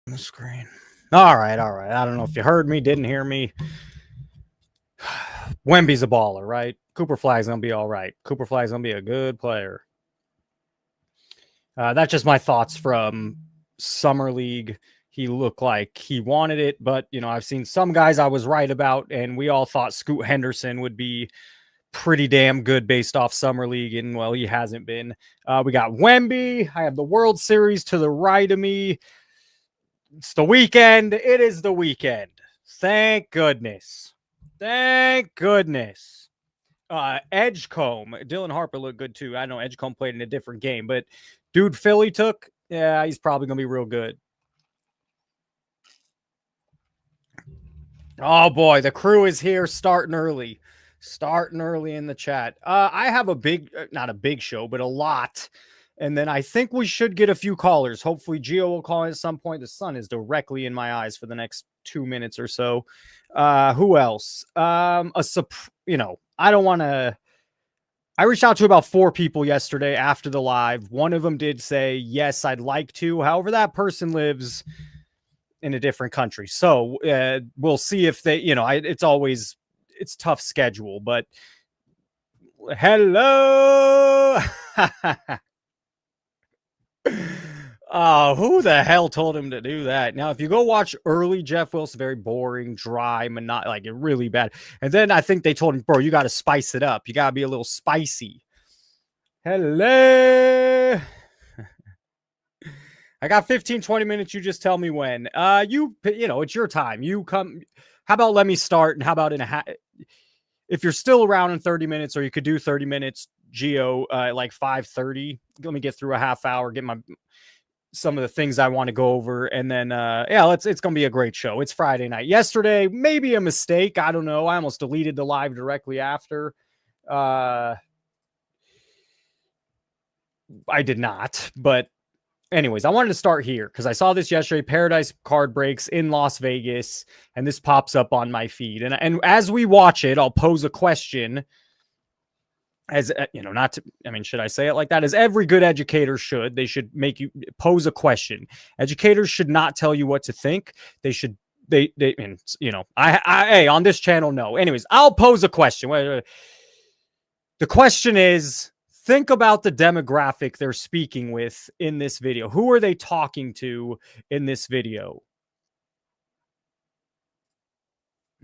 The screen. All right. I don't know if you heard me, didn't hear me. Wemby's a baller, right? Cooper Flag's gonna be all right. Cooper Flag's gonna be a good player. That's just my thoughts from Summer League. He looked like he wanted it, but I've seen some guys I was right about, and we all thought Scoot Henderson would be pretty damn good based off Summer League, and well, he hasn't been. We got Wemby. I have the World Series to the right of me. It's the weekend. It is the weekend. Thank goodness. Thank goodness. Edgecombe. Dylan Harper looked good too. I know Edgecombe played in a different game, but dude Philly took, yeah, he's probably going to be real good. Oh boy, the crew is here starting early. Starting early in the chat. I have a big, not a big show, but a lot. And then I think we should get a few callers. Hopefully Gio will call in at some point. The sun is directly in my eyes for the next 2 minutes or so. Who else? I don't want to. I reached out to about 4 people yesterday after the live. One of them did say, yes, I'd like to. However, that person lives in a different country. So we'll see if they, it's tough schedule, but hello. Who the hell told him to do that? Now, if you go watch early Jeff Wilson, very boring, dry, like it really bad. And then I think they told him, bro, you got to spice it up. You got to be a little spicy. Hello. I got 15, 20 minutes. You just tell me when. It's your time. You come. How about let me start? And how about if you're still around in 30 minutes, or you could do 30 minutes, Geo, like 5:30. Let me get through a half hour, get some of the things I want to go over, and then it's gonna be a great show. It's Friday night. Yesterday, maybe a mistake. I don't know. I almost deleted the live directly after. I did not, but anyways, I wanted to start here because I saw this yesterday. Paradise card breaks in Las Vegas, and this pops up on my feed. And as we watch it, I'll pose a question. As not to, I mean, should I say it like that? As every good educator should. They should make you pose a question. Educators should not tell you what to think. They should. And I on this channel, no. Anyways, I'll pose a question. The question is, think about the demographic they're speaking with in this video. Who are they talking to in this video?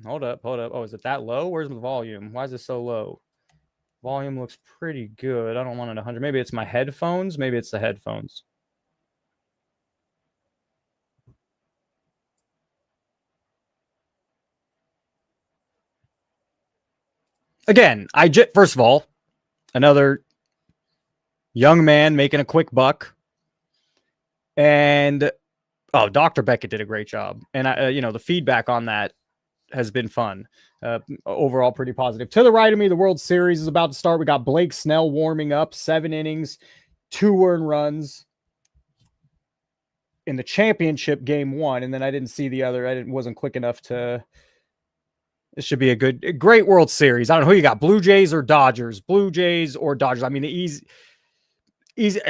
Hold up. Oh, is it that low? Where's the volume? Why is it so low? Volume looks pretty good. I don't want it 100. Maybe it's my headphones. Maybe it's the headphones. Again, first of all, another young man making a quick buck. And Dr. Beckett did a great job. And the feedback on that has been fun. Overall, pretty positive. To the right of me, the World Series is about to start. We got Blake Snell warming up, 7 innings, 2 earned runs in the championship game 1. And then I didn't see the other. I wasn't quick enough to. This should be a great World Series. I don't know who you got, Blue Jays or Dodgers. Blue Jays or Dodgers. I mean, the easy.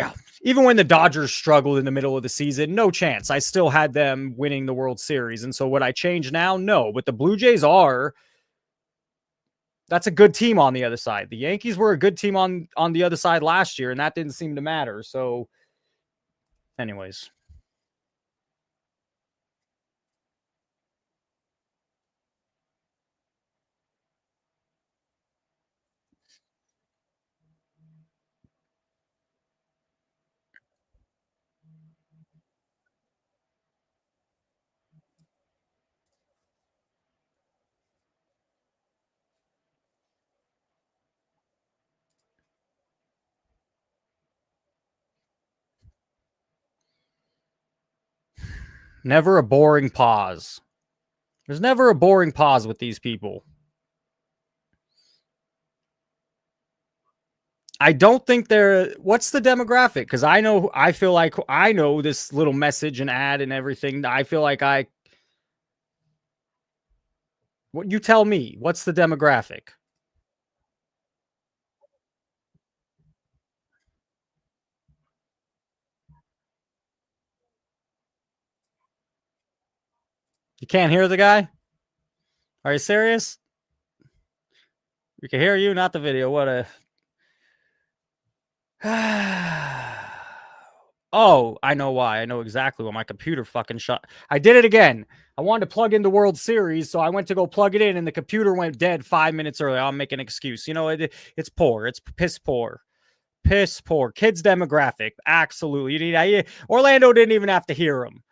Even when the Dodgers struggled in the middle of the season, no chance. I still had them winning the World Series. And so would I change now? No. But the Blue Jays that's a good team on the other side. The Yankees were a good team on the other side last year, and that didn't seem to matter. So anyways. Never a boring pause. There's never a boring pause with these people. I don't think what's the demographic? Because I feel like I know this little message and ad and everything. I feel like what you tell me, what's the demographic? You can't hear the guy? Are you serious? We can hear you, not the video. What a... Oh, I know why. I know exactly what my computer fucking shut. I did it again. I wanted to plug in the World Series, so I went to go plug it in, and the computer went dead 5 minutes early. I'll make an excuse. You know, it's poor. It's piss poor. Piss poor. Kids demographic. Absolutely. Orlando didn't even have to hear them.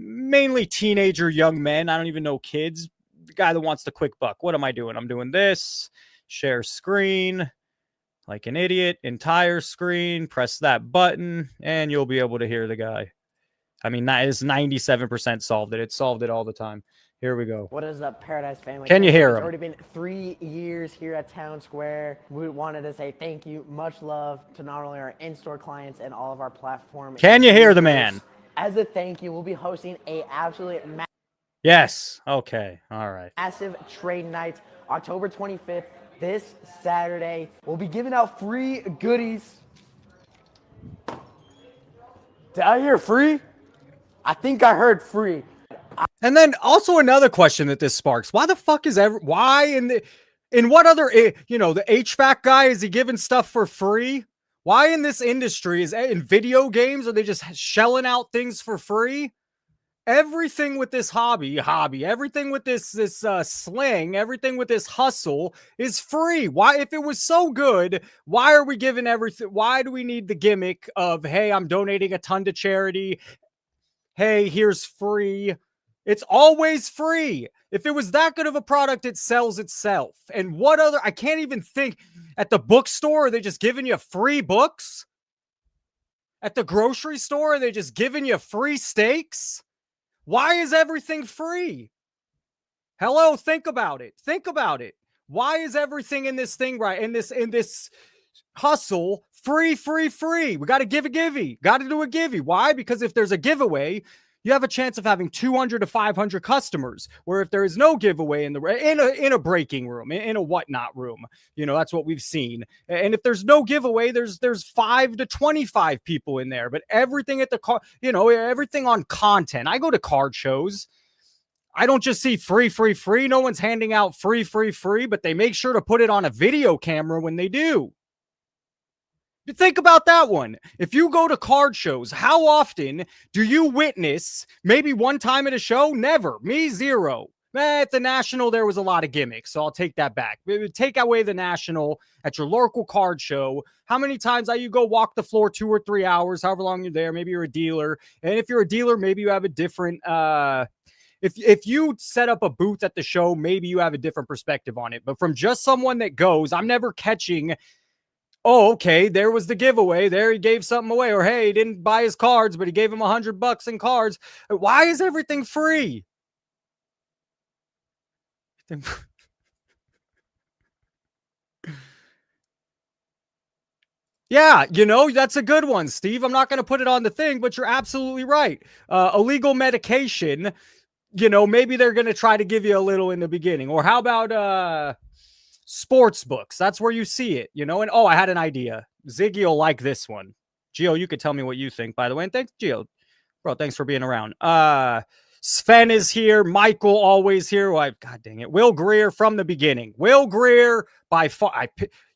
Mainly teenager young men. I don't even know kids. The guy that wants the quick buck. What am I doing? I'm doing this. Share screen. Like an idiot. Entire screen. Press that button, and you'll be able to hear the guy. I mean, that is 97% solved it. It solved it all the time. Here we go. What is up, Paradise family? Can you hear him? It's already been 3 years here at Town Square. We wanted to say thank you, much love to not only our in-store clients and all of our platform. Can you hear the man? As a thank you, we'll be hosting a absolute yes. Okay. All right. massive trade night, October 25th, this Saturday. We'll be giving out free goodies. Did I hear free? I think I heard free. And then also another question that this sparks: why the fuck is why in what other the HVAC guy, is he giving stuff for free? Why in this industry is in video games are they just shelling out things for free? Everything with this hobby, everything with this sling, everything with this hustle is free. Why, if it was so good, why are we giving everything? Why do we need the gimmick of, hey, I'm donating a ton to charity? Hey, here's free. It's always free. If it was that good of a product, it sells itself. And what other, I can't even think. At the bookstore, are they just giving you free books? At the grocery store, are they just giving you free steaks? Why is everything free? Hello, think about it. Think about it. Why is everything in this thing, right? In this hustle, free? We got to give a givey. Got to do a givey. Why? Because if there's a giveaway, you have a chance of having 200 to 500 customers. Where if there is no giveaway in a breaking room, in a whatnot room, that's what we've seen. And if there's no giveaway, there's 5 to 25 people in there. But everything at the car, everything on content. I go to card shows. I don't just see free. No one's handing out free, but they make sure to put it on a video camera when they do. Think about that one. If you go to card shows, how often do you witness, maybe one time at a show? Never. Me, zero. At the National, there was a lot of gimmicks, so I'll take that back. Take away the National at your local card show. How many times you go walk the floor 2 or 3 hours, however long you're there? Maybe you're a dealer. And if you're a dealer, maybe you have a different... If you set up a booth at the show, maybe you have a different perspective on it. But from just someone that goes, I'm never catching... Oh, okay, there was the giveaway. There he gave something away. Or, hey, he didn't buy his cards, but he gave him $100 in cards. Why is everything free? Yeah, that's a good one, Steve. I'm not going to put it on the thing, but you're absolutely right. Illegal medication, maybe they're going to try to give you a little in the beginning. Or how about... sports books? That's where you see it, and I had an idea. Ziggy will like this one. Gio, you could tell me what you think, by the way. And thanks, Gio. Bro, thanks for being around. Sven is here. Michael always here. God dang it. Will Greer from the beginning. Will Greer by far.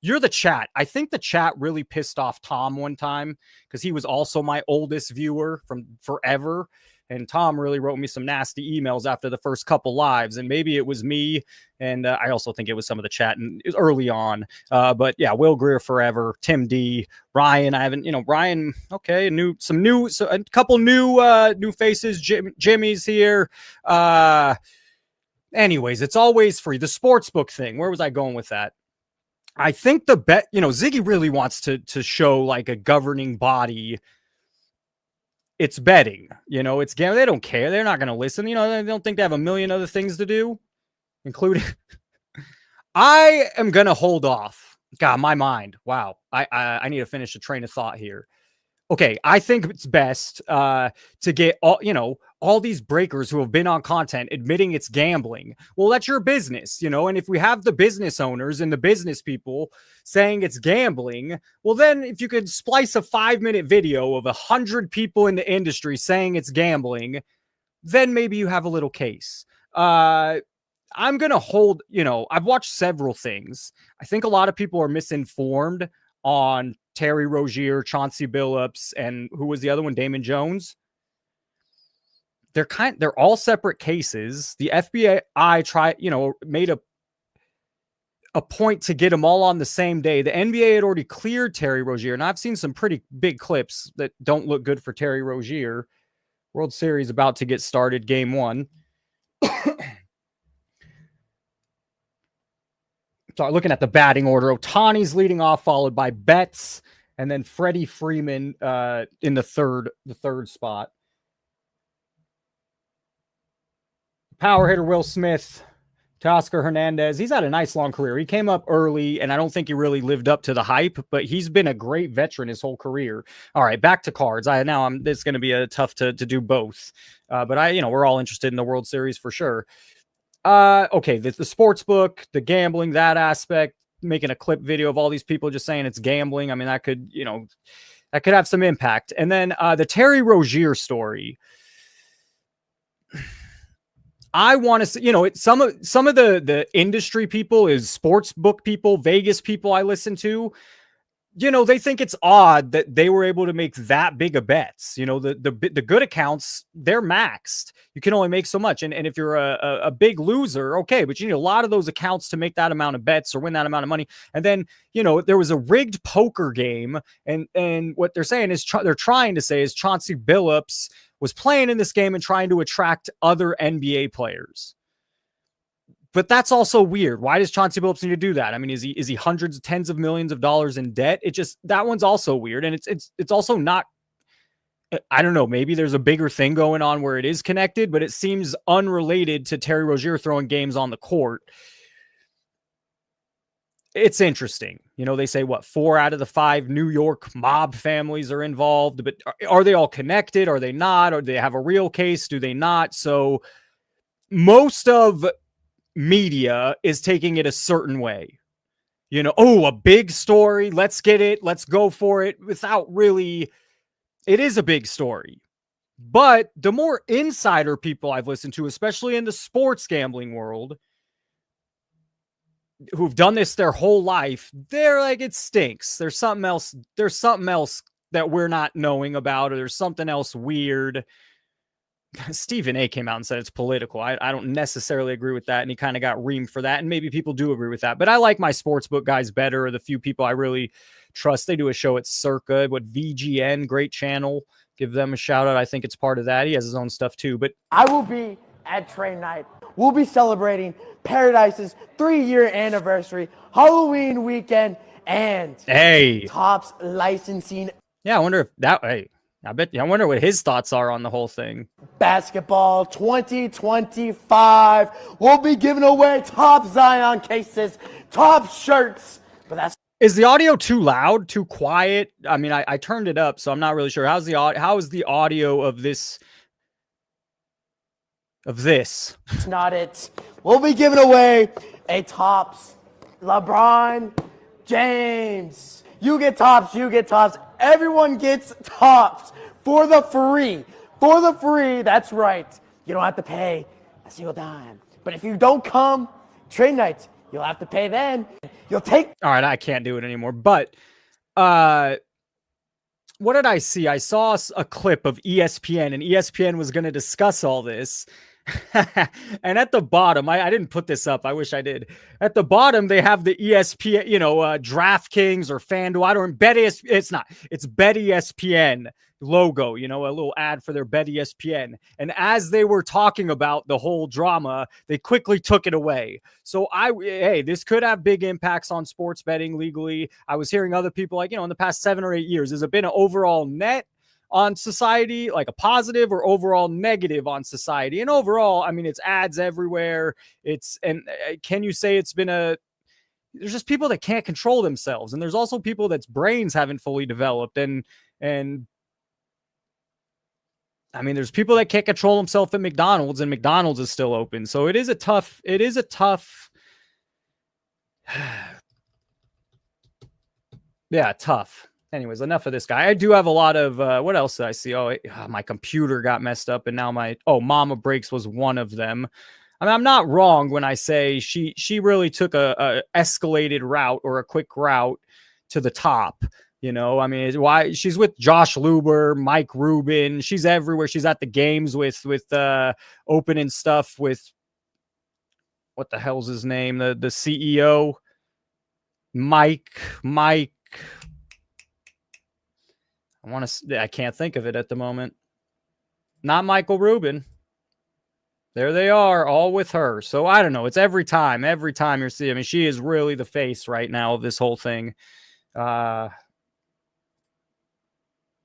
You're the chat. I think the chat really pissed off Tom one time because he was also my oldest viewer from forever. And Tom really wrote me some nasty emails after the first couple lives. And maybe it was me. And I also think it was some of the chat early on. But yeah, Will Greer forever. Tim D. Ryan. I haven't, Ryan. Okay. A couple new faces. Jimmy's here. Anyways, it's always free. The sportsbook thing. Where was I going with that? I think the bet, Ziggy really wants to show like a governing body. It's betting, it's gambling. They don't care. They're not going to listen. They don't think they have a million other things to do, including I am going to hold off. God, my mind. Wow. I need to finish a train of thought here. Okay. I think it's best to get all these breakers who have been on content admitting it's gambling. Well, that's your business, and if we have the business owners and the business people saying it's gambling, well, then if you could splice a 5-minute video of 100 people in the industry saying it's gambling, then maybe you have a little case. I'm going to hold, I've watched several things. I think a lot of people are misinformed on Terry Rozier, Chauncey Billups, and who was the other one? Damon Jones. They're all separate cases. The FBI made a point to get them all on the same day. The NBA had already cleared Terry Rozier, and I've seen some pretty big clips that don't look good for Terry Rozier. World Series about to get started, game 1. So looking at the batting order, Ohtani's leading off, followed by Betts, and then Freddie Freeman in the third spot. Power hitter Will Smith, Teoscar Hernandez. He's had a nice long career. He came up early, and I don't think he really lived up to the hype, but he's been a great veteran his whole career. All right, back to cards. It's going to be tough to do both, but we're all interested in the World Series for sure. Okay, the sports book, the gambling, that aspect, making a clip video of all these people just saying it's gambling. I mean, that could have some impact. And then the Terry Rozier story. I want to see, some of the industry people is sports book people, Vegas people I listen to. They think it's odd that they were able to make that big of bets. The good accounts, they're maxed. You can only make so much. And if you're a big loser, okay, but you need a lot of those accounts to make that amount of bets or win that amount of money. And then, there was a rigged poker game. And what they're saying is they're trying to say is Chauncey Billups was playing in this game and trying to attract other NBA players. But that's also weird. Why does Chauncey Billups need to do that? I mean, is he hundreds, tens of millions of dollars in debt? That one's also weird. And it's also not, I don't know, maybe there's a bigger thing going on where it is connected, but it seems unrelated to Terry Rozier throwing games on the court. It's interesting. They say 4 out of the 5 New York mob families are involved, but are they all connected? Are they not? Or do they have a real case? Do they not? So most of media is taking it a certain way. A big story. Let's get it. Let's go for it without really. It is a big story. But the more insider people I've listened to, especially in the sports gambling world, who've done this their whole life, they're like, it stinks. There's something else that we're not knowing about, or there's something else weird. Stephen A came out and said it's political. I don't necessarily agree with that, and he kind of got reamed for that, and maybe people do agree with that. But I like my sportsbook guys better, or the few people I really trust. They do a show at Circa, VGN, great channel. Give them a shout out. I think it's part of that. He has his own stuff too. But I will be at Train Night. We'll be celebrating Paradise's 3-year anniversary, Halloween weekend, and Topps licensing. Yeah, I wonder if that. Hey, I wonder what his thoughts are on the whole thing. Basketball 2025. We'll be giving away top Zion cases, top shirts. But is the audio too loud, too quiet? I mean, I turned it up, so I'm not really sure. How is the audio of this? It's not it. We'll be giving away a Topps LeBron James. You get Topps. Everyone gets Topps for the free. That's right. You don't have to pay a single dime. But if you don't come, Trade Nights, you'll have to pay then. All right, I can't do it anymore. But what did I see? I saw a clip of ESPN, and ESPN was going to discuss all this. And at the bottom, I didn't put this up. I wish I did. At the bottom, they have the ESPN, DraftKings or FanDuel. I don't bet. It's not. It's Bet ESPN logo. A little ad for their Bet ESPN. And as they were talking about the whole drama, they quickly took it away. So this could have big impacts on sports betting legally. I was hearing other people in the past 7 or 8 years, has it been an overall net on society, like a positive, or overall negative on society? And overall, I mean, it's ads everywhere. Can you say it's been there's just people that can't control themselves. And there's also people that's brains haven't fully developed. And I mean, there's people that can't control themselves at McDonald's, and McDonald's is still open. So it is a tough, yeah, tough. Anyways, enough of this guy. I do have a lot of, what else did I see? My computer got messed up, and now Mama Breaks was one of them. I mean, I'm not wrong when I say she really took a escalated route or a quick route to the top. You know, I mean, why she's with Josh Luber, Mike Rubin. She's everywhere. She's at the games with opening stuff with what the hell's his name? The CEO, Mike. I can't think of it at the moment. Not Michael Rubin. There they are, all with her. So I don't know. It's every time you're seeing. I mean, she is really the face right now of this whole thing. Top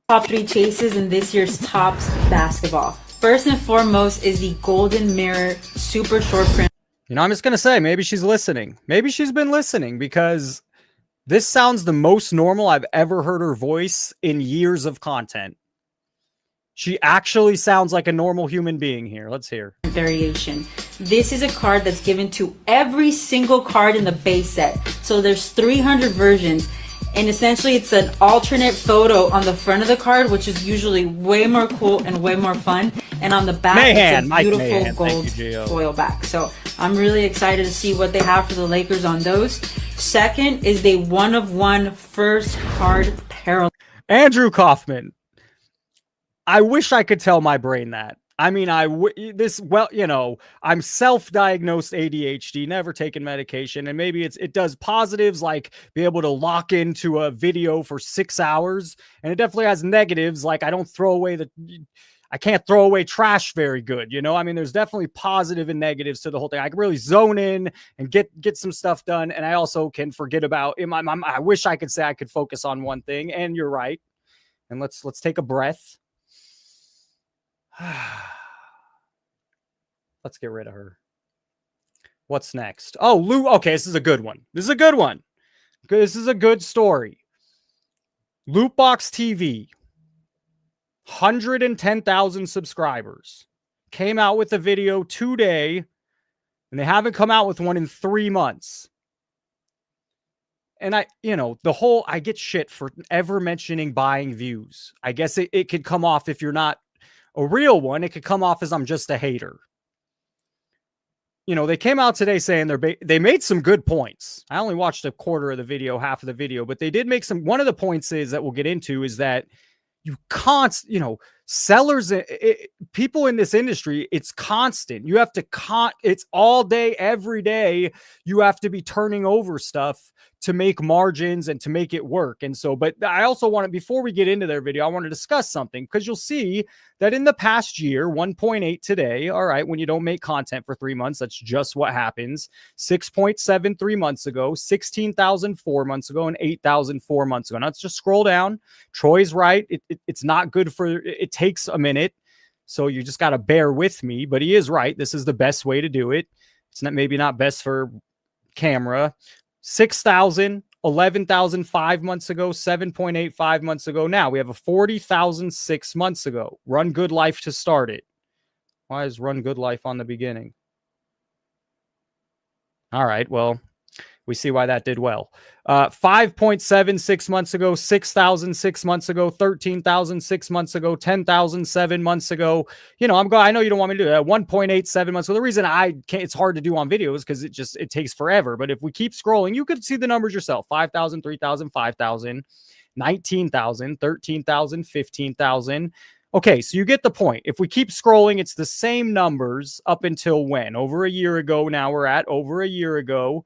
3 chases in this year's Topps basketball. First and foremost is the Golden Mirror super short print. You know, I'm just gonna say maybe she's listening. Maybe she's been listening because this sounds the most normal I've ever heard her voice in years of content. She actually sounds like a normal human being here. Let's hear. Variation. This is a card that's given to every single card in the base set. So there's 300 versions. And essentially it's an alternate photo on the front of the card, which is usually way more cool and way more fun. And on the back, it's a beautiful gold foil back. So I'm really excited to see what they have for the Lakers on those. Second is the 1-of-1 first card parallel. Andrew Kaufman. I wish I could tell my brain that. I mean, you know, I'm self-diagnosed ADHD, never taken medication, and maybe it does positives like be able to lock into a video for 6 hours, and it definitely has negatives like I can't throw away trash very good, you know? I mean, there's definitely positive and negatives to the whole thing. I can really zone in and get some stuff done, and I also can forget about I wish I could say I could focus on one thing, and you're right. And let's take a breath. Let's get rid of her. What's next? Oh, Lou. Okay, this is a good one. This is a good story. Lootbox TV, 110,000 subscribers. Came out with a video today, and they haven't come out with one in 3 months. And I get shit for ever mentioning buying views. I guess it could come off, if you're not a real one, it could come off as I'm just a hater. You know, they came out today saying they made some good points. I only watched a quarter of the video, half of the video, but they did make some. One of the points is that we'll get into is that sellers, people in this industry, it's constant. You have to it's all day, every day. You have to be turning over stuff to make margins and to make it work. And so, but I also before we get into their video, I want to discuss something, because you'll see that in the past year, 1.8 today. All right. When you don't make content for 3 months, that's just what happens. 6.7 3 months ago, 16,000 4 months ago, and 8,000 4 months ago. Now let's just scroll down. Troy's right. It's not good it takes a minute. So you just got to bear with me, but he is right. This is the best way to do it. It's maybe not best for camera. 6,000, 11,000 5 months ago, 7.8 5 months ago. Now we have a 40,000 6 months ago. Run Good Life to start it. Why is Run Good Life on the beginning? All right, well, we see why that did well. 5.7 6 months ago, 6,000 6 months ago, 13,000 6 months ago, 10,000 7 months ago. You know, I know you don't want me to do that. 1.8 7 months. So the reason it's hard to do on videos because it takes forever. But if we keep scrolling, you could see the numbers yourself. 5,000, 3,000, 5,000, 19,000, 13,000, 15,000. Okay, so you get the point. If we keep scrolling, it's the same numbers up until when? Over a year ago. Now we're at over a year ago.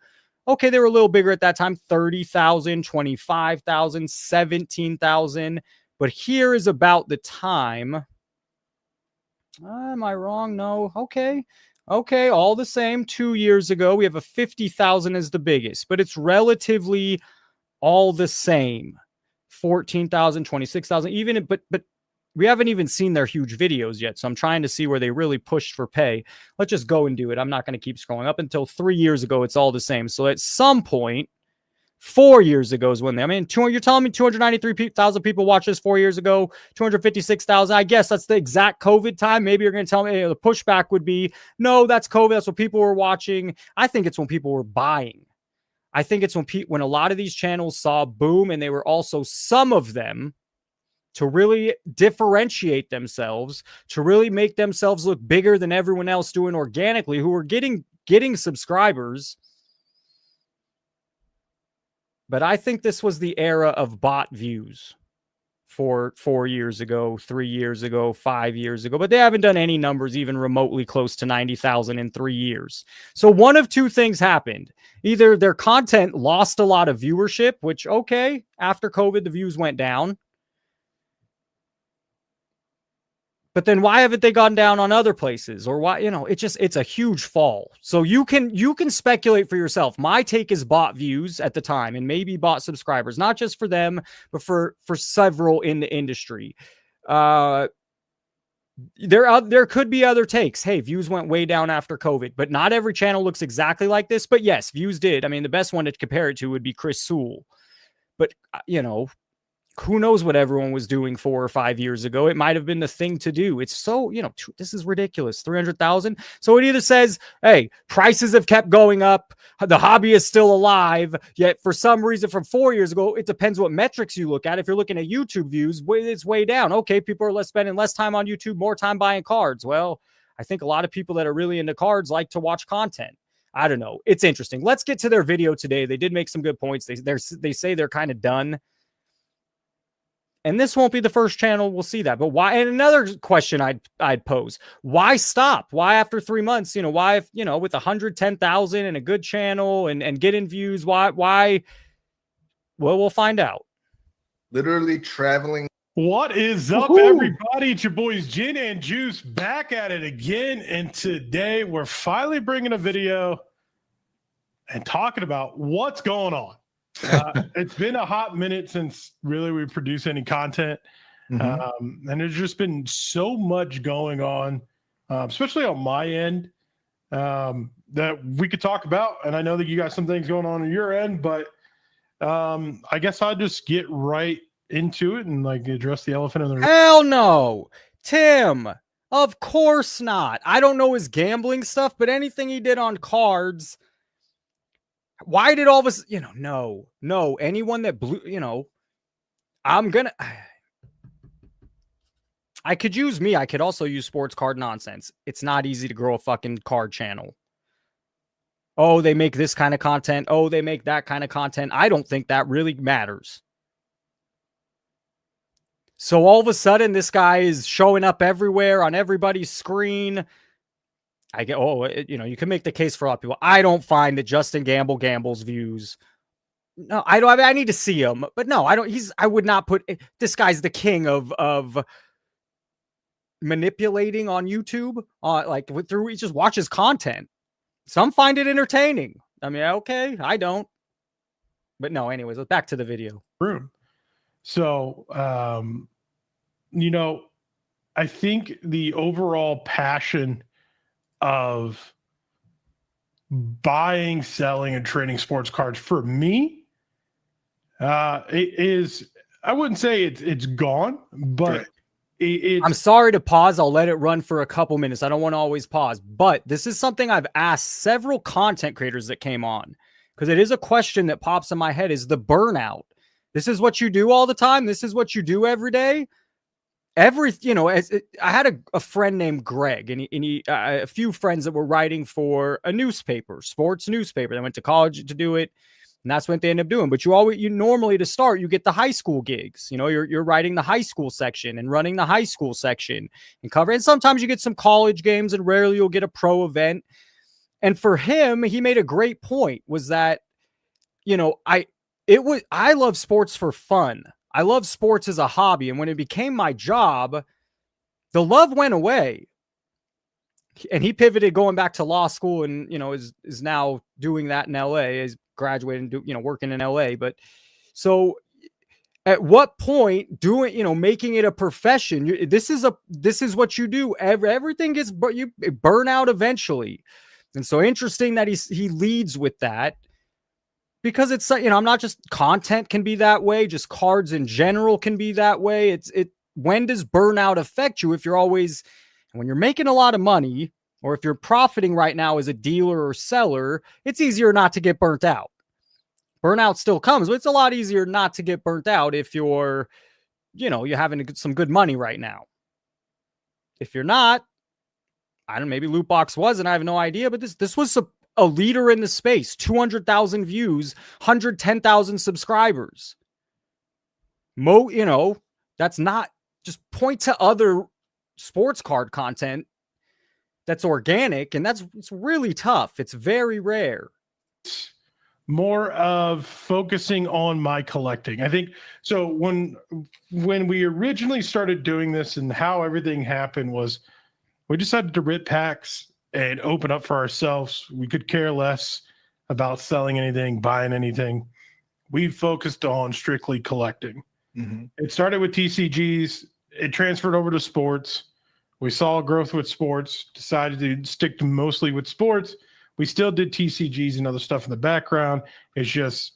Okay, they were a little bigger at that time, 30,000, 25,000, 17,000. But here is about the time. Am I wrong? No. Okay, all the same. 2 years ago, we have a 50,000 as the biggest, but it's relatively all the same. 14,000, 26,000, but we haven't even seen their huge videos yet. So I'm trying to see where they really pushed for pay. Let's just go and do it. I'm not going to keep scrolling. Up until 3 years ago, it's all the same. So at some point, 4 years ago is when you're telling me 293,000 people watched this 4 years ago, 256,000. I guess that's the exact COVID time. Maybe you're going to tell me the pushback would be, no, that's COVID. That's what people were watching. I think it's when people were buying. I think it's when a lot of these channels saw boom, and they were also, some of them, to really differentiate themselves, to really make themselves look bigger than everyone else doing organically, who are getting subscribers. But I think this was the era of bot views for 4 years ago, 3 years ago, 5 years ago, but they haven't done any numbers even remotely close to 90,000 in 3 years. So one of two things happened. Either their content lost a lot of viewership, which, okay, after COVID, the views went down. But then why haven't they gone down on other places? Or why, it's a huge fall. So you can speculate for yourself. My take is bot views at the time and maybe bot subscribers, not just for them, but for several in the industry. There could be other takes. Hey, views went way down after COVID, but not every channel looks exactly like this. But yes, views did. I mean, the best one to compare it to would be Chris Sewell. But, who knows what everyone was doing 4 or 5 years ago? It might have been the thing to do. It's so, this is ridiculous. 300,000. So it either says, hey, prices have kept going up. The hobby is still alive. Yet for some reason from 4 years ago, it depends what metrics you look at. If you're looking at YouTube views, it's way down. Okay, people are spending less time on YouTube, more time buying cards. Well, I think a lot of people that are really into cards like to watch content. I don't know. It's interesting. Let's get to their video today. They did make some good points. They say they're kind of done. And this won't be the first channel we'll see that. But why? And another question I'd pose: why stop? Why after 3 months? Why if with 110,000 and a good channel and getting views? Why? Well, we'll find out. Literally traveling. What is up, everybody? It's your boys Gin and Juice back at it again. And today we're finally bringing a video and talking about what's going on. It's been a hot minute since really we produced any content. And there's just been so much going on, especially on my end, that we could talk about. And I know that you got some things going on your end, but I guess I'll just get right into it and address the elephant in the room. Hell no, Tim. Of course not. I don't know his gambling stuff, but anything he did on cards. Why did all of us, no, anyone that blew, I could use me. I could also use sports card nonsense. It's not easy to grow a fucking card channel. Oh, they make this kind of content. Oh, they make that kind of content. I don't think that really matters. So all of a sudden, this guy is showing up everywhere on everybody's screen. I get, you can make the case for a lot of people. I don't find that Justin gambles views. No, I don't. I need to see him, but no, I don't. I would not put this guy's the king of manipulating on YouTube. He just watches content. Some find it entertaining. I mean, okay, I don't. But no, anyways, back to the video. So, I think the overall passion of buying, selling, and trading sports cards for me, it is, I wouldn't say it's gone, but I'm sorry to pause. I'll let it run for a couple minutes. I don't want to always pause, but this is something I've asked several content creators that came on, because it is a question that pops in my head: is the burnout. This is what you do all the time. This is what you do every day. I had a friend named Greg, and he a few friends that were writing for a newspaper, sports newspaper. They went to college to do it, and that's what they ended up doing. But you normally, to start, you get the high school gigs. You're writing the high school section and running the high school section and covering. And sometimes you get some college games, and rarely you'll get a pro event. And for him, he made a great point: was that I love sports for fun. I love sports as a hobby. And when it became my job, the love went away. And he pivoted, going back to law school, and, is now doing that in LA, is graduating, working in LA. But so at what point making it a profession, this is what you do. Everything gets, you burn out eventually. And so interesting that he leads with that. Because it's, I'm not just content can be that way, just cards in general can be that way. When does burnout affect you? If you're always, when you're making a lot of money, or if you're profiting right now as a dealer or seller, it's easier not to get burnt out. Burnout still comes, but it's a lot easier not to get burnt out if you're you're having some good money right now. If you're not, I don't know, maybe Lootbox wasn't, I have no idea, but this was a leader in the space, 200,000 views, 110,000 subscribers. That's not, just point to other sports card content that's organic, and it's really tough. It's very rare. More of focusing on my collecting. I think so. When we originally started doing this and how everything happened was we decided to rip packs and open up for ourselves. We could care less about selling anything, buying anything. We focused on strictly collecting. Mm-hmm. It started with TCGs. It transferred over to sports. We saw growth with sports, decided to stick to mostly with sports. We still did TCGs and other stuff in the background. It's just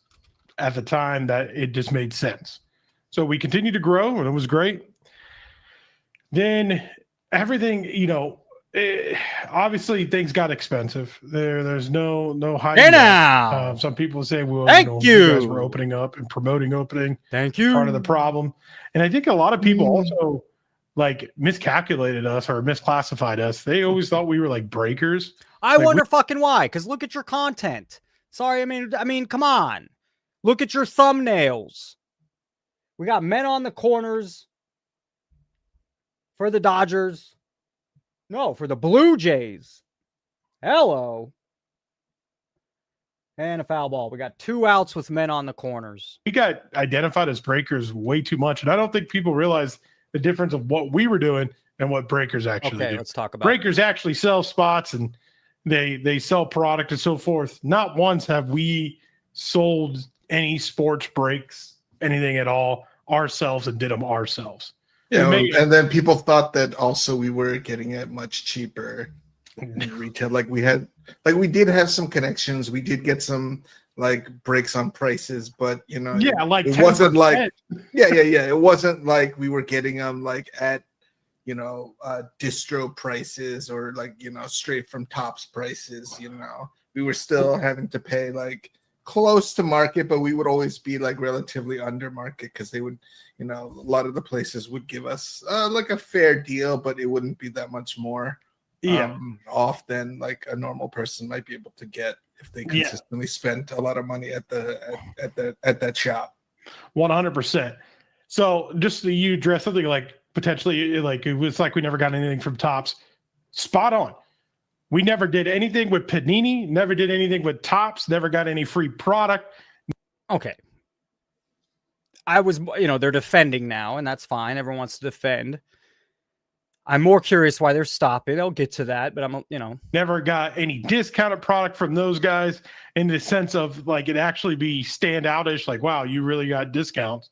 at the time that it just made sense. So we continued to grow, and it was great. Then everything, obviously things got expensive. There's no hiding. Some people say, well, you guys were opening up and promoting opening. Thank you. Part of the problem. And I think a lot of people also miscalculated us or misclassified us. They always thought we were like breakers. I wonder fucking why. Because look at your content. Sorry, I mean, come on. Look at your thumbnails. We got men on the corners for the Dodgers. No, for the Blue Jays. Hello. And a foul ball. We got 2 outs with men on the corners. We got identified as breakers way too much. And I don't think people realize the difference of what we were doing and what breakers actually do. Let's talk about breakers. Actually sell spots and they sell product and so forth. Not once have we sold any sports breaks, anything at all, ourselves and did them ourselves. Yeah, and then people thought that also we were getting it much cheaper in retail. We did have some connections. We did get some breaks on prices, but it wasn't 10%. It wasn't like we were getting them at distro prices or straight from Tops prices. We were still having to pay close to market, but we would always be relatively under market because they would, a lot of the places would give us a fair deal, but it wouldn't be that much more off than a normal person might be able to get if they consistently spent a lot of money at that shop. 100%. So just you address something potentially it was we never got anything from Tops. Spot on. We never did anything with Panini, never did anything with Tops, never got any free product. Okay. I was, they're defending now, and that's fine. Everyone wants to defend. I'm more curious why they're stopping. I'll get to that, but never got any discounted product from those guys in the sense of it actually be standoutish. Wow, you really got discounts.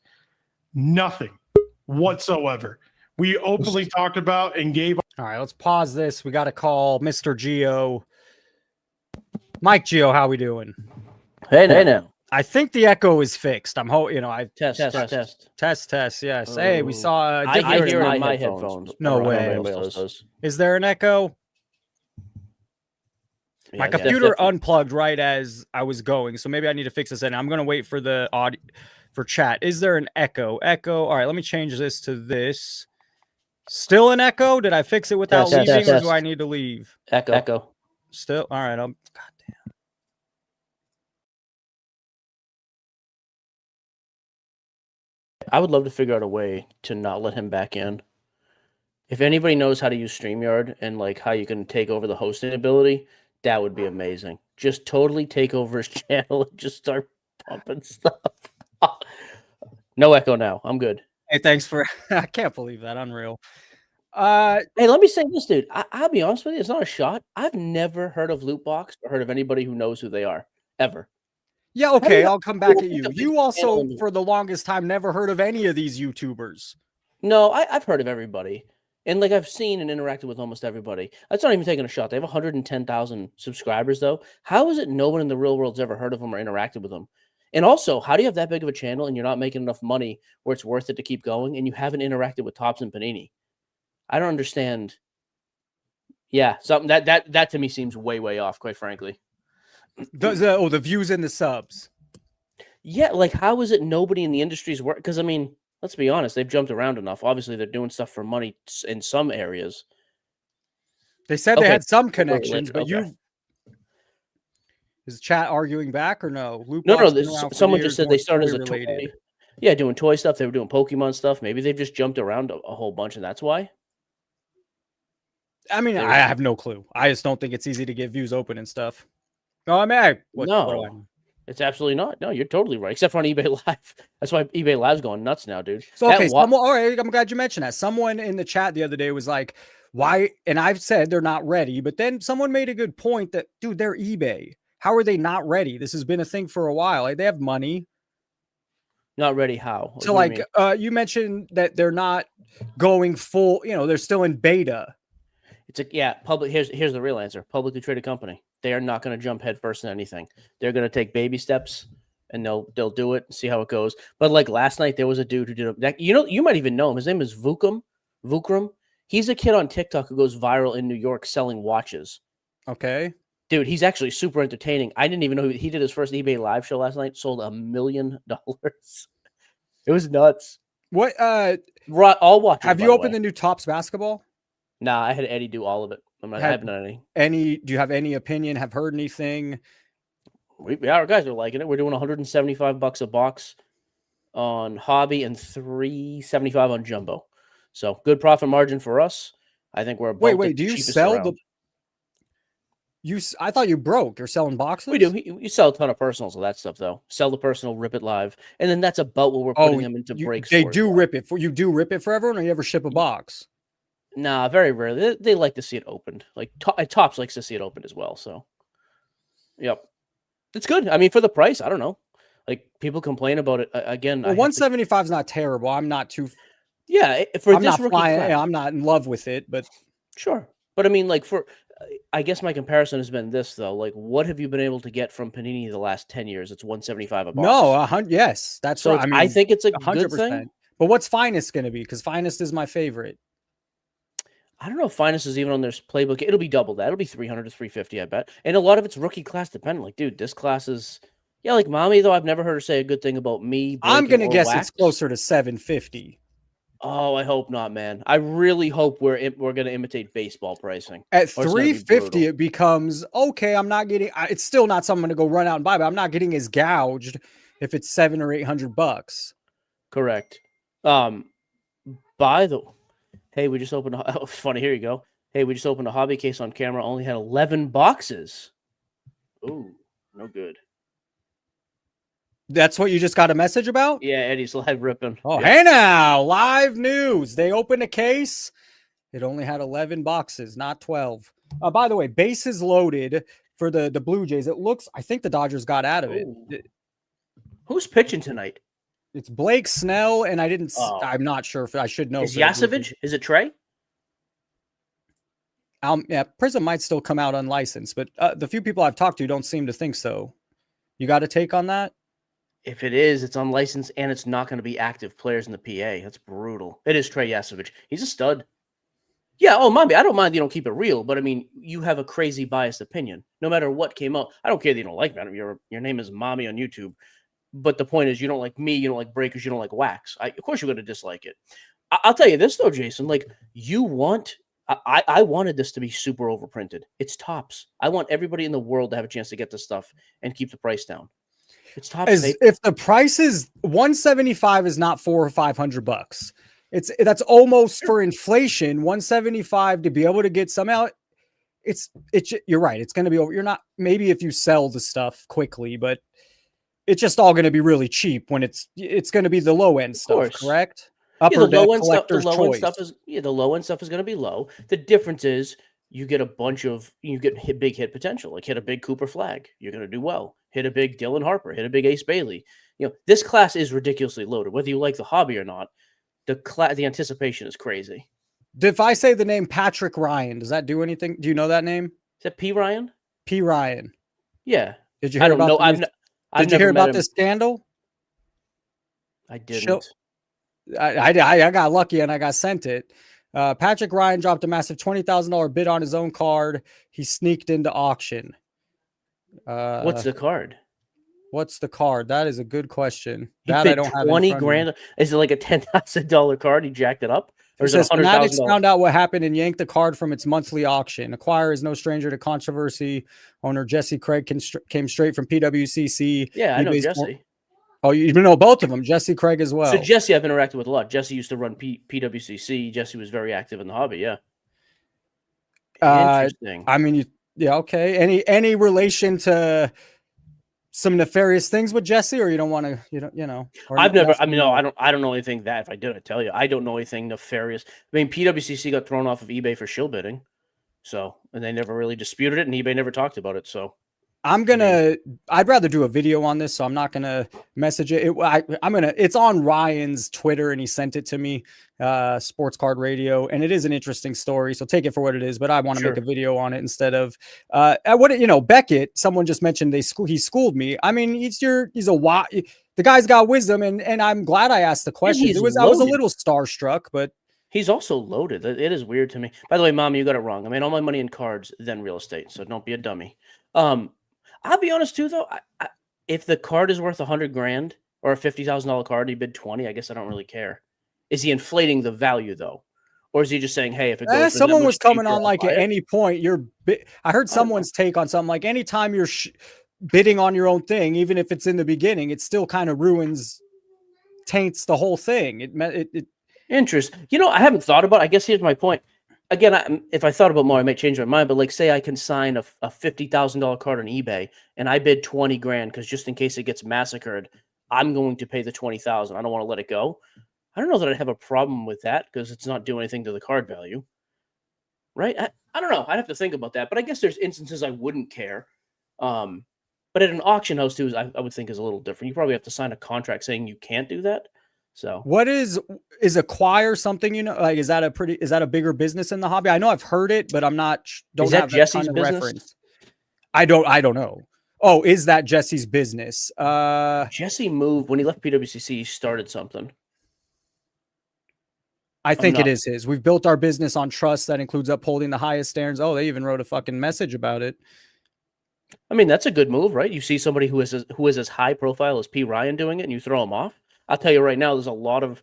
Nothing whatsoever. We openly talked about and gave. All right, let's pause this. We got to call Mr. Geo. Mike Geo, how we doing? Hey now. I think the echo is fixed. I'm hoping, I've test. Yes. Oh. Hey, we saw. I hear it in my headphones. No way. Is there an echo? Yeah, my computer unplugged right as I was going, so maybe I need to fix this. And I'm gonna wait for the audio for chat. Is there an echo? All right, let me change this to this. Still an echo? Did I fix it without leaving, or do I need to leave? Echo. Still? All right. Goddamn. I would love to figure out a way to not let him back in. If anybody knows how to use StreamYard and how you can take over the hosting ability, that would be amazing. Just totally take over his channel and just start pumping stuff. No echo now. I'm good. Hey, thanks for. I can't believe that. Unreal. Hey, let me say this, dude. I'll be honest with you. It's not a shot. I've never heard of Lootbox or heard of anybody who knows who they are ever. Yeah, okay. I'll come back at you. You also, for the longest time, never heard of any of these YouTubers. No, I've heard of everybody. And I've seen and interacted with almost everybody. That's not even taking a shot. They have 110,000 subscribers, though. How is it no one in the real world's ever heard of them or interacted with them? And also, how do you have that big of a channel and you're not making enough money where it's worth it to keep going and you haven't interacted with Tops and Panini? I don't understand. Yeah, something that to me seems way off, quite frankly. The views and the subs. Yeah, how is it nobody in the industry's work? Because Let's be honest, they've jumped around enough. Obviously, they're doing stuff for money in some areas. They said they had some connections, but okay. Is chat arguing back or no? No. Someone just said they started as a toy. Yeah, doing toy stuff. They were doing Pokemon stuff. Maybe they've just jumped around a whole bunch, and that's why. I mean, I have no clue. I just don't think it's easy to get views open and stuff. No, I mean, it's absolutely not. No, you're totally right. Except for on eBay Live. That's why eBay Live's going nuts now, dude. So, okay, all right, I'm glad you mentioned that. Someone in the chat the other day was like, why? And I've said they're not ready, but then someone made a good point that, dude, they're eBay. How are they not ready? This has been a thing for a while. Like, they have money. Not ready how? So, like, you mentioned that they're not going full, they're still in beta. Public. Here's the real answer. Publicly traded company. They are not going to jump headfirst in anything. They're going to take baby steps, and they'll do it and see how it goes. But like last night, there was a dude who did you might even know him. His name is Vukram. He's a kid on TikTok who goes viral in New York selling watches. Okay. Dude, he's actually super entertaining. I didn't even know he did his first eBay Live show last night. Sold $1 million. It was nuts. What? All watches. Have you opened the new Topps basketball? Nah, I had Eddie do all of it. I haven't done any. Do you have any opinion? Have heard anything? Our guys are liking it. We're doing $175 a box on hobby and $375 on jumbo. So good profit margin for us. I think we're wait. Do you sell around. I thought you broke. You're selling boxes? We do. You sell a ton of personals of that stuff, though. Sell the personal, rip it live, and then that's about what we're putting them into breaks. They do rip it for you. Do rip it for everyone, or you ever ship a box? Nah, very rarely. They like to see it opened. Like Topps likes to see it opened as well. So, yep, it's good. I mean, for the price, I don't know. Like people complain about it again. Well, 175 is not terrible. I'm not too. Yeah, I'm not flying. I'm not in love with it, but sure. But I mean, like I guess my comparison has been this though. Like, what have you been able to get from Panini the last 10 years? It's 175 a box. No, 100. Yes, that's so right. I mean, I think it's a 100%. Good thing. But what's Finest going to be? Because Finest is my favorite. I don't know if Finest is even on their playbook. It'll be double that. It'll be 300 to 350, I bet. And a lot of it's rookie class dependent. Like, dude, this class is like Mommy, though. I've never heard her say a good thing about me. I'm going to guess Wax. It's closer to 750. Oh, I hope not, man. I really hope we're going to imitate baseball pricing. At 350, it becomes okay. I'm not getting. It's still not something to go run out and buy, but I'm not getting as gouged if it's $700 or $800. Correct. Hey, we just opened. Oh, funny. Here you go. Hey, we just opened a hobby case on camera. Only had 11 boxes. Ooh, no good. That's what you just got a message about? Yeah, Eddie's live ripping. Oh, yeah. Hey now, live news. They opened a case. It only had 11 boxes, not 12. By the way, bases loaded for the Blue Jays. I think the Dodgers got out of it. Who's pitching tonight? It's Blake Snell, and I'm not sure if I should know. Is Yasovich? Is it Trey? Yeah, Prism might still come out unlicensed, but the few people I've talked to don't seem to think so. You got a take on that? If it is, it's unlicensed, and it's not going to be active players in the PA. That's brutal. It is Trey Yasovich. He's a stud. Yeah, Mommy, I don't mind you don't keep it real, but I mean, you have a crazy biased opinion. No matter what came up. I don't care that you don't like me. Your name is Mommy on YouTube. But the point is, you don't like me, you don't like Breakers, you don't like Wax. Of course you're going to dislike it. I'll tell you this, though, Jason. Like, I wanted this to be super overprinted. It's Topps. I want everybody in the world to have a chance to get this stuff and keep the price down. It's Topps. If the price is 175 is not $400 or $500. That's almost for inflation. 175 to be able to get some out. You're right. It's going to be over. You're not, maybe if you sell the stuff quickly, but it's just all going to be really cheap when it's going to be the low end stuff, correct? The low end stuff is going to be low. The difference is you get big hit potential, like hit a big Cooper Flag. You're going to do well. Hit a big Dylan Harper, hit a big Ace Bailey. This class is ridiculously loaded. Whether you like the hobby or not, the anticipation is crazy. If I say the name Patrick Ryan, does that do anything? Do you know that name? Is that P. Ryan? P. Ryan. Yeah. Did you hear Did you hear about this scandal? I didn't. I got lucky and I got sent it. Patrick Ryan dropped a massive $20,000 bid on his own card. He sneaked into auction. What's the card? What's the card? That is a good question. He That I bid don't have in 20 front of me. grand. Is it like a $10,000 card? He jacked it up? Or It is it says Fanatics $100,000? found out what happened and yanked the card from its monthly auction. Acquirer is no stranger to controversy. Owner Jesse Craig came straight from PWCC. Yeah, I know eBay's Jesse. Oh, you know both of them. Jesse Craig as well. So Jesse, I've interacted with a lot. Jesse used to run PWCC. Jesse was very active in the hobby. Yeah. Interesting. I mean, yeah, okay. Any relation to some nefarious things with Jesse, or you don't want to, or I've never. nothing? I mean, no, I don't know anything that. If I did, I'd tell you. I don't know anything nefarious. I mean, PWCC got thrown off of eBay for shill bidding, so and they never really disputed it, and eBay never talked about it. So I'd rather do a video on this, so I'm not gonna message it. It's on Ryan's Twitter, and he sent it to me, Sports Card Radio, and it is an interesting story. So take it for what it is. But I want to make a video on it instead of Beckett. Someone just mentioned he schooled me. I mean, the guy's got wisdom, and I'm glad I asked the question. I was a little starstruck, but he's also loaded. It is weird to me. By the way, Mom, you got it wrong. I made all my money in cards, then real estate. So don't be a dummy. I'll be honest too, though. If the card is worth 100 grand or a $50,000 card, he bid 20. I guess I don't really care. Is he inflating the value though, or is he just saying, "Hey, if it goes," someone was coming on like at any point I heard someone's take on something like anytime you're bidding on your own thing, even if it's in the beginning, it still kind of taints the whole thing. Interest. I haven't thought about. I guess here's my point. Again, if I thought about more, I might change my mind. But like, say I can sign a $50,000 card on eBay, and I bid 20 grand because just in case it gets massacred, I'm going to pay the 20,000. I don't want to let it go. I don't know that I'd have a problem with that because it's not doing anything to the card value, right? I don't know. I'd have to think about that. But I guess there's instances I wouldn't care. But at an auction house too, I would think is a little different. You probably have to sign a contract saying you can't do that. So what is acquire something, like, is that a bigger business in the hobby? I know I've heard it, but I'm not, don't have that Jesse's kind of business? reference. I don't know. Oh, is that Jesse's business? Jesse moved when he left PWCC, he started something. I think it is his. We've built our business on trust that includes upholding the highest standards. Oh, they even wrote a fucking message about it. I mean, that's a good move, right? You see somebody who is as high profile as P. Ryan doing it, and you throw him off. I'll tell you right now, there's a lot of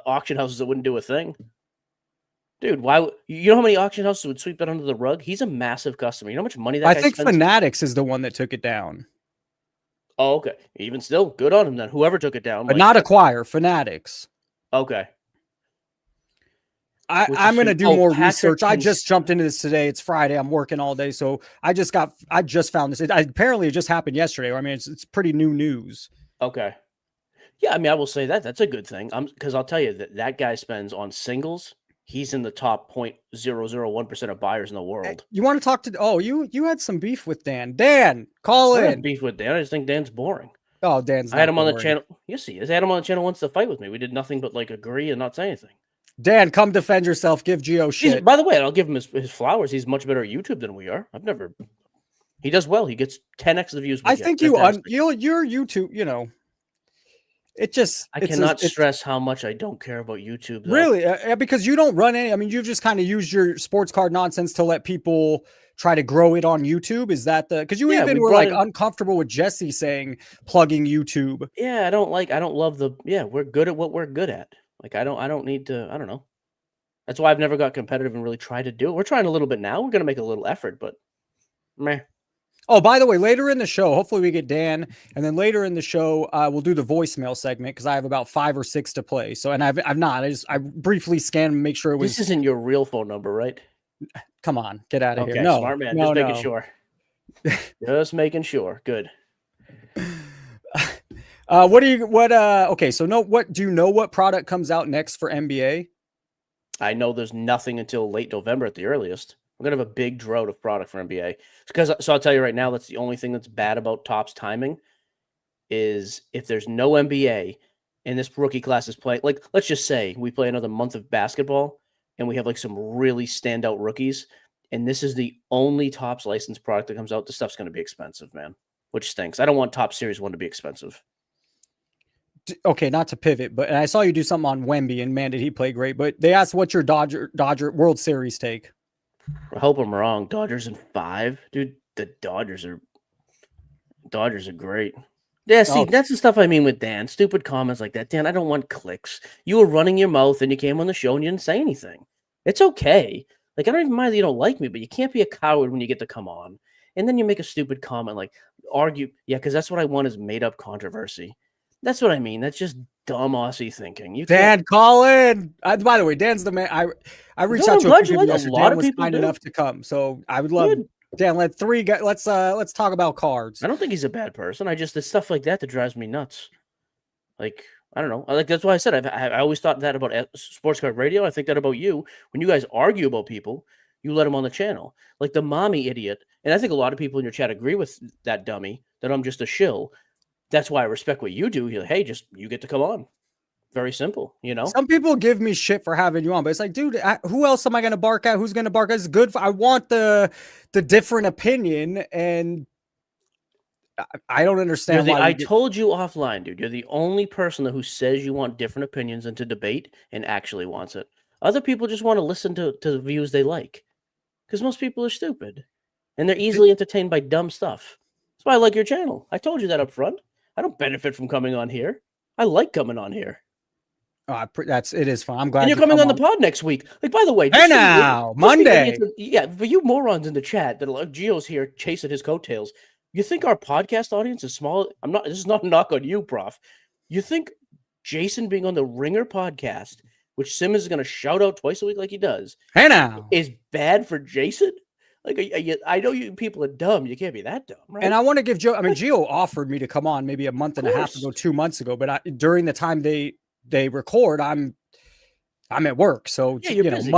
auction houses that wouldn't do a thing. Dude, why? You know how many auction houses would sweep that under the rug? He's a massive customer. You know how much money that guy I think spends? Fanatics is the one that took it down. Oh, okay. Even still, good on him then. Whoever took it down, but not Acquire, Fanatics. Okay. I'm going to do more research. I just jumped into this today. It's Friday. I'm working all day. So I just found this. Apparently it just happened yesterday. I mean, it's pretty new news. Okay. Yeah. I mean, I will say that's a good thing. Cause I'll tell you that guy spends on singles. He's in the top 0.001% of buyers in the world. You want to talk to, you had some beef with Dan. Dan, call in. I had beef with Dan. I just think Dan's boring. Oh, Dan's I had him on the channel. Yes, he is. I had him on the channel once to fight with me. We did nothing but like agree and not say anything. Dan, come defend yourself. Give Gio shit. By the way, I'll give him his flowers. He's much better at YouTube than we are. He does well. He gets 10x the views. I think your YouTube, I cannot stress how much I don't care about YouTube. Though. Really? Because you don't run any. I mean, you've just kind of used your sports card nonsense to let people try to grow it on YouTube. Is that because you even were like uncomfortable with Jesse saying plugging YouTube? Yeah, I don't love we're good at what we're good at. Like, I don't need to, I don't know. That's why I've never got competitive and really tried to do it. We're trying a little bit now. We're going to make a little effort, but meh. Oh, by the way, later in the show, hopefully we get Dan, and then later in the show, we'll do the voicemail segment because I have about 5 or 6 to play. So, and I've not. I briefly scanned and make sure it was. This isn't your real phone number, right? Come on, get out of here. No, smart man. Just making sure. Just making sure. Good. Okay, so do you know what product comes out next for NBA? I know there's nothing until late November at the earliest. We're going to have a big drought of product for NBA. So I'll tell you right now, that's the only thing that's bad about Topps timing is if there's no NBA and this rookie class is playing, like, let's just say we play another month of basketball and we have like some really standout rookies. And this is the only Topps licensed product that comes out. This stuff's going to be expensive, man, which stinks. I don't want Topps Series 1 to be expensive. Okay, not to pivot, but I saw you do something on Wemby, and man, did he play great. But they asked, what's your Dodger World Series take? I hope I'm wrong. Dodgers in 5? Dude, the Dodgers are Dodgers are great. Yeah, see, Oh, that's the stuff I mean with Dan. Stupid comments like that. Dan, I don't want clicks. You were running your mouth and you came on the show and you didn't say anything. It's okay. Like, I don't even mind that you don't like me, but you can't be a coward when you get to come on. And then you make a stupid comment like, argue. Yeah, because that's what I want is made up controversy. That's what I mean. That's just dumb Aussie thinking. You Dan, call in. By the way, Dan's the man. I reached No, out I'm to a glad few you people like- a yesterday. lot Dan of was people kind do. enough to come, so I would love. Good. Dan, let's talk about cards. I don't think he's a bad person. There's stuff like that drives me nuts. Like, I don't know. Like, that's why I said I always thought that about Sports Card Radio. I think that about you. When you guys argue about people, you let them on the channel. Like the mommy idiot. And I think a lot of people in your chat agree with that dummy, that I'm just a shill. That's why I respect what you do. You're like, hey, you get to come on. Very simple, you know? Some people give me shit for having you on, but it's like, dude, who else am I going to bark at? Who's going to bark at? It's good. I want the different opinion, and I don't understand why. I told you offline, dude. You're the only person who says you want different opinions and to debate and actually wants it. Other people just want to listen to the views they like, because most people are stupid and they're easily entertained by dumb stuff. That's why I like your channel. I told you that up front. I don't benefit from coming on here. I like coming on here. It is fun. I'm glad And you're coming on the pod next week. Like, by the way, Hey now, Monday. Yeah, for you morons in the chat that are like, Gio's here chasing his coattails. You think our podcast audience is small? This is not a knock on you, Prof. You think Jason being on the Ringer podcast, which Simmons is going to shout out twice a week like he does, hey now, is bad for Jason? Like, I know you people are dumb. You can't be that dumb, right? And I want to give Joe. I mean, Gio offered me to come on maybe a month and a half ago, 2 months ago, but during the time they record, I'm at work, so busy.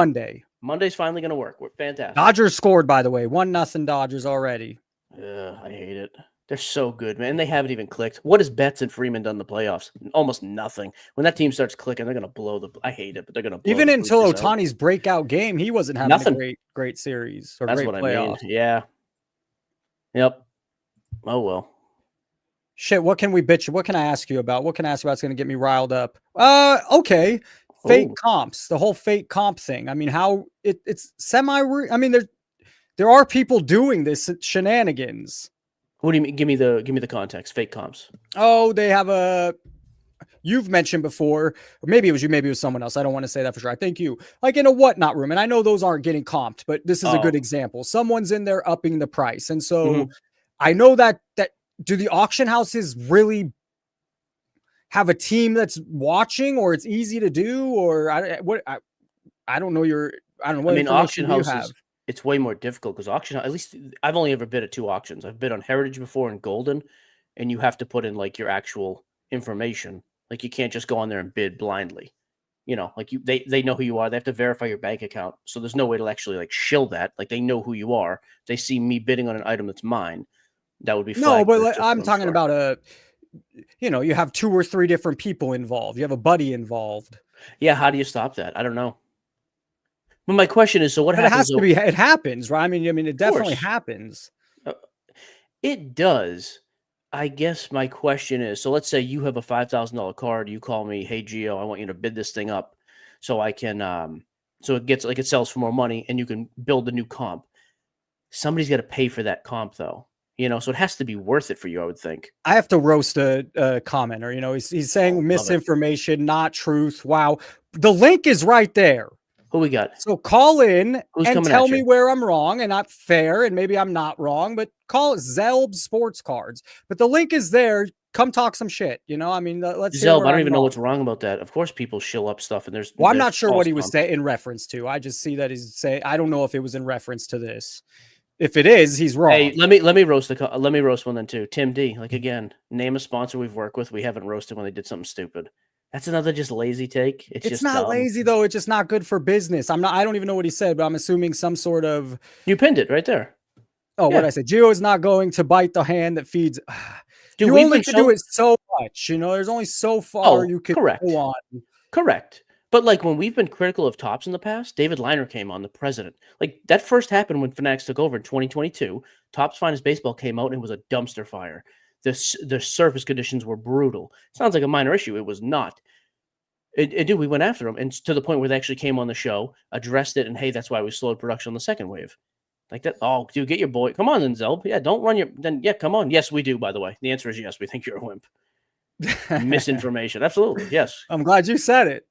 Monday's finally going to work. We're fantastic. Dodgers scored, by the way, 1-0 Dodgers already. I hate it. They're so good, man. They haven't even clicked. What has Betts and Freeman done in the playoffs? Almost nothing. When that team starts clicking, they're going to blow I hate it, but they're going to blow even until Boosters out. Otani's breakout game, he wasn't having a great series or That's great what playoff. I mean. Yeah. Yep. Oh well. Shit, what can we bitch? What can I ask you about? What can I ask you about? It's going to get me riled up. Okay. Fake comps, the whole fake comp thing. I mean, how it's semi. I mean, there are people doing this shenanigans. What do you mean? Give me the context. Fake comps. Oh, they have you've mentioned before, or maybe it was you, maybe it was someone else. I don't want to say that for sure. I think you, like in a whatnot room. And I know those aren't getting comped, but this is a good example. Someone's in there upping the price. And so I know that do the auction houses really have a team that's watching, or it's easy to do, or I don't know I don't know. I mean, auction houses, it's way more difficult because at least I've only ever bid at 2 auctions. I've bid on Heritage before and Golden, and you have to put in like your actual information. Like you can't just go on there and bid blindly. You know, like they know who you are. They have to verify your bank account. So there's no way to actually like shill that. Like they know who you are. They see me bidding on an item that's mine. That would be no, but I'm talking about you have 2 or 3 different people involved. You have a buddy involved. Yeah, how do you stop that? I don't know. But my question is, so what happens? It happens, right? I mean, it definitely happens. It does. I guess my question is, so let's say you have a $5,000 card. You call me, hey Gio, I want you to bid this thing up, so I can, so it sells for more money, and you can build a new comp. Somebody's got to pay for that comp, though. So it has to be worth it for you, I would think. I have to roast a commenter. He's saying misinformation, not truth. Wow. The link is right there. Who we got? So call in and tell me you? where I'm wrong and not fair, and maybe I'm not wrong, but call it Zelb Sports Cards. But the link is there. Come talk some shit. I mean, let's Zelb, I don't even know what's wrong about that. Of course, people shill up stuff, and there's. Well, I'm not sure what he was saying in reference to. I just see that he's saying. I don't know if it was in reference to this. If it is, he's wrong. Hey, let me roast one then too. Tim D. Like again, name a sponsor we've worked with. We haven't roasted when they did something stupid. That's another just lazy take. It's just not dumb. lazy though. It's just not good for business. I don't even know what he said, but I'm assuming some sort of. You pinned it right there. Oh, yeah. What I said? Gio is not going to bite the hand that feeds. Dude, you only can do it so much. There's only so far you can go on. Correct. But like when we've been critical of Topps in the past, David Liner came on, the president. Like that first happened when Fanatics took over in 2022. Topps Finest Baseball came out and it was a dumpster fire. The surface conditions were brutal. Sounds like a minor issue. It was not. Dude, we went after them, and to the point where they actually came on the show, addressed it, and hey, that's why we slowed production on the second wave. Like that. Oh, dude, get your boy. Come on, then, Zelb. Yeah, don't run your. Then yeah, come on. Yes, we do. By the way, the answer is yes. We think you're a wimp. Misinformation. Absolutely. Yes. I'm glad you said it.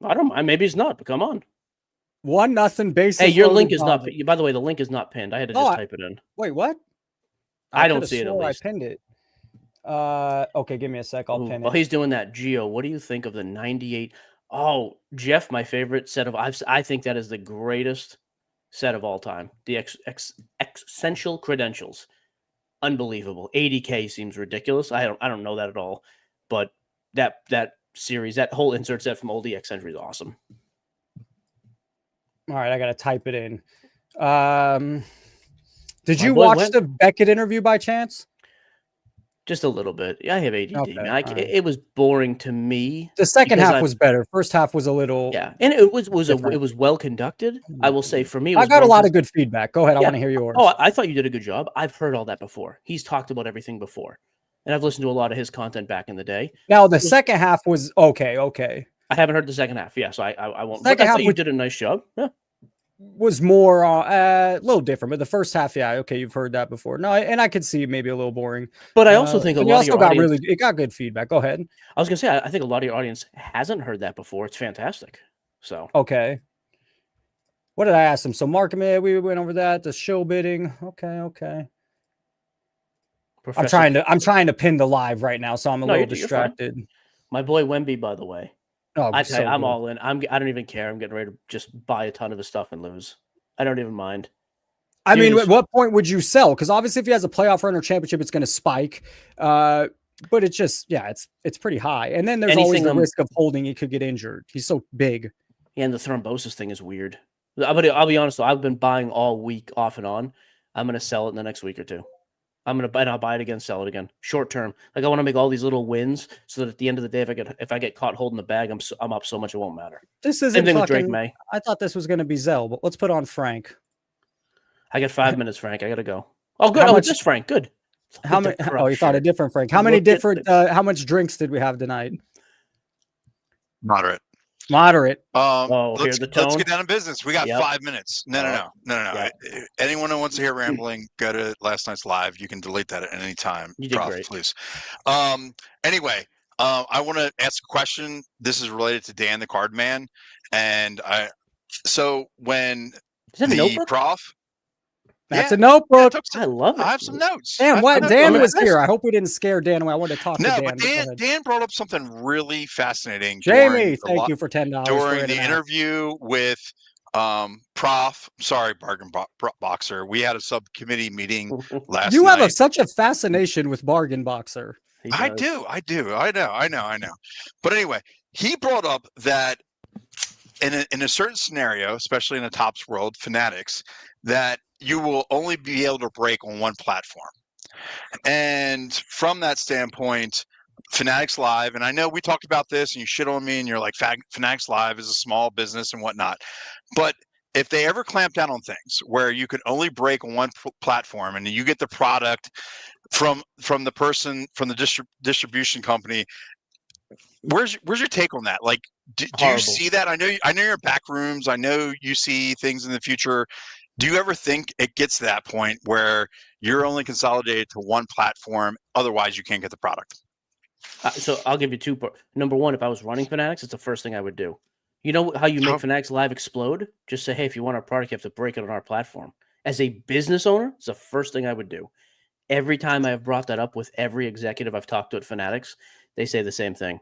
I don't mind. Maybe it's not, but come on. 1-0 bases. Hey, your link loaded is not. Bonds. By the way, the link is not pinned. I had to just type it in. Wait, what? I don't coulda see it, at swore least. I pinned it. Okay, give me a sec. I'll pin While it. he's doing that, Gio, what do you think of the 98? Oh, Jeff, my favorite set of. I think that is the greatest set of all time. The essential credentials, unbelievable. 80K seems ridiculous. I don't know that at all, but that series, that whole insert set from old EX Century is awesome. All right, I gotta type it in. Did My you boy watch went- the Beckett interview by chance? Just a little bit. Yeah, I have ADD, Okay, man. all right. It was boring to me. The second because half was better. First half was a little. Yeah, and it was different. it was well conducted. I will say for me, it I was got a boring lot 'cause- of good feedback. Go ahead. I Yeah. want to hear yours. Oh, I thought you did a good job. I've heard all that before. He's talked about everything before, and I've listened to a lot of his content back in the day. Now the second half was okay. Okay, I haven't heard the second half. Yeah, so I won't. Second But I half thought you was- did a nice job. Yeah. was more a little different, but the first half, yeah, okay, you've heard that before. No, and I could see maybe a little boring. But I also think a but lot you of also your got audience, it got good feedback. Go ahead. I was gonna say I think a lot of your audience hasn't heard that before. It's fantastic. So Okay. What did I ask them? So market, we went over that. The show bidding. Okay. Professor, I'm trying to pin the live right now, so I'm a No, little you're fine. distracted. my boy Wemby, by the way. Oh, I tell you, so I'm good. all in. I don't even care. I'm getting ready to just buy a ton of his stuff and lose. I don't even mind. I mean, Dude, at what point would you sell? Because obviously, if he has a playoff run or championship, it's going to spike. But it's just, yeah, it's pretty high. And then there's always Anything the risk of holding. He could get injured. He's so big. Yeah, and the thrombosis thing is weird. I'll be honest though, I've been buying all week off and on. I'm gonna sell it in the next week or two. I'm gonna buy and I'll buy it again, sell it again. Short term. Like I want to make all these little wins so that at the end of the day, if I get caught holding the bag, I'm up so much it won't matter. This Same isn't thing with Drake fucking. May. I thought this was going to be Zell, but let's put on Frank. I got 5 minutes, Frank. I gotta go. Oh, good. How Oh, much- just Frank. Good. How Look at many? that Oh, corrupt you thought a shirt. different Frank. How many Look at different? How much drinks did we have tonight? Moderate. Moderate. Oh, hear Let's the let's tone? get down to business. We got Yep. 5 minutes. No. Yeah. Anyone who wants to hear rambling, go to last night's live. You can delete that at any time. You did Prof, great. please. Anyway, I want to ask a question. This is related to Dan the Card Man, and so when Is that a the notebook? prof, That's Yeah, a notebook. I love it. I have some notes. Dan, I what? have Dan some was notes. here. I hope we didn't scare Dan away. I wanted to talk No, to Dan. but Go Dan, ahead. Dan brought up something really fascinating. Jamie, thank you for $10 During the interview with Prof. Sorry, Bargain Boxer. We had a subcommittee meeting last You night. have such a fascination with Bargain Boxer. He I does. do. I know. But anyway, he brought up that in a certain scenario, especially in a tops world, Fanatics, that you will only be able to break on one platform. And from that standpoint, Fanatics Live, and I know we talked about this and you shit on me and you're like, Fanatics Live is a small business and whatnot. But if they ever clamp down on things where you could only break on one platform and you get the product from the person, from the distribution company, where's your take on that? Like, do you Horrible. see that? I know you're in back rooms. I know you see things in the future. Do you ever think it gets to that point where you're only consolidated to one platform, otherwise you can't get the product? So I'll give you two. Number one, if I was running Fanatics, it's the first thing I would do. You know how you make Oh. Fanatics Live explode? Just say, hey, if you want our product, you have to break it on our platform. As a business owner, it's the first thing I would do. Every time I have brought that up with every executive I've talked to at Fanatics, they say the same thing.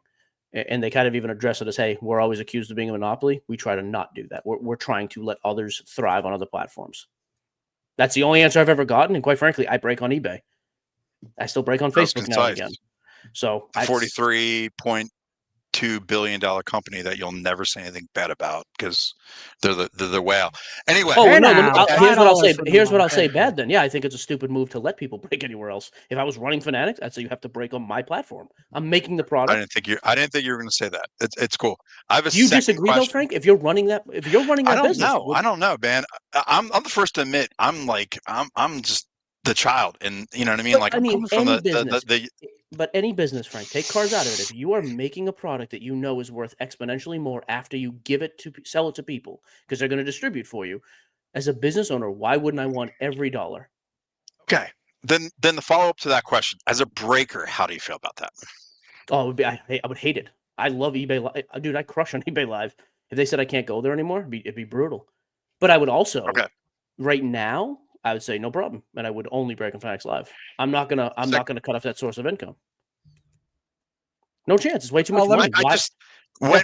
And they kind of even address it as, hey, we're always accused of being a monopoly. We try to not do that. We're trying to let others thrive on other platforms. That's the only answer I've ever gotten. And quite frankly, I break on eBay. I still break on That's Facebook now and concise. again. So A $43.2 billion company that you'll never say anything bad about because they're the whale. Anyway, Oh Hey, no! now, Here's what I'll say. $5 for the Here's what I'll say. market. Bad then. Yeah, I think it's a stupid move to let people break anywhere else. If I was running Fanatics, I'd say you have to break on my platform. I'm making the I product. didn't think you were going to say that. It's cool. I have a Do you second disagree though, question. Frank? If you're running that business, I don't know, man. I'm the first to admit I'm just the child, and you know what I mean. But, Like I I'm mean, coming from any business. the But any business, Frank, take cards out of it. If you are making a product that you know is worth exponentially more after you sell it to people because they're going to distribute for you, As a business owner, why wouldn't I want every dollar? Okay. Then the follow up to that question, as a breaker, how do you feel about that? Oh, it would be, I would hate it. I love eBay Live. Dude, I crush on eBay Live. If they said I can't go there anymore, it'd be brutal. But I would also, right now, I would say no problem, and I would only break on Fanatics Live. I'm not gonna cut off that source of income. No chance. It's way too much money.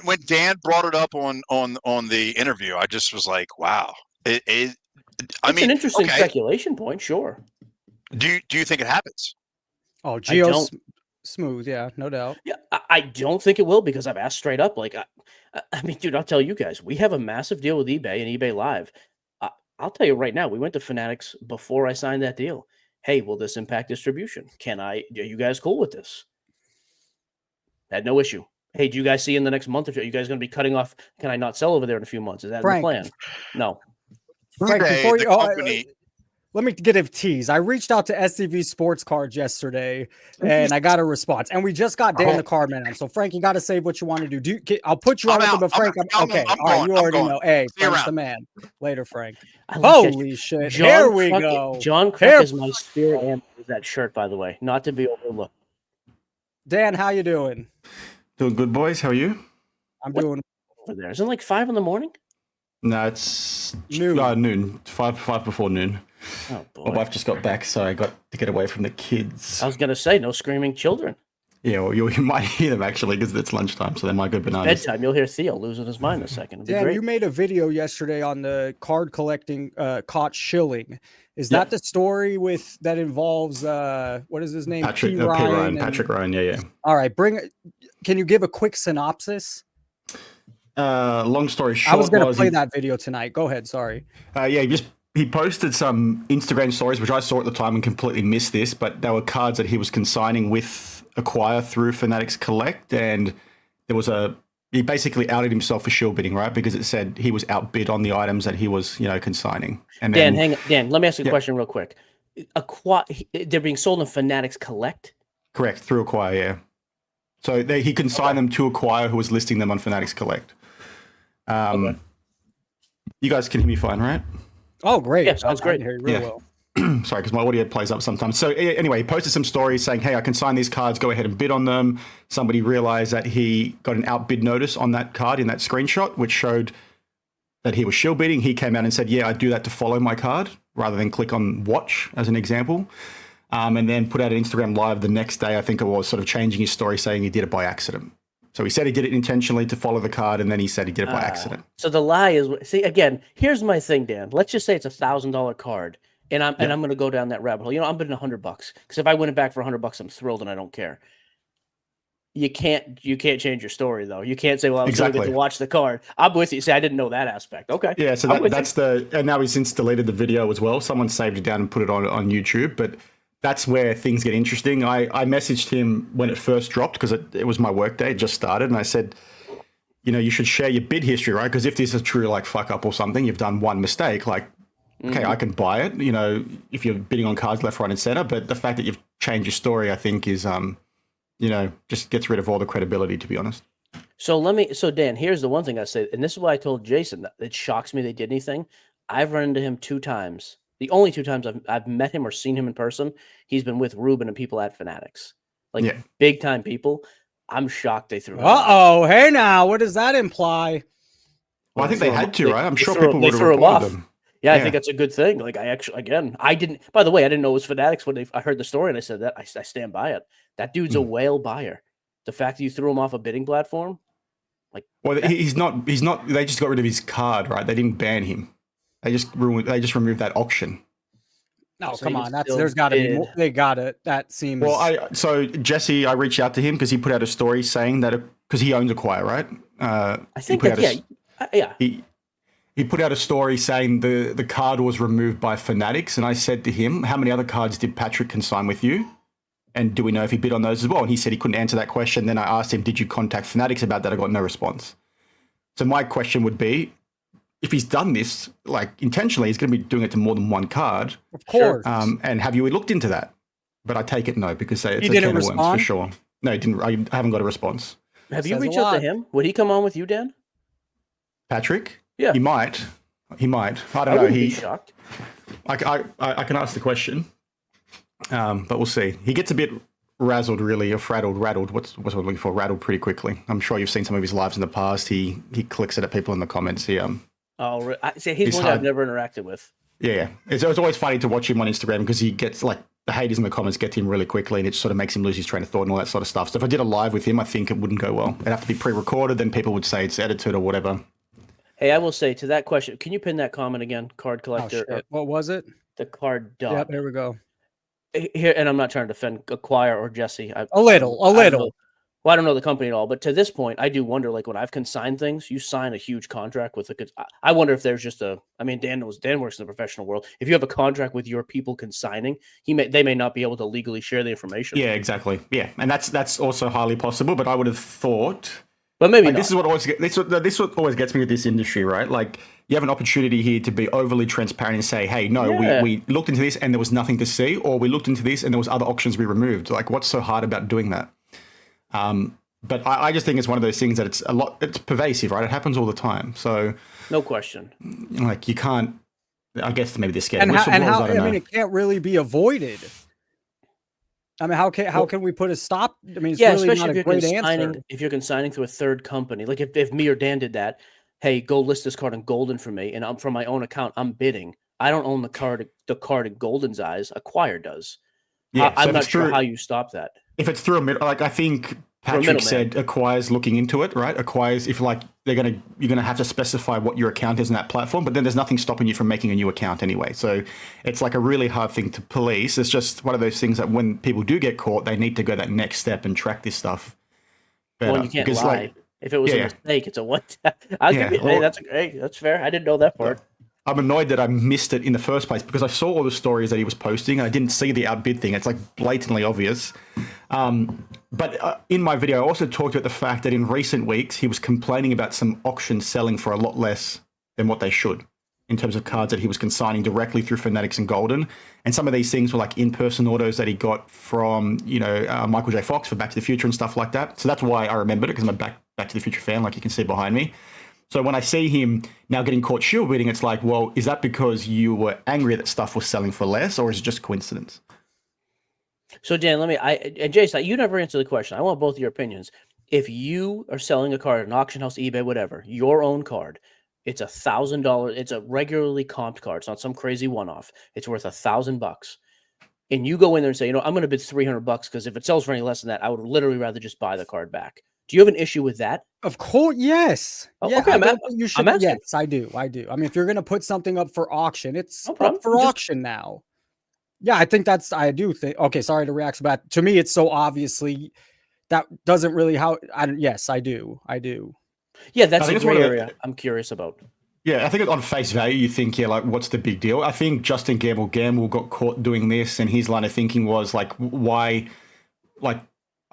When Dan brought it up on the interview, I just was like, wow. It's an interesting speculation point, sure. Do you think it happens? Oh, Geo's smooth, yeah, no doubt. Yeah, I don't think it will, because I've asked straight up. Like, I mean, dude, I'll tell you guys, we have a massive deal with eBay and eBay Live. I'll tell you right now, we went to Fanatics before I signed that deal. Hey, will this impact distribution? Are you guys cool with this? Had no issue. Hey, do you guys see in the next month or two, are you guys going to be cutting off? Can I not sell over there in a few months? Is that the plan? No. Frank, before you, let me get a tease. I reached out to SCV Sports Cards yesterday, and I got a response. And we just got Dan the card man on. So, Frank, you got to say what you want to do. I'll put you on with but Frank. Okay, all right, you already know. Hey, Frank's the man. Later, Frank. Holy shit. Here we go. John Crack is my spirit animal with that shirt, by the way. Not to be overlooked. Dan, how you doing? Doing good, boys. How are you? I'm doing over there. Isn't it like 5 a.m? No, it's noon. 5 before noon. Oh, boy. My wife just got back, so I got to get away from the kids. I was going to say, no screaming children. Yeah, well, you might hear them, actually, because it's lunchtime, so they might go bananas. Bedtime, you'll hear Theo losing his mind in a second. Dan, you made a video yesterday on the card collecting caught shilling. Is that the story that involves, what is his name? Patrick Ryan. Patrick Ryan, yeah. All right, can you give a quick synopsis? Long story short, I was going to play that video tonight. Go ahead, sorry. He posted some Instagram stories, which I saw at the time and completely missed this, but they were cards that he was consigning with Acquire through Fanatics Collect, and there was he basically outed himself for shill bidding, right? Because it said he was outbid on the items that he was, consigning. And Dan, hang on. Dan, let me ask you a question real quick. They're being sold in Fanatics Collect? Correct, through Acquire, yeah. So he consigned them to Acquire, who was listing them on Fanatics Collect. You guys can hear me fine, right? Oh, great. Yeah, sounds great. I hear you real well. Sorry, because my audio plays up sometimes. So anyway, he posted some stories saying, hey, I can sign these cards, go ahead and bid on them. Somebody realized that he got an outbid notice on that card in that screenshot, which showed that he was shill bidding. He came out and said, yeah, I do that to follow my card, rather than click on watch as an example. And then put out an Instagram live the next day, I think it was, sort of changing his story, saying he did it by accident. So he said he did it intentionally to follow the card, and then he said he did it by accident. So the lie is, see, again, here's my thing, Dan. Let's just say it's $1,000 card, and I'm going to go down that rabbit hole. I'm bidding $100 because if I win it back for $100, I'm thrilled and I don't care. You can't change your story though. You can't say, well, I was going to watch the card. I'm with you. Say, I didn't know that aspect. Okay. Yeah. So that's and now he's since deleted the video as well. Someone saved it down and put it on YouTube, but that's where things get interesting. I messaged him when it first dropped because it was my work day. It just started. And I said, you should share your bid history, right? Because if this is true, like fuck up or something, you've done one mistake, like, okay, I can buy it, if you're bidding on cards left, right, and center. But the fact that you've changed your story, I think is, just gets rid of all the credibility, to be honest. So Dan, here's the one thing I say, and this is why I told Jason that it shocks me they did anything. I've run into him 2 times. The only 2 times I've met him or seen him in person, he's been with Ruben and people at Fanatics, big time people. I'm shocked they threw him. Hey now, what does that imply? Well, I think they had to, right? I'm sure people would have reported them. Yeah, I think that's a good thing. Like I didn't. By the way, I didn't know it was Fanatics when I heard the story and I said that I stand by it. That dude's a whale buyer. The fact that you threw him off a bidding platform, he's not. They just got rid of his card, right? They didn't ban him. They just removed that auction. No, come on. There's got to be more. They got it. That seems. Well, so Jesse, I reached out to him because he put out a story saying that because he owns Acquire, right? I think He put out a story saying the card was removed by Fanatics, and I said to him, "How many other cards did Patrick consign with you? And do we know if he bid on those as well?" And he said he couldn't answer that question. Then I asked him, "Did you contact Fanatics about that?" I got no response. So my question would be, if he's done this, intentionally, he's going to be doing it to more than one card. Of course. And have you looked into that? But I take it no, because it's a can of worms for sure. No, he didn't. I haven't got a response. Have you reached out to him? Would he come on with you, Dan? Patrick? Yeah. He might. He might. I I don't know. wouldn't be shocked. I can ask the question, but we'll see. He gets a bit razzled, really, or rattled. What's what I'm looking for? Rattled pretty quickly. I'm sure you've seen some of his lives in the past. He clicks it at people in the comments. He Oh, see, he's one I've never interacted with. Yeah. It's always funny to watch him on Instagram because he gets like the haters in the comments get to him really quickly, and it sort of makes him lose his train of thought and all that sort of stuff. So if I did a live with him, I think it wouldn't go well. It'd have to be pre-recorded, then people would say it's edited or whatever. Hey, I will say to that question, can you pin that comment again, card collector? Oh, what was it? The card dump. Yep, there we go. Here, and I'm not trying to defend Acquire or Jesse. A little. Well, I don't know the company at all, but to this point, I do wonder, like when I've consigned things, you sign a huge contract with I wonder if there's just Dan works in the professional world. If you have a contract with your people consigning, they may not be able to legally share the information. Yeah, exactly. Yeah, and that's also highly possible. But I would have thought, but maybe like, this is what always gets me with this industry, right? Like you have an opportunity here to be overly transparent and say, hey, no, we looked into this and there was nothing to see, or we looked into this and there was other options we removed. Like, what's so hard about doing that? But I just think it's one of those things that it's pervasive, right? It happens all the time. So no question. Like you can't, I guess maybe they're scared. And how I mean, it can't really be avoided. I mean, how can we put a stop? I mean, it's really not a great answer. If you're consigning through a third company, like if me or Dan did that, hey, go list this card in Golden for me, and I'm from my own account, I'm bidding. I don't own the card in Golden's eyes. Acquire does. Yeah, I'm not sure how you stop that. If it's through I think Patrick said Acquire's looking into it, right? Acquire's, if like you're gonna have to specify what your account is in that platform, but then there's nothing stopping you from making a new account anyway. So it's like a really hard thing to police. It's just one of those things that when people do get caught, they need to go that next step and track this stuff better. Well, you can't lie. Like, if it was a mistake, it's a one. Hey, that's fair. I didn't know that part. I'm annoyed that I missed it in the first place because I saw all the stories that he was posting and I didn't see the outbid thing. It's like blatantly obvious. But in my video, I also talked about the fact that in recent weeks, he was complaining about some auctions selling for a lot less than what they should in terms of cards that he was consigning directly through Fanatics and Golden. And some of these things were like in-person autos that he got from, Michael J. Fox for Back to the Future and stuff like that. So that's why I remembered it because I'm a Back to the Future fan, like you can see behind me. So when I see him now getting caught shield bidding, it's like, well, is that because you were angry that stuff was selling for less, or is it just coincidence? So Dan, and Jason, you never answered the question. I want both of your opinions. If you are selling a card at an auction house, eBay, whatever, your own card, it's $1,000. It's a regularly comped card. It's not some crazy one-off. It's worth $1,000. And you go in there and say, I'm going to bid $300 because if it sells for any less than that, I would literally rather just buy the card back. Do you have an issue with that? Of course, yes. Oh, yeah, okay, you should. Yes, I do. I mean, if you're going to put something up for auction, it's up for auction now. Yeah, I think I do think. Okay, sorry to react, but to me, it's so obviously that doesn't really yes, I do. Yeah, that's a gray area I'm curious about. Yeah, I think on face value, you think, like, what's the big deal? I think Justin Gamble got caught doing this, and his line of thinking was like, why, like,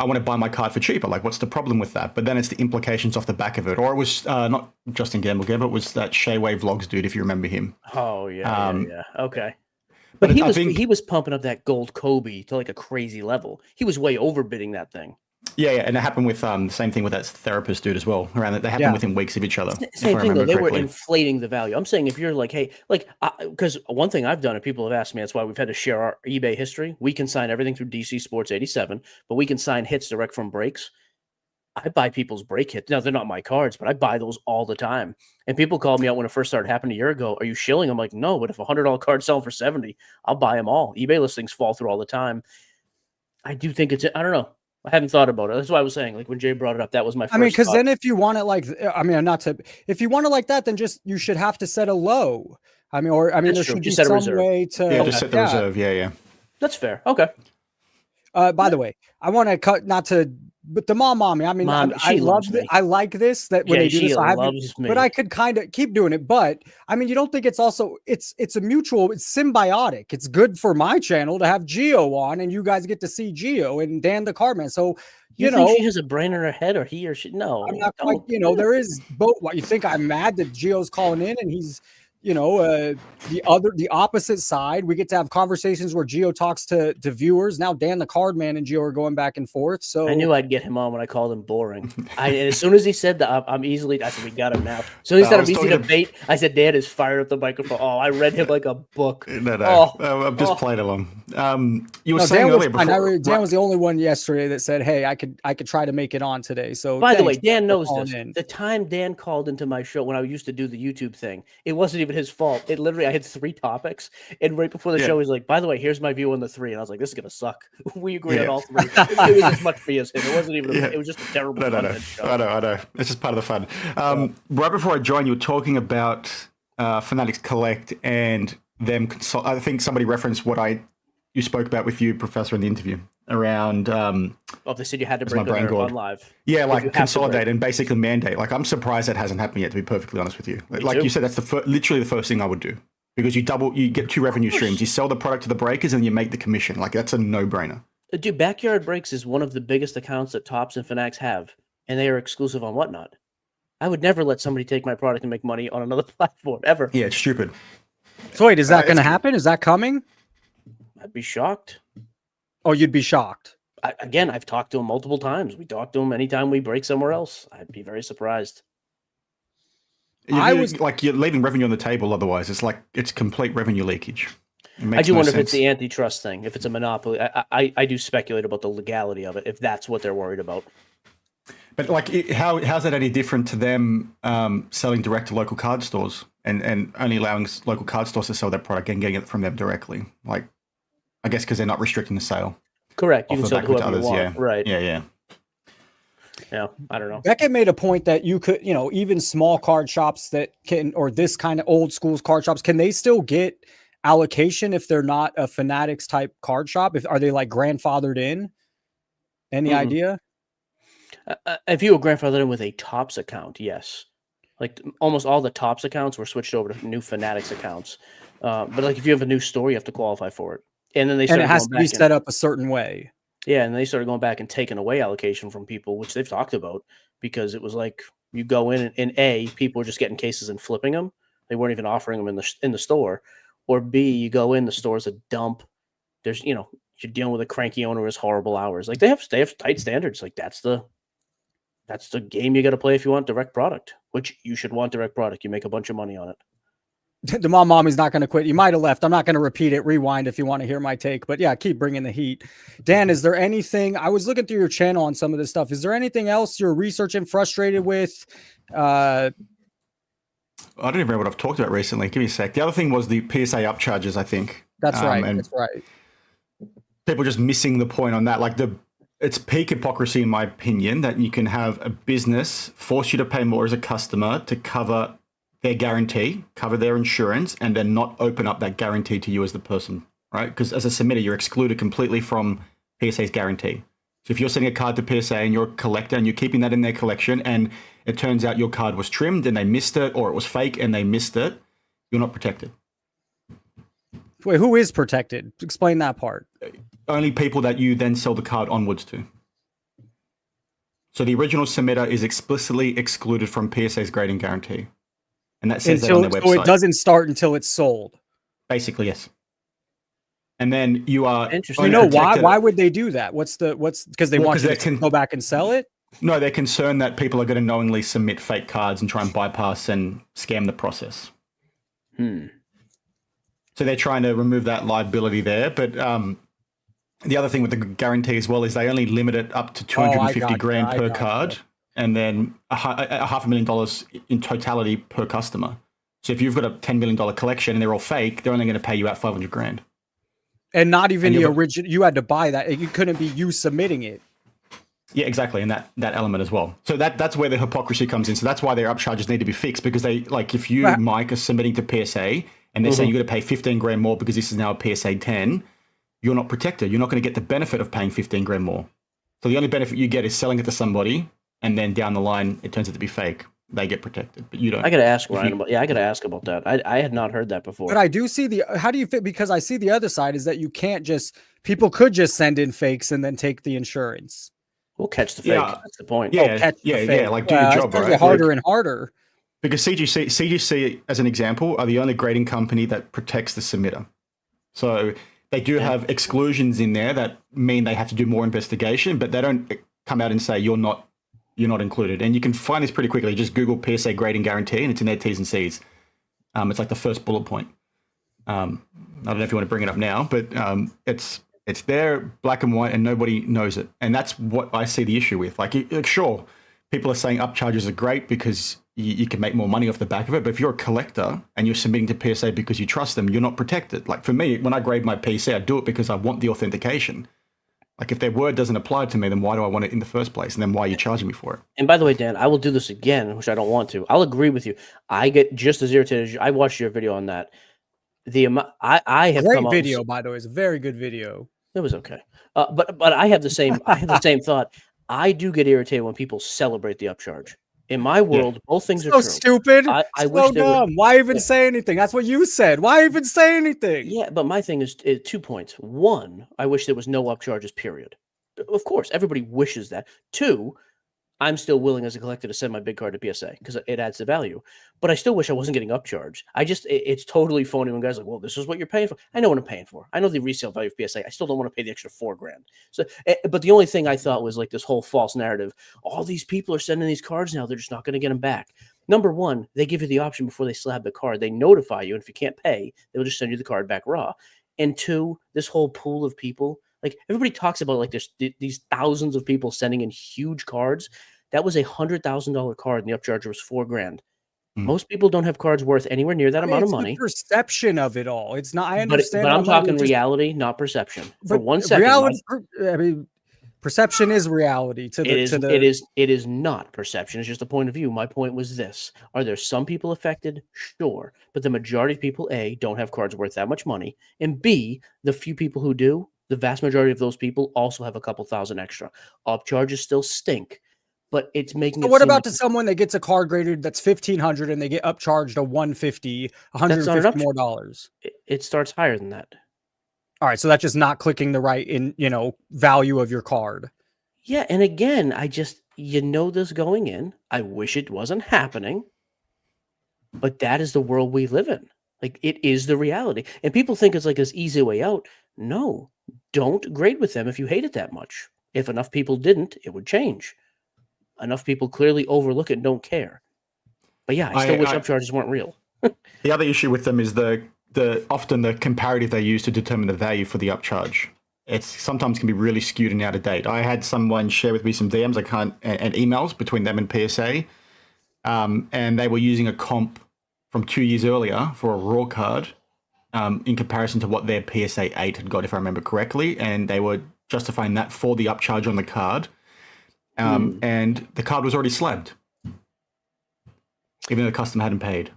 I want to buy my card for cheaper. Like, what's the problem with that? But then it's the implications off the back of it. Or it was not Justin Gamble, it was that Shayway Vlogs dude, if you remember him. Oh, yeah. Okay. But he was pumping up that gold Kobe to like a crazy level. He was way overbidding that thing. Yeah, and it happened with the same thing with that therapist dude as well. Around that, they happened within weeks of each other. Same thing though. They were inflating the value. I'm saying if you're like, hey, like, because one thing I've done, and people have asked me, that's why we've had to share our eBay history. We can sign everything through DC Sports 87, but we can sign hits direct from breaks. I buy people's break hits. Now they're not my cards, but I buy those all the time. And people called me out when it first started happening a year ago. Are you shilling? I'm like, no, but if $100 cards sell for 70, I'll buy them all. eBay listings fall through all the time. I do think I don't know. I hadn't thought about it. That's why I was saying, like when Jay brought it up, that was my first. I mean, because then if you want it if you want it like that, then you should have to set a low. I mean, there should be some way to just set the reserve. Yeah. That's fair. Okay. By the way, I want to cut but the mommy. I mean, I love it. I like this when they do this. But I could kind of keep doing it. But I mean, you don't think it's also it's a mutual, it's symbiotic. It's good for my channel to have Geo on, and you guys get to see Geo and Dan the Cardman. So you think she has a brain in her head, or he or she? No, I'm not quite. There is both. What you think? I'm mad that Geo's calling in and he's the opposite side. We get to have conversations where Gio talks to viewers. Now Dan the card man and Gio are going back and forth. So I knew I'd get him on when I called him boring. And as soon as he said that, I said, we got him now. As soon as he said I'm easy to bait, I said, Dan is fired up the microphone. Oh, I read him like a book. No. I'm just playing along. You were saying earlier before. Dan was the only one yesterday that said, hey, I could try to make it on today. So by the way, Dan knows this. The time Dan called into my show when I used to do the YouTube thing, it wasn't even his fault. It literally, I had 3 topics, and right before the show, he's like, by the way, here's my view on the 3. And I was like, this is gonna suck. We agree on all 3. It was as much me as him. It wasn't even it was just a terrible show. I know. It's just part of the fun. Right before I joined, you were talking about Fanatics Collect and them I think somebody referenced what you spoke about with you, Professor, in the interview around they said you had to break on live. Yeah, like consolidate and basically mandate. Like, I'm surprised that hasn't happened yet, to be perfectly honest with you. Like you said, that's literally the first thing I would do, because you get 2 revenue streams. You sell the product to the breakers and you make the commission. Like, that's a no-brainer. Dude, Backyard Breaks is one of the biggest accounts that Tops and Fanatics have, and they are exclusive on Whatnot. I would never let somebody take my product and make money on another platform, ever. Yeah, it's stupid. So wait, is that going to happen? Is that coming? I'd be shocked. Oh, you'd be shocked. I've talked to him multiple times. We talk to him anytime we break somewhere else. I'd be very surprised. You're leaving revenue on the table. Otherwise, it's complete revenue leakage. I do wonder if it's the antitrust thing, if it's a monopoly. I do speculate about the legality of it, if that's what they're worried about. But how's that any different to them selling direct to local card stores and only allowing local card stores to sell that product and getting it from them directly? Like, I guess because they're not restricting the sale. Correct. You can sell to whoever you want. Yeah. Right. Yeah. Yeah, I don't know. Beckett made a point that you could, even small card shops that can, or this kind of old school card shops, can they still get allocation if they're not a Fanatics type card shop? Are they like grandfathered in? Any idea? If you were grandfathered in with a Tops account, yes. Like almost all the Tops accounts were switched over to new Fanatics accounts. But like if you have a new store, you have to qualify for it. And then it has to be set up a certain way. Yeah, and they started going back and taking away allocation from people, which they've talked about, because it was like you go in and people were just getting cases and flipping them. They weren't even offering them in the store. Or B, you go in, the store's a dump. There's you're dealing with a cranky owner with horrible hours. Like they have tight standards. Like that's the game you got to play if you want direct product, which you should want direct product. You make a bunch of money on it. The mommy's not going to quit. You might have left. I'm not going to repeat it. Rewind if you want to hear my take. But yeah, keep bringing the heat. Dan, is there anything? I was looking through your channel on some of this stuff. Is there anything else you're researching, frustrated with? I don't even know what I've talked about recently. Give me a sec. The other thing was the PSA upcharges, I think. That's right. That's right. People just missing the point on that. Like it's peak hypocrisy, in my opinion, that you can have a business force you to pay more as a customer to cover their guarantee, cover their insurance, and then not open up that guarantee to you as the person, right? Because as a submitter, you're excluded completely from PSA's guarantee. So if you're sending a card to PSA and you're a collector and you're keeping that in their collection and it turns out your card was trimmed and they missed it, or it was fake and they missed it, you're not protected. Wait, who is protected? Explain that part. Only people that you then sell the card onwards to. So the original submitter is explicitly excluded from PSA's grading guarantee. And that says that on their website. So it doesn't start until it's sold. Basically, yes. And then you are interesting. Why would they do that? Because they want you to go back and sell it? No, they're concerned that people are going to knowingly submit fake cards and try and bypass and scam the process. So they're trying to remove that liability there. But the other thing with the guarantee as well is they only limit it up to $250,000 per card. And then $500,000 in totality per customer. So if you've got a $10 million collection and they're all fake, they're only going to pay you out $500,000. And not even the original. You had to buy that. It couldn't be you submitting it. Yeah, exactly. And that element as well. So that's where the hypocrisy comes in. So that's why their upcharges need to be fixed, because they, like, if you, Mike, are submitting to PSA and they're saying you're going to pay $15,000 more because this is now a PSA 10, you're not protected. You're not going to get the benefit of paying $15,000 more. So the only benefit you get is selling it to somebody, and then down the line, it turns out to be fake. They get protected, but you don't. I got to ask Ryan about. Yeah, I got to ask about that. I had not heard that before. But I do see how do you fit? Because I see the other side is that you can't people could just send in fakes and then take the insurance. We'll catch the fake. Yeah. That's the point. Yeah, Like, do your job, right? Harder and harder. Because CGC, as an example, are the only grading company that protects the submitter. So they do have exclusions in there that mean they have to do more investigation, but they don't come out and say you're not included. And you can find this pretty quickly. Just Google PSA grading guarantee, and it's in their T's and C's. It's like the first bullet point. I don't know if you want to bring it up now, but it's there, black and white, and nobody knows it. And that's what I see the issue with. Like sure, people are saying upcharges are great because you can make more money off the back of it. But if you're a collector and you're submitting to PSA because you trust them, you're not protected. Like for me, when I grade my PSA, I do it because I want the authentication. Like if their word doesn't apply to me, then why do I want it in the first place? And then why are you charging me for it? And by the way, Dan, I will do this again, which I don't want to. I'll agree with you. I get just as irritated as you. I watched your video on that. The amount I have Great come video, by the way. It's a very good video. It was okay. But I have the same thought. I do get irritated when people celebrate the upcharge. In my world, both things are so true. stupid. I so wish they dumb. would, Why even say anything? That's what you said. Why even say anything? Yeah, but my thing is 2 points. One, I wish there was no upcharges, period. Of course, everybody wishes that. Two, I'm still willing as a collector to send my big card to PSA because it adds the value. But I still wish I wasn't getting upcharged. It's totally phony when guys are like, well, this is what you're paying for. I know what I'm paying for. I know the resale value of PSA. I still don't want to pay the extra $4,000. So, but the only thing I thought was like this whole false narrative. All these people are sending these cards now. They're just not going to get them back. Number one, they give you the option before they slab the card. They notify you. And if you can't pay, they'll just send you the card back raw. And two, this whole pool of people, like everybody talks about like these thousands of people sending in huge cards. That was $100,000 card, and the upcharge was $4,000. Most people don't have cards worth anywhere near that amount of money. The perception of it all. It's not. I understand. But I'm talking reality, not perception. For 1 second, reality. I mean, perception is reality. It is not perception. It's just a point of view. My point was this: are there some people affected? Sure, but the majority of people, A, don't have cards worth that much money, and B, the few people who do, the vast majority of those people also have a couple thousand extra. Upcharges still stink. But it's making. So what about to someone that gets a card graded that's $1,500 and they get upcharged to $150, $150 more dollars? It starts higher than that. All right, so that's just not clicking the right value of your card. Yeah, and again, this going in. I wish it wasn't happening, but that is the world we live in. Like it is the reality, and people think it's like this easy way out. No, don't grade with them if you hate it that much. If enough people didn't, it would change. Enough people clearly overlook it and don't care. But yeah, I still wish upcharges weren't real. The other issue with them is often the comparative they use to determine the value for the upcharge. It sometimes can be really skewed and out of date. I had someone share with me some DMs and emails between them and PSA, and they were using a comp from 2 years earlier for a raw card in comparison to what their PSA 8 had got, if I remember correctly, and they were justifying that for the upcharge on the card. And the card was already slabbed, even though the customer hadn't paid.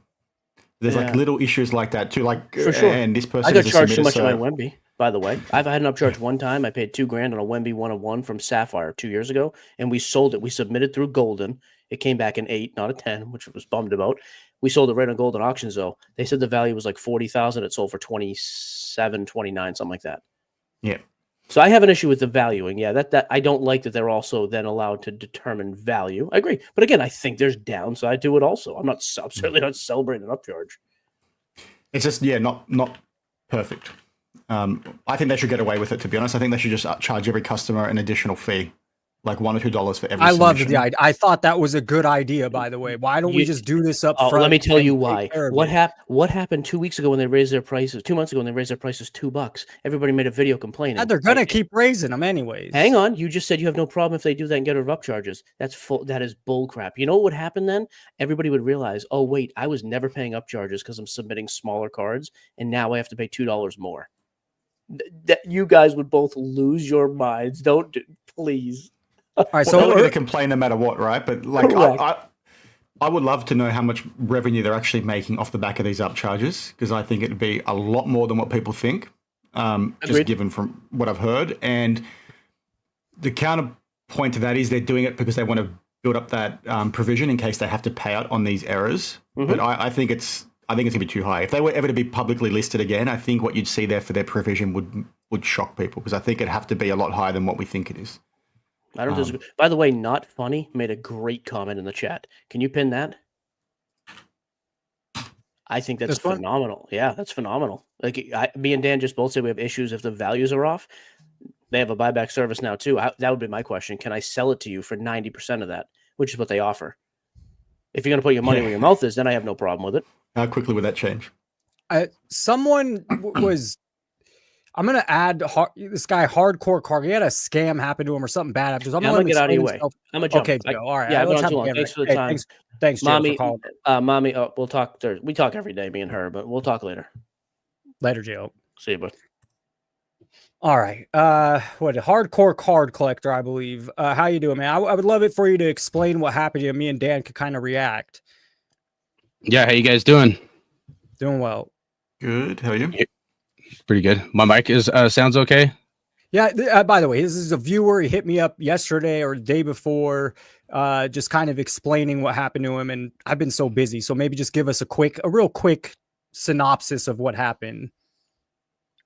There's like little issues like that too. Like for sure. And this person, I got charged too much on my Wemby. By the way, I've had an upcharge one time. I paid $2,000 on a Wemby 101 from Sapphire 2 years ago, and we sold it. We submitted through Golden. It came back an 8, not a 10, which I was bummed about. We sold it right on Golden Auctions though. They said the value was like $40,000. It sold for 27, 29, something like that. Yeah. So I have an issue with the valuing. Yeah, that I don't like that they're also then allowed to determine value. I agree. But again, I think there's downside to it also. I'm certainly not celebrating an upcharge. It's just, not perfect. I think they should get away with it, to be honest. I think they should just charge every customer an additional fee, like $1 or $2 for every I loved the idea. I thought that was a good idea, by the way. Why don't we just do this up front? Let me tell you why. What happened 2 weeks ago when they raised their prices? 2 months ago when they raised their prices $2. Everybody made a video complaining. And they're gonna keep raising them anyways. Hang on, you just said you have no problem if they do that and get rid of upcharges. That is bull crap. You know what would happen then? Everybody would realize, oh wait, I was never paying upcharges because I'm submitting smaller cards, and now I have to pay $2 more. That you guys would both lose your minds. Please. All right, so they're going to complain no matter what, right? But like, I would love to know how much revenue they're actually making off the back of these upcharges, because I think it'd be a lot more than what people think, just given from what I've heard. And the counterpoint to that is they're doing it because they want to build up that provision in case they have to pay out on these errors. Mm-hmm. But I think it's going to be too high. If they were ever to be publicly listed again, I think what you'd see there for their provision would shock people, because I think it'd have to be a lot higher than what we think it is. I don't disagree. By the way, Not Funny made a great comment in the chat. Can you pin that? I think that's This one? phenomenal. Yeah, that's phenomenal. Like me and Dan just both said we have issues if the values are off. They have a buyback service now too. That would be my question. Can I sell it to you for 90% of that, which is what they offer? If you're going to put your money where your mouth is, then I have no problem with it. How quickly would that change? Someone was. I'm gonna add this guy hardcore car. He had a scam happen to him or something bad after. I'm gonna get out of your way. I'm gonna jump. Okay, Joe. All right. Yeah, let's I've have gone too long. Dan Thanks right. for the time. Thanks, Joe, Mommy. for calling. Mommy. Oh, we'll talk. We talk every day, me and her, but we'll talk later. Later, Joe. See you, bud. All right. What a hardcore card collector, I believe. How you doing, man? I would love it for you to explain what happened to you. Me and Dan could kind of react. Yeah, how you guys doing? Doing well. Good. How are you? Pretty good. My mic is sounds okay. Yeah. By the way, this is a viewer. He hit me up yesterday or the day before, just kind of explaining what happened to him. And I've been so busy, so maybe just give us a real quick synopsis of what happened.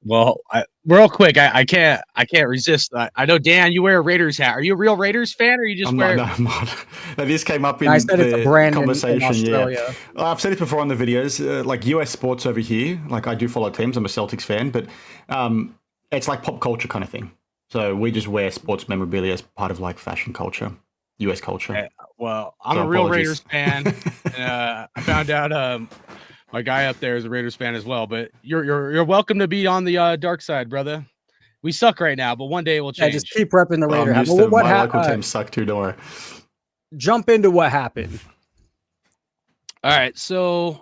Well, real quick, I can't resist. I know, Dan, you wear a Raiders hat. Are you a real Raiders fan, or you just wear? I'm not. This came up in I said it's a brand conversation. Australia. I've said it before on the videos. Like US sports over here, like I do follow teams. I'm a Celtics fan, but it's like pop culture kind of thing. So we just wear sports memorabilia as part of like fashion culture, US culture. Well, I'm a real Raiders fan. I found out my guy up there is a Raiders fan as well. But you're welcome to be on the dark side, brother. We suck right now, but one day it will change. Yeah, just keep repping the Raider hat. What my local teams suck too, don't worry. Jump into what happened. All right, so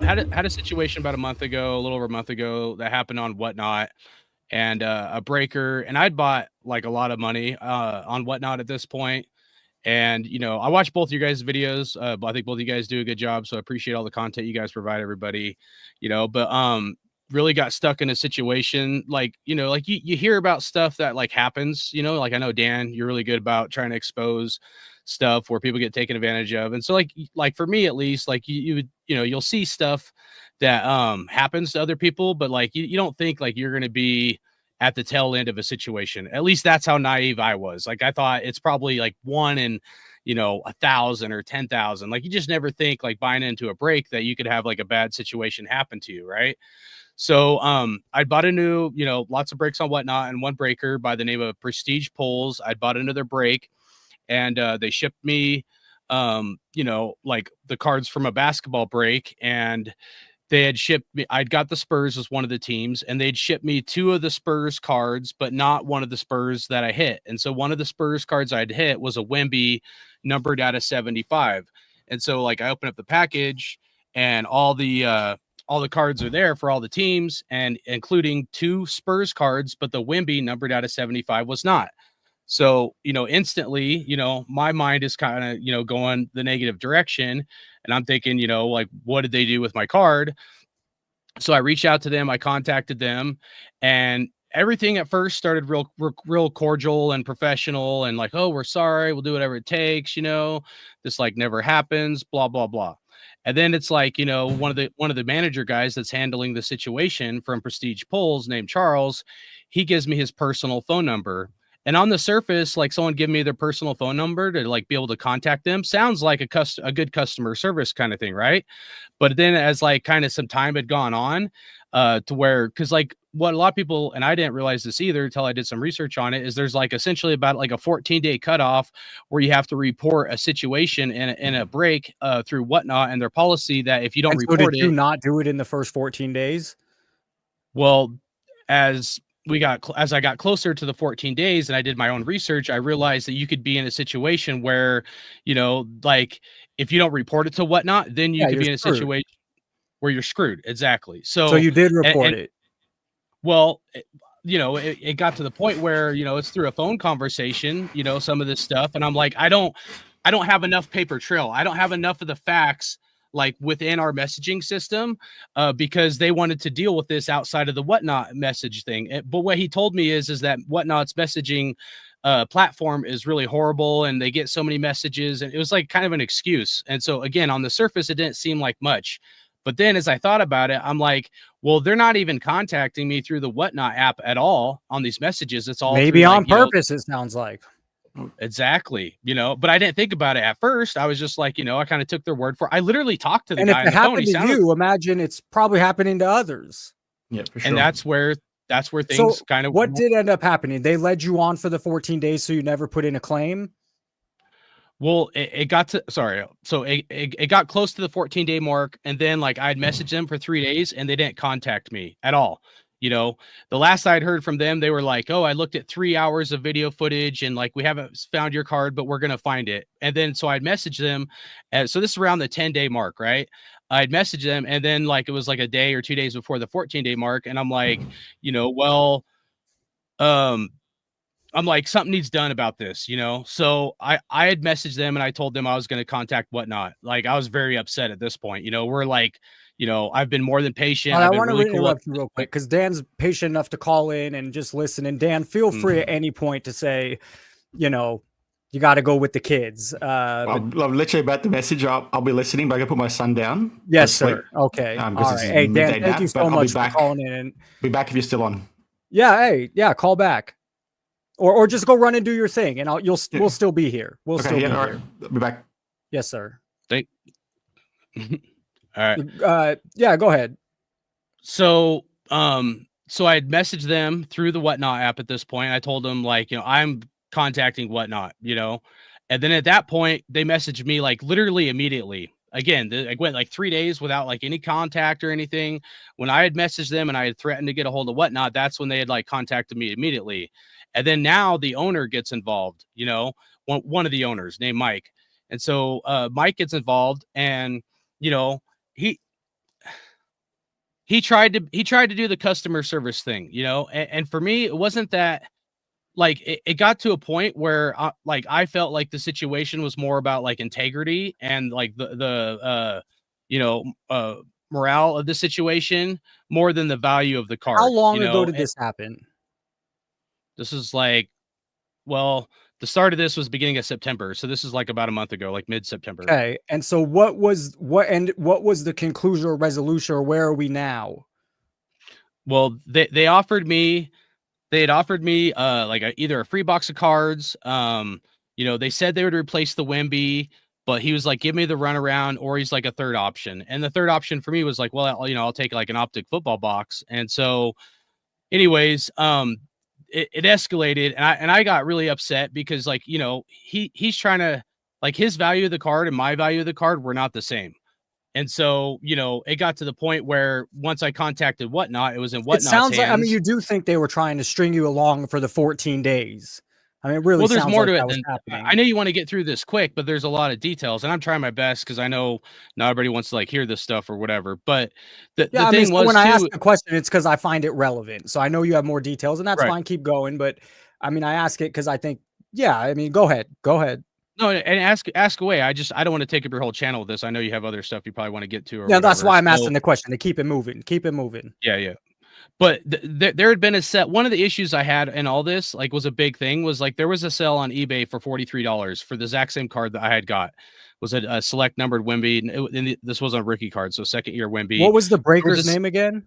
had a situation about a little over a month ago that happened on Whatnot, and a breaker, and I'd bought like a lot of money on Whatnot at this point. And, I watch both of you guys' videos, but I think both of you guys do a good job. So I appreciate all the content you guys provide everybody, but really got stuck in a situation like you hear about stuff that like happens, like I know, Dan, you're really good about trying to expose stuff where people get taken advantage of. And so like for me, at least, like you'll see stuff that happens to other people, but like you don't think like you're going to be at the tail end of a situation. At least that's how naive I was. Like I thought it's probably like 1 in 1,000 or 10,000. Like you just never think like buying into a break that you could have like a bad situation happen to you, right? So I bought a new, lots of breaks on Whatnot, and one breaker by the name of Prestige Pulls. I bought another break, and they shipped me like the cards from a basketball break, and they had shipped me. I'd got the Spurs as one of the teams, and they'd shipped me 2 of the Spurs cards, but not one of the Spurs that I hit. And so one of the Spurs cards I'd hit was a Wemby numbered out of 75. And so like I opened up the package, and all the cards are there for all the teams, and including 2 Spurs cards, but the Wemby numbered out of 75 was not. So, instantly, my mind is kind of, going the negative direction, and I'm thinking, like, what did they do with my card? So I reached out to them, I contacted them, and everything at first started real cordial and professional, and like, oh, we're sorry, we'll do whatever it takes, this like never happens, blah, blah, blah. And then it's like, one of the manager guys that's handling the situation from Prestige Pulls named Charles, he gives me his personal phone number. And on the surface, like someone give me their personal phone number to like be able to contact them sounds like a good customer service kind of thing, right? But then as like kind of some time had gone on, to where, because like what a lot of people, and I didn't realize this either until I did some research on it, is there's like essentially about like a 14-day cutoff where you have to report a situation in a break through Whatnot, and their policy that if you don't report it, you not do it in the first 14 days. Well, as I got closer to the 14 days and I did my own research, I realized that you could be in a situation where, like if you don't report it to Whatnot, then you could be in a situation where you're screwed. Exactly. So you did report it. Well, it got to the point where, it's through a phone conversation, some of this stuff. And I'm like, I don't have enough paper trail. I don't have enough of the facts like within our messaging system, because they wanted to deal with this outside of the Whatnot message thing. But what he told me is that Whatnot's messaging platform is really horrible, and they get so many messages, and it was like kind of an excuse. And so again, on the surface, it didn't seem like much. But then as I thought about it, I'm like, well, they're not even contacting me through the Whatnot app at all on these messages. It's all maybe on purpose, it sounds like. Exactly. But I didn't think about it at first. I was just like, I kind of took their word for it. I literally talked to the And if guy on it the phone. happened to you, imagine it's probably happening to others. Yeah, for sure. And that's where things So kind of. what did end up happening? They led you on for the 14 days, so you never put in a claim. Well, it got to so it got close to the 14-day mark, and then like I'd messaged them for 3 days, and they didn't contact me at all. The last I'd heard from them, they were like, "Oh, I looked at 3 hours of video footage, and like we haven't found your card, but we're gonna find it." And then so I'd message them, so this is around the 10-day mark, right? I'd message them, and then like it was like a day or 2 days before the 14-day mark, and I'm like, well, I'm like, something needs done about this, So I had messaged them and I told them I was going to contact Whatnot. Like I was very upset at this point. We're like, I've been more than patient. I want to interrupt you real quick because Dan's patient enough to call in and just listen. And Dan, feel free at any point to say, you got to go with the kids. I'm literally about the message. I'll be listening, but I can put my son down. Yes, sir. Okay. All right. Hey, Dan, thank you so much for calling in. And be back if you're still on. Yeah. Hey, yeah. Call back. Or just go run and do your thing, and we'll still be here. We'll still be here. Right. I'll be back. Yes, sir. All right. Yeah, go ahead. So I'd messaged them through the Whatnot app at this point. I told them like, I'm contacting Whatnot, and then at that point they messaged me like literally immediately. Again, I went like 3 days without like any contact or anything. When I had messaged them and I had threatened to get a hold of Whatnot, that's when they had like contacted me immediately. And then now the owner gets involved, one of the owners named Mike. And so Mike gets involved, and he tried to do the customer service thing, and for me, it wasn't that. Like it got to a point where like I felt like the situation was more about like integrity and like the morale of the situation more than the value of the card. How long ago did this happen? This is like, well, the start of this was beginning of September, so this is like about a month ago, like mid-September. Okay, and so what was the conclusion or resolution, or where are we now? Well, they offered me. They had offered me like either a free box of cards. They said they would replace the Wemby, but he was like, give me the runaround, or he's like a third option. And the third option for me was like, well, I'll take like an optic football box. And so anyways, it escalated, and I got really upset because like, he's trying to like his value of the card and my value of the card were not the same. And so, it got to the point where once I contacted Whatnot, it was in Whatnot's hands. Like, I mean, you do think they were trying to string you along for the 14 days. I mean, it really there's more like to it than happening. I know you want to get through this quick, but there's a lot of details, and I'm trying my best because I know not everybody wants to like hear this stuff or whatever. But the thing was, when I ask the question, it's because I find it relevant. So I know you have more details, and that's fine. Keep going. But I mean, I ask it because I think, I mean, go ahead. No, and ask away. I don't want to take up your whole channel with this. I know you have other stuff you probably want to get to. Or that's why I'm asking the question, to keep it moving. Yeah. But there had been one of the issues I had in all this, like, was a big thing, was like there was a sale on eBay for $43 for the exact same card that I had got. Was a select numbered Wemby, and this was a rookie card, so second year Wemby. What was the breaker's name again?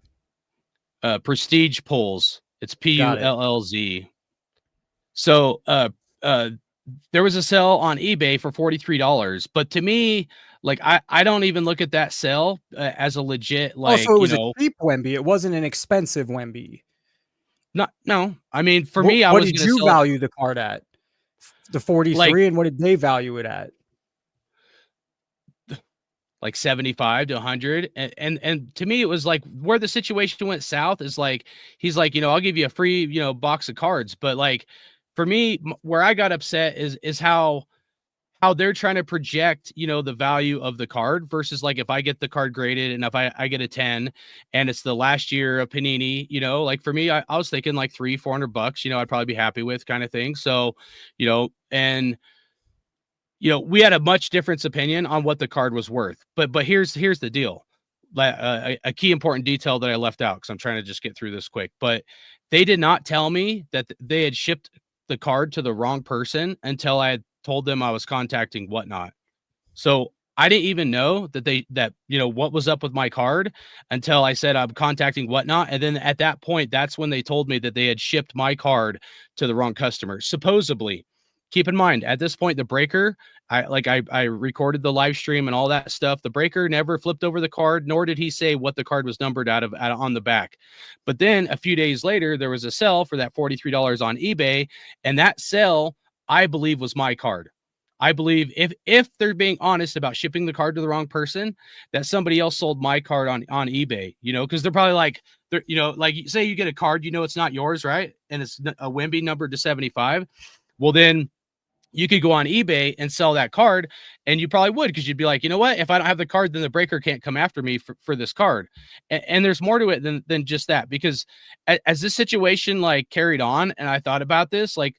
Prestige Pulls. It's PULLZ. So there was a sale on eBay for $43, but to me, like I don't even look at that sale as a legit, like, so it was a cheap Wemby. It wasn't an expensive Wemby. No. I mean, for me, what did you value the card at? The 43, and what did they value it at? Like 75 to 100. And to me, it was like where the situation went south is like, he's like, I'll give you a free, box of cards. But like, for me, where I got upset is how they're trying to project, the value of the card versus like if I get the card graded and if I get a 10 and it's the last year of Panini, like for me, I was thinking like $300-400, I'd probably be happy with, kind of thing. So, and we had a much different opinion on what the card was worth. But here's the deal. A key important detail that I left out, because I'm trying to just get through this quick. But they did not tell me that they had shipped the card to the wrong person until I had told them I was contacting Whatnot. So I didn't even know that what was up with my card until I said I'm contacting Whatnot. And then at that point, that's when they told me that they had shipped my card to the wrong customer, supposedly. keep in mind at this point, the breaker, I recorded the live stream and all that stuff. The breaker never flipped over the card, nor did he say what the card was numbered out on the back. But then a few days later, there was a sell for that $43 on eBay, and that sell, I believe, was my card. I believe if they're being honest about shipping the card to the wrong person, that somebody else sold my card on eBay, because they're probably like, like say you get a card, it's not yours, right? And it's a Wemby numbered to 75. Well, then you could go on eBay and sell that card, and you probably would, because you'd be like, you know what? If I don't have the card, then the breaker can't come after me for this card. And there's more to it than just that, because as this situation like carried on, and I thought about this, like,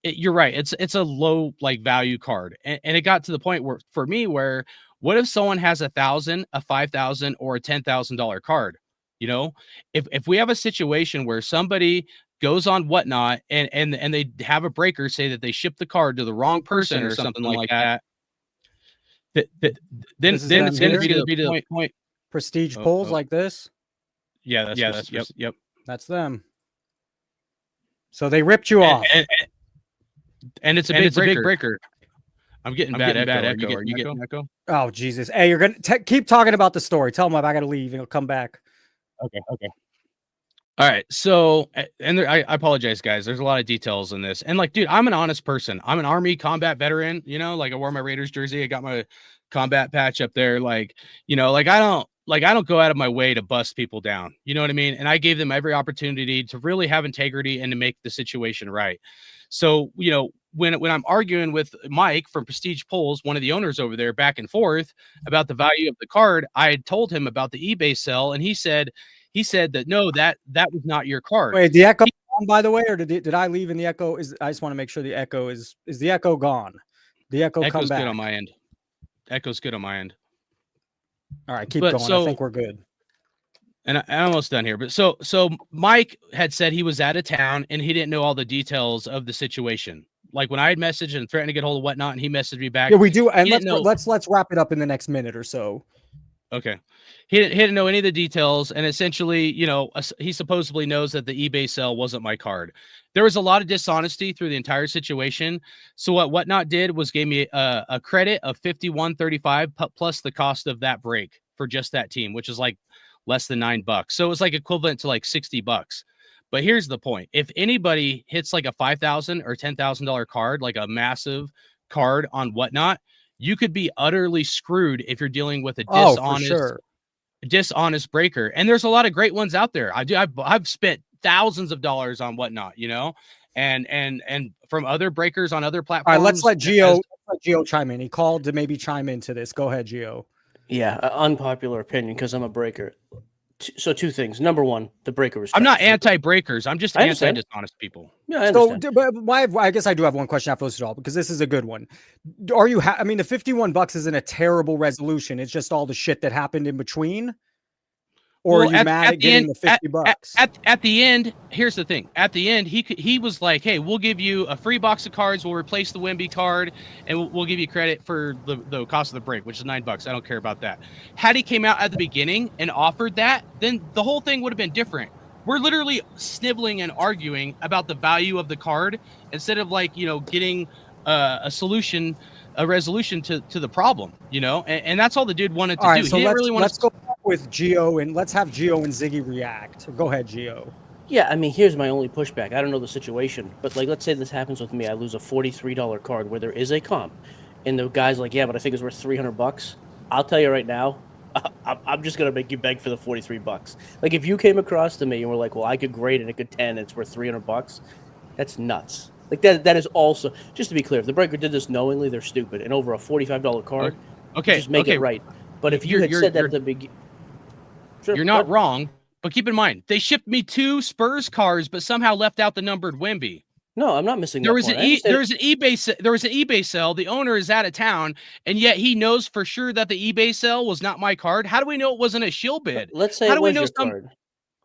you're right. It's a low like value card, and it got to the point where for me, where what if someone has $1,000, a $5,000, or a $10,000 card? If we have a situation where somebody goes on Whatnot and they have a breaker say that they shipped the card to the wrong person or something like that, then it's going to be to the point. Prestige pulls like this. Yeah, that's yep. That's them. So they ripped you off. And it's a big breaker. I'm getting bad echo. Are you getting echo? Oh, Jesus. Hey, you're going to keep talking about the story. Tell them I got to leave and he'll come back. Okay. All right. So, and I apologize, guys. There's a lot of details in this. And like, dude, I'm an honest person. I'm an Army combat veteran, like I wore my Raiders jersey. I got my combat patch up there. Like, I don't go out of my way to bust people down. You know what I mean? And I gave them every opportunity to really have integrity and to make the situation right. So, when I'm arguing with Mike from Prestige Polls, one of the owners over there, back and forth about the value of the card, I had told him about the eBay sell, and he said that no, that was not your card. Wait, the echo on, by the way, or did I leave in the echo? I just want to make sure the echo is the echo gone? The echo's come back. Good on my end. Echo's good on my end. All right, keep going. I think we're good. And I'm almost done here. But so Mike had said he was out of town and he didn't know all the details of the situation. Like when I had messaged and threatened to get hold of Whatnot, and he messaged me back. Yeah, we do. And let's wrap it up in the next minute or so. Okay. He didn't know any of the details. And essentially, he supposedly knows that the eBay sell wasn't my card. There was a lot of dishonesty through the entire situation. So what Whatnot did was gave me a credit of $51.35 plus the cost of that break for just that team, which is like less than $9. So it was like equivalent to like $60. But here's the point. If anybody hits like a $5,000 or $10,000 card, like a massive card on Whatnot, you could be utterly screwed if you're dealing with a dishonest breaker. And there's a lot of great ones out there. I've spent thousands of dollars on Whatnot, and from other breakers on other platforms. All right, let's let Gio chime in. He called to maybe chime into this. Go ahead, Gio. Yeah, unpopular opinion because I'm a breaker. So two things. Number one, the breaker was. I'm not anti-breakers. I'm just anti-dishonest people. Yeah, I understand. So, but I guess I do have one question after this all, because this is a good one. Are you? I mean, the $51 isn't a terrible resolution. It's just all the shit that happened in between. Or are you mad at getting the $50? At the end, here's the thing. At the end, he was like, "Hey, we'll give you a free box of cards. We'll replace the Wemby card, and we'll give you credit for the cost of the break, which is $9. I don't care about that." Had he came out at the beginning and offered that, then the whole thing would have been different. We're literally sniveling and arguing about the value of the card instead of getting a resolution to the problem, and that's all the dude wanted to do. So let's go with Gio and let's have Gio and Ziggy react. Go ahead, Gio. Yeah, I mean, here's my only pushback. I don't know the situation, but let's say this happens with me. I lose a $43 card where there is a comp, and the guy's like, "Yeah, but I think it's worth $300." I'll tell you right now, I'm just gonna make you beg for the $43. Like if you came across to me and were like, "Well, I could grade it a good 10, and it's worth $300," that's nuts. Like that is also, just to be clear, if the breaker did this knowingly, they're stupid. And over a $45 card, just make it right. But if you had said that at the beginning, you're not wrong. But keep in mind, they shipped me 2 Spurs cards, but somehow left out the numbered Wemby. No, I'm not missing. There was an eBay sell. The owner is out of town, and yet he knows for sure that the eBay sell was not my card. How do we know it wasn't a shill bid? Let's say it was your card.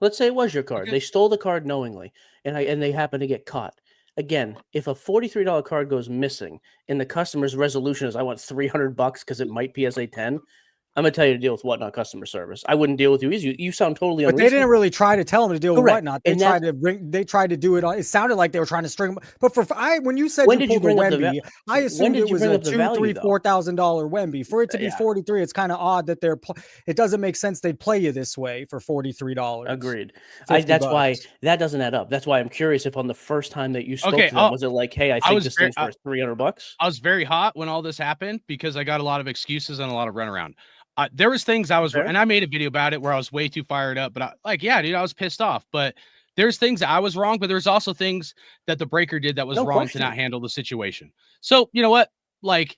Let's say it was your card. Okay. They stole the card knowingly, and they happen to get caught. Again, if a $43 card goes missing and the customer's resolution is I want $300 because it might PSA 10, I'm gonna tell you to deal with Whatnot customer service. I wouldn't deal with you easy. You sound totally But unreasonable. they didn't really try to tell him to deal with Correct. Whatnot. They And tried to bring. They tried to do it. It sounded like they were trying to string. But when you said When you did you pulled a bring up the Wemby, I when assumed did it you was bring a up the $2, value, $3, though? $4,000 Wemby. For it to be Yeah. 43, it's kind of odd that it doesn't make sense they'd play you this way for $43. Agreed. 50 That's why bucks. that doesn't add up. That's why I'm curious if on the first time that you spoke Okay, to them, was it like, hey, I think was this very- thing's worth $300? I was very hot when all this happened because I got a lot of excuses and a lot of runaround. There was things I was, Fair. and I made a video about it where I was way too fired up, but yeah, dude, I was pissed off. But there's things that I was wrong, but there's also things that the breaker did that was No wrong question. to not handle the situation. So you know what? Like,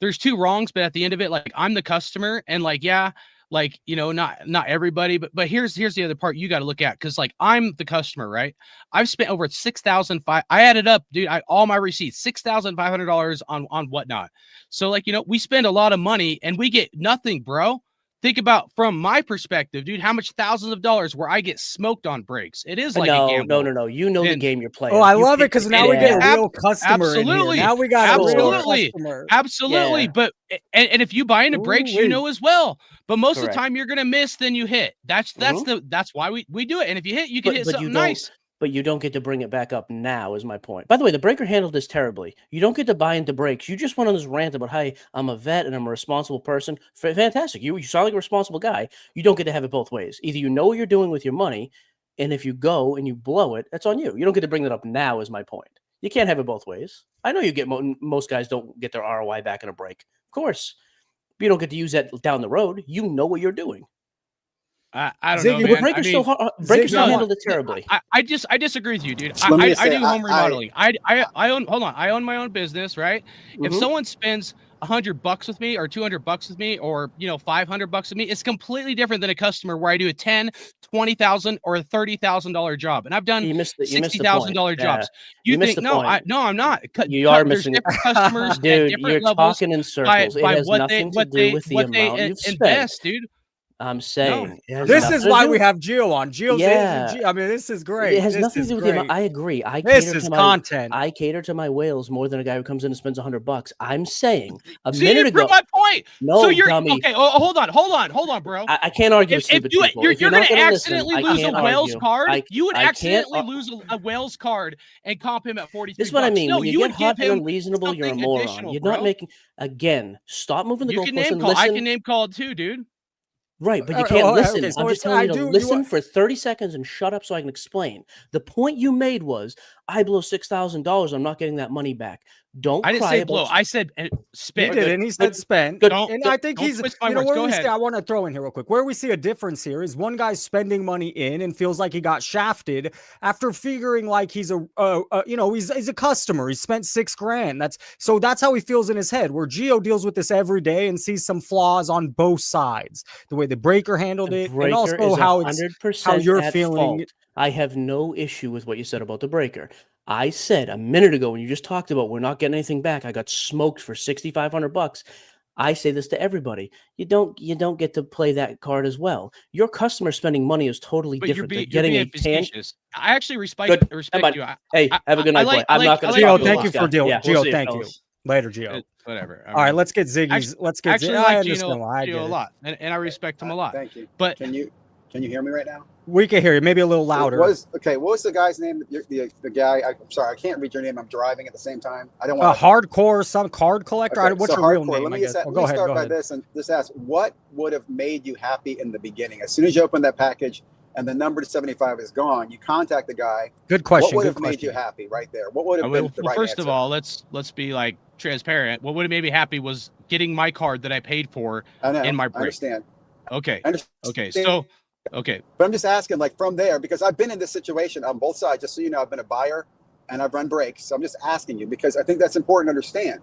there's two wrongs, but at the end of it, like, I'm the customer, and like, yeah, like, you know, not everybody, but here's the other part you got to look at, because like, I'm the customer, right? I've spent over $6,500. I added up, dude, all my receipts, $6,500 on Whatnot. So like, you know, we spend a lot of money and we get nothing, bro. Think about from my perspective, dude, how much thousands of dollars where I get smoked on breaks. It is like a gamble. No. You know the And- game you're playing. Oh, I You love it pick because the now we game. get a real customer in here. Absolutely. Now we got a real Absolutely. customer. Absolutely. Yeah. But and if you buy into breaks, you Ooh-wee. know as well. But most of Correct. the time you're gonna miss, then you hit. That's why we do it. And if you hit, you can hit But something you don't. nice. But you don't get to bring it back up now, is my point. By the way, the breaker handled this terribly. You don't get to buy into breaks. You just went on this rant about, hey, I'm a vet and I'm a responsible person. Fantastic. You sound like a responsible guy. You don't get to have it both ways. Either you know what you're doing with your money, and if you go and you blow it, that's on you. You don't get to bring that up now, is my point. You can't have it both ways. I know you get most guys don't get their ROI back in a break. Of course. But you don't get to use that down the road. You know what you're doing. I don't Ziggy, know, but man. Breaker I still mean, Breaker still Ziggy, handled it terribly. I disagree with you, dude. Let me I just say, do home remodeling. I own, hold on, I own my own business, right? If Mhm. someone spends $100 with me or $200 with me or, you know, $500 with me, it's completely different than a customer where I do a $10,000, $20,000 or a $30,000 job. And I've done You missed the $60,000 point. jobs. You You missed think, the no, point. I'm not. You are There's missing it. different customers at Dude, different you're levels talking in circles. It by has what they nothing to do with the what they amount you've spent. invest, dude. I'm saying it has This nothing is to why do- we have Gio on. Gio's Yeah. I mean, this is great. It has This nothing is to do with the great. amount. I agree. This is content. I cater to my whales more than a guy who comes in and spends $100. I'm saying a See, minute you ago. proved my point. No, So you're dummy. okay. Oh, hold on, bro. I can't argue with If stupid you, people. you're, If you're you're not going to gonna listen, accidentally I lose a can't Wales argue. card, you would I can't accidentally ar- lose a Wales card and comp him at 43. This is what I mean. No, When you you get would hot give and him unreasonable, you're a something moron. additional, You're bro. not making. Again, stop moving the You can goalposts name and call. listen. I can name call too, dude. Right, but you Oh, can't okay, listen. okay, so I'm just it's- telling you to listen for 30 seconds and shut up so I can explain. The point you made was, I blow $6,000. I'm not getting that money back. Don't I didn't cry say about blow. I said He spit. did, and he said spent. Good. And Don't- I think don't he's, twist my you know, words. where Go we ahead. see, I want to throw in here real quick. Where we see a difference here is one guy's spending money in and feels like he got shafted after figuring like he's you know, he's a customer. He spent $6,000. That's how he feels in his head. Where Gio deals with this every day and sees some flaws on both sides. The way the breaker handled it, and Breaker also is how it's 100% how you're at feeling. fault. I have no issue with what you said about the breaker. I said a minute ago when you just talked about we're not getting anything back. I got smoked for $6,500. I say this to everybody. You don't get to play that card as well. Your customer spending money is totally But different. They're you're getting being a tan. facetious. I actually respect Good. respect you. Hey, have a good night, boy. I'm not going to. Gio, thank you for dealing. Yeah, we'll Gio, see you, thank you. fellas. Later, Gio. Whatever. All right, let's get Ziggy's. Let's get actually Ziggy. I like understand why. I get Gio a it. lot, and I respect him a lot. Thank you. But Can you hear me right now? We can hear you. Maybe a little louder. What was the guy's name? The guy. I'm sorry, I can't read your name. I'm driving at the same time. I don't A want hardcore, some card collector. Okay, What's so your real hardcore. name? Let me I just guess. let Go me ahead. start Go by ahead. this and just ask, what would have made you happy in the beginning? As soon as you open that package and the number to 75 is gone, you contact the guy. Good question. What would good have made you question. happy right there? What would have been the right first answer? of all, let's be like transparent. What would have made me happy was getting my card that I paid for I know, in my I break. understand. Okay. I understand. Okay. So, okay. But I'm just asking, like, from there, because I've been in this situation on both sides, just so you know. I've been a buyer and I've run breaks. So I'm just asking you because I think that's important to understand.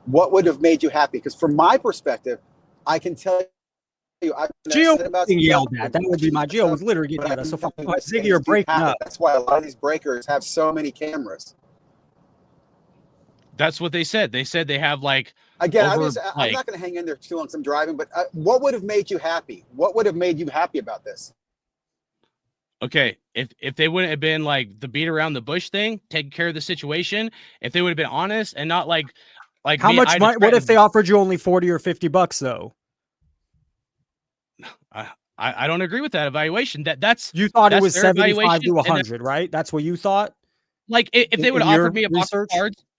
What would have made you happy? Because from my perspective, I can tell you, I've been Gio upset about being some yelled stuff, at. That would be my Gio was literally getting but at us. So I can tell you Ziggy, that you're things do breaking happen. up. That's why a lot of these breakers have so many cameras. That's what they said. They said they have like Again, over, I'm not going to hang in there too long because I'm driving. But what would have made you happy? What would have made you happy about this? okay, if they wouldn't have been like the beat around the bush thing, taking care of the situation, if they would have been honest and not like How me, much I'd money? What if threatened- they offered you only $40 or $50 though? I don't agree with that evaluation. That's You thought it that's was their 75 evaluation, to and 100, right? That's what you thought? like if they would In have your offered me research?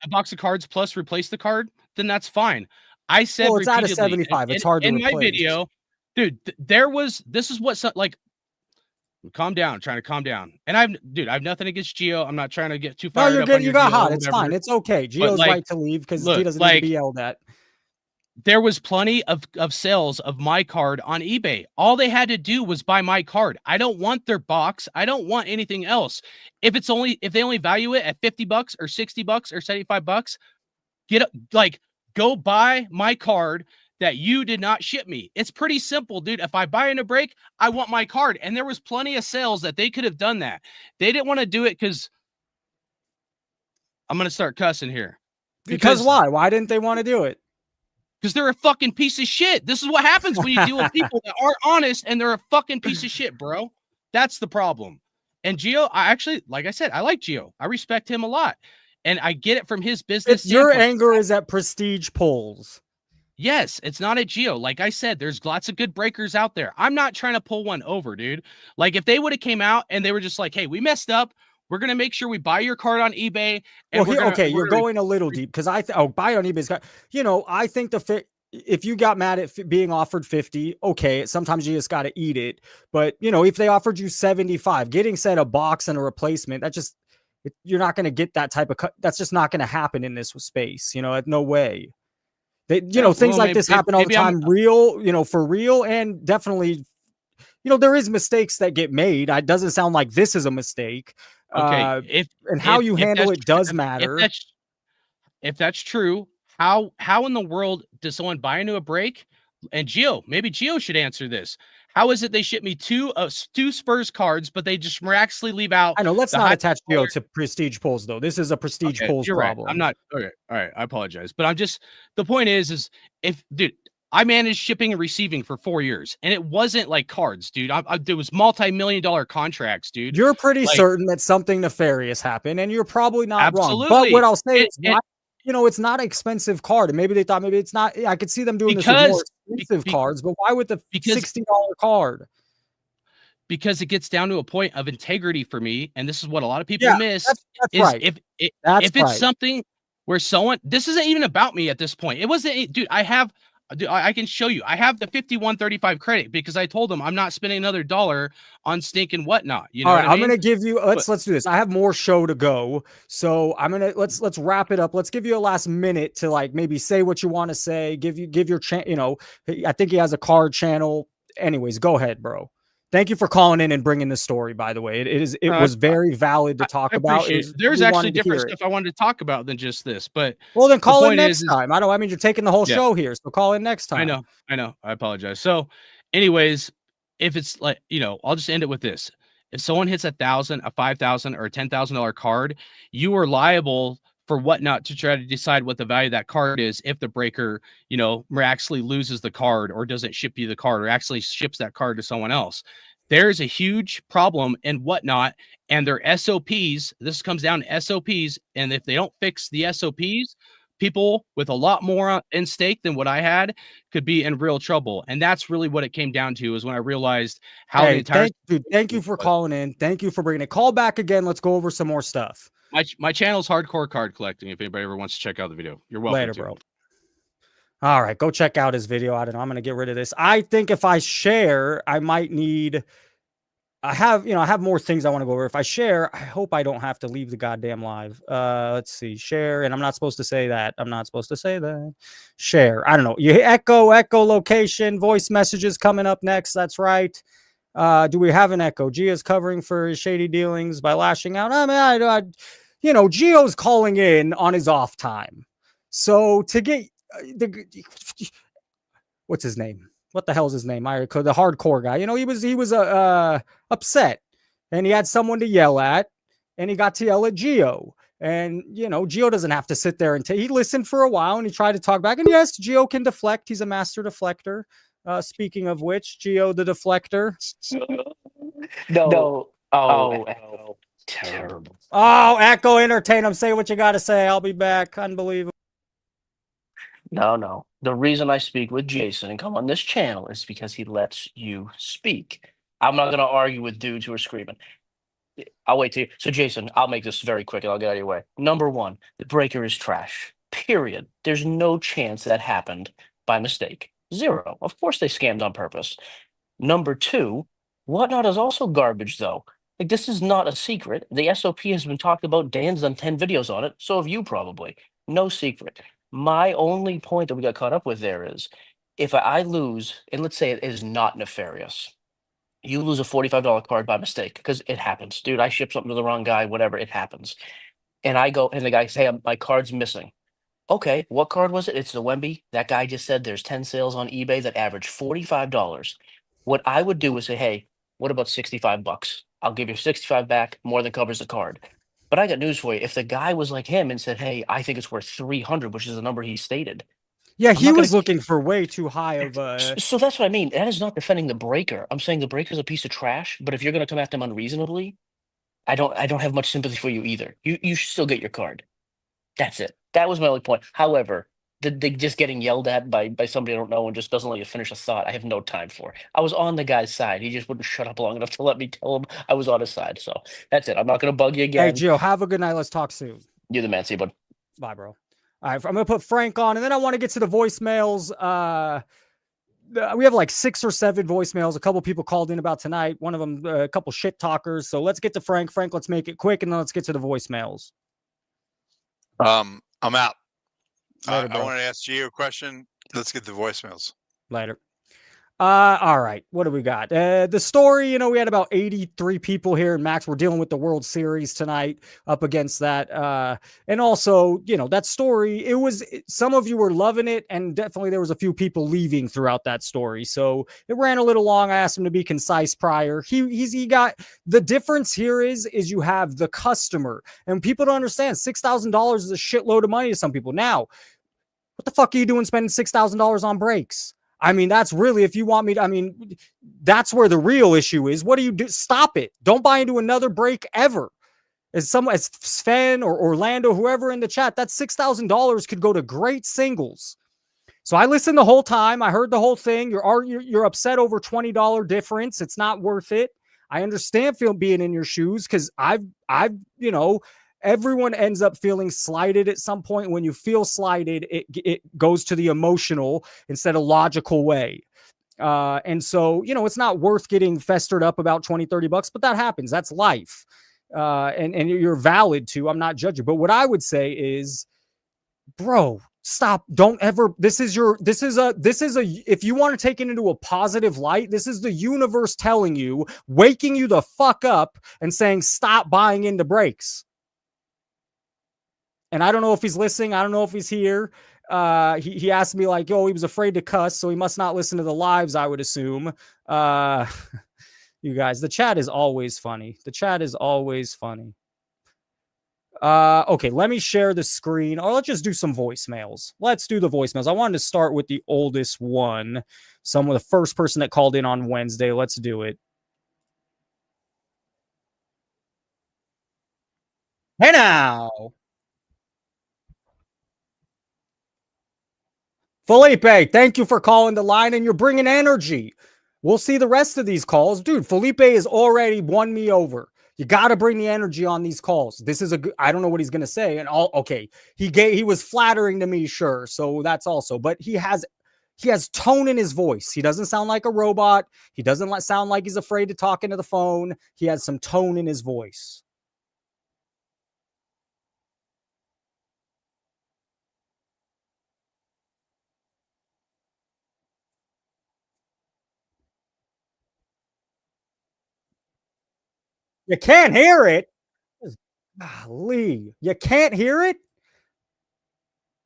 a box of cards plus replace the card, then that's fine. I said Well, it's at a repeatedly 75. It's hard to in my replace. video, dude, this is what like calm down, trying to calm down. And I have nothing against Gio. I'm not trying to get too No, fired you're up good. on You your got Gio or hot. It's whatever. fine. It's okay. Gio's like, right to leave because he look, doesn't need to like, be yelled at. there was plenty of sales of my card on eBay. All they had to do was buy my card. I don't want their box. I don't want anything else. If they only value it at $50 or $60 or $75, go buy my card that you did not ship me. It's pretty simple, dude. If I buy in a break, I want my card. And there was plenty of sales that they could have done that. They didn't want to do it because I'm going to start cussing here. Because why? Why didn't they want to do it? Because they're a fucking piece of shit. This is what happens when you deal with people that aren't honest and they're a fucking piece of shit, bro. That's the problem. And Gio, like I said, I like Gio. I respect him a lot. And I get it from his business. Your anger is at prestige polls. Yes, it's not at Gio. Like I said, there's lots of good breakers out there. I'm not trying to pull one over, dude. Like if they would have came out and they were just like, hey, we messed up. We're going to make sure we buy your card on eBay. And you're going a little deep because buy it on eBay. I think if you got mad at being offered 50, okay, sometimes you just got to eat it. But, if they offered you 75, getting said a box and a replacement, you're not going to get that type of cut. That's just not going to happen in this space. No way. Things like this happen all the time, for real. And definitely, there is mistakes that get made. It doesn't sound like this is a mistake. Okay. How you handle it does matter. If that's true, how in the world does someone buy into a break? And maybe Gio should answer this. How is it they ship me two Spurs cards, but they just miraculously leave out? I know. Let's not attach Gio to prestige polls, though. This is a prestige polls problem. Right. I'm not. Okay. All right. I apologize. But the point is dude, I managed shipping and receiving for 4 years, and it wasn't like cards, dude. There was multi-million-dollar contracts, dude. You're pretty certain that something nefarious happened, and you're probably not wrong. But what I'll say is, it's not an expensive card, and maybe they thought maybe it's not. I could see them doing this with more expensive cards, but why with the $60 card? Because it gets down to a point of integrity for me, and this is what a lot of people miss. That's right. If it's something where this isn't even about me at this point. It wasn't, dude. I can show you. I have the 5135 credit because I told them I'm not spending another $1 on stink and whatnot. All right, I'm gonna give you. Let's do this. I have more show to go, so let's wrap it up. Let's give you a last minute to maybe say what you want to say. Give your channel. I think he has a card channel. Anyways, go ahead, bro. Thank you for calling in and bringing this story. By the way, it was very valid to talk about. There's actually different stuff I wanted to talk about than just this, but then call in next time. I mean, you're taking the whole show here, so call in next time. I know. I apologize. So, anyways, if it's I'll just end it with this: if someone hits $1,000, a $5,000, or a $10,000 card, you are liable for whatnot to try to decide what the value of that card is if the breaker, miraculously loses the card or doesn't ship you the card or actually ships that card to someone else. There's a huge problem in whatnot, and their SOPs. This comes down to SOPs, and if they don't fix the SOPs, people with a lot more in stake than what I had could be in real trouble. And that's really what it came down to, is when I realized how the entire. Thank you for calling in. Thank you for bringing it. Call back again. Let's go over some more stuff. My channel's Hardcore Card Collecting. If anybody ever wants to check out the video, you're welcome. Later, bro. All right, go check out his video. I don't know. I'm gonna get rid of this. I think if I share, I might need. I have more things I want to go over. If I share, I hope I don't have to leave the goddamn live. Let's see, share, and I'm not supposed to say that. Share. I don't know. You echo location, voice messages coming up next. That's right. Do we have an echo? Gia's covering for his shady dealings by lashing out. I mean, Gio's calling in on his off time. So to get what's his name? What the hell's his name? The hardcore guy. He was upset, and he had someone to yell at, and he got to yell at Gio. And Gio doesn't have to sit there and he listened for a while, and he tried to talk back. And yes, Gio can deflect. He's a master deflector. Speaking of which, Gio the deflector. No. Oh, terrible. Oh, Echo, entertain him. Say what you got to say. I'll be back. Unbelievable. No. The reason I speak with Jason and come on this channel is because he lets you speak. I'm not going to argue with dudes who are screaming. I'll wait till you. So, Jason, I'll make this very quick and I'll get out of your way. Number one, the breaker is trash. Period. There's no chance that happened by mistake. Zero. Of course they scammed on purpose. Number two, Whatnot is also garbage, though. Like, this is not a secret. The SOP has been talked about. Dan's done 10 videos on it. So have you probably. No secret. My only point that we got caught up with there is if I lose, and let's say it is not nefarious, you lose a $45 card by mistake because it happens. Dude, I shipped something to the wrong guy, whatever, it happens. And I go, and the guy says, hey, my card's missing. Okay, what card was it? It's the Wemby. That guy just said there's 10 sales on eBay that average $45. What I would do is say, hey, what about 65 bucks? I'll give you 65 back, more than covers the card. But I got news for you. If the guy was like him and said, hey, I think it's worth 300, which is the number he stated. Yeah, he was looking for way too high of a... So that's what I mean. That is not defending the breaker. I'm saying the breaker's a piece of trash, but if you're going to come at them unreasonably, I don't have much sympathy for you either. You should still get your card. That's it. That was my only point. However, the just getting yelled at by somebody I don't know and just doesn't let you finish a thought, I have no time for. I was on the guy's side. He just wouldn't shut up long enough to let me tell him I was on his side. So that's it. I'm not going to bug you again. Hey, Joe, have a good night. Let's talk soon. You're the man. See you, bud. Bye, bro. All right, I'm going to put Frank on, and then I want to get to the voicemails. We have like 6 or 7 voicemails. A couple people called in about tonight. One of them, a couple shit talkers. So let's get to Frank. Frank, let's make it quick, and then let's get to the voicemails. I'm out. Later, I wanted to ask you a question. Let's get the voicemails. Later. All right. What do we got? The story, we had about 83 people here, and Max, we're dealing with the World Series tonight up against that. And also, that story, some of you were loving it, and definitely there was a few people leaving throughout that story. So it ran a little long. I asked him to be concise prior. He got, the difference here is you have the customer, and people don't understand $6,000 is a shitload of money to some people. Now, what the fuck are you doing spending $6,000 on brakes? I mean, that's really, if you want me to, that's where the real issue is. What do you do? Stop it. Don't buy into another brake ever. As Sven or Orlando, whoever in the chat, that $6,000 could go to great singles. So I listened the whole time. I heard the whole thing. You're upset over $20 difference. It's not worth it. I understand being in your shoes because everyone ends up feeling slighted at some point. When you feel slighted, it goes to the emotional instead of logical way. And so, it's not worth getting festered up about 20, 30 bucks, but that happens. That's life. And you're valid too. I'm not judging. But what I would say is, bro, stop. Don't ever, if you want to take it into a positive light, this is the universe telling you, waking you the fuck up and saying, stop buying into brakes. And I don't know if he's listening. I don't know if he's here. He asked me he was afraid to cuss, so he must not listen to the lives, I would assume. You guys, the chat is always funny. Okay, let me share the screen, or let's just do some voicemails. Let's do the voicemails. I wanted to start with the oldest one. The first person that called in on Wednesday. Let's do it. Hey now. Felipe, thank you for calling the line, and you're bringing energy. We'll see the rest of these calls. Dude, Felipe has already won me over. You got to bring the energy on these calls. This is I don't know what he's going to say. And okay, he was flattering to me, sure. So that's also, but he has tone in his voice. He doesn't sound like a robot. He doesn't sound like he's afraid to talk into the phone. He has some tone in his voice. You can't hear it. Golly, you can't hear it?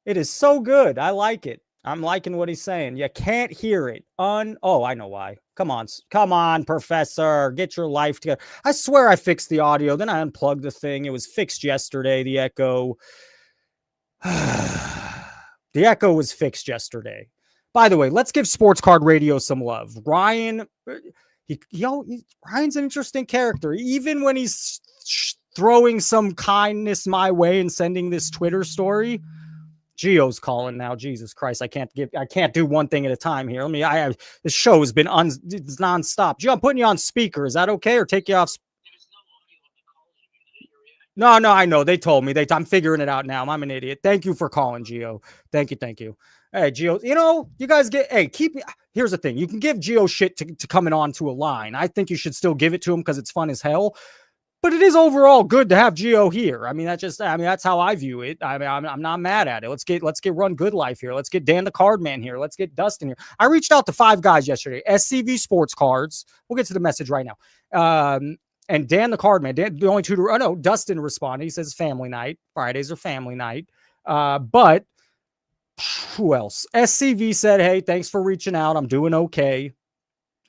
It is so good. I like it. I'm liking what he's saying. You can't hear it. Oh, I know why. Come on, Professor. Get your life together. I swear I fixed the audio. Then I unplugged the thing. It was fixed yesterday, the echo. The echo was fixed yesterday. By the way, let's give Sports Card Radio some love. Ryan... Ryan's an interesting character. Even when he's throwing some kindness my way and sending this Twitter story, Geo's calling now. Jesus Christ, I can't do one thing at a time here. This show has been it's nonstop. Geo, I'm putting you on speaker. Is that okay, or take you off? No, I know. They told me. I'm figuring it out now. I'm an idiot. Thank you for calling, Geo. Thank you. Hey, Geo, you guys here's the thing. You can give Geo shit to coming on to a line. I think you should still give it to him because it's fun as hell. But it is overall good to have Geo here. That's how I view it. I'm not mad at it. Let's get Run Good Life here. Let's get Dan the Card Man here. Let's get Dustin here. I reached out to 5 guys yesterday. SCV Sports Cards. We'll get to the message right now. And Dan the Card Man. The only two Dustin responded. He says family night. Fridays are family night. But who else? SCV said, hey, thanks for reaching out. I'm doing okay.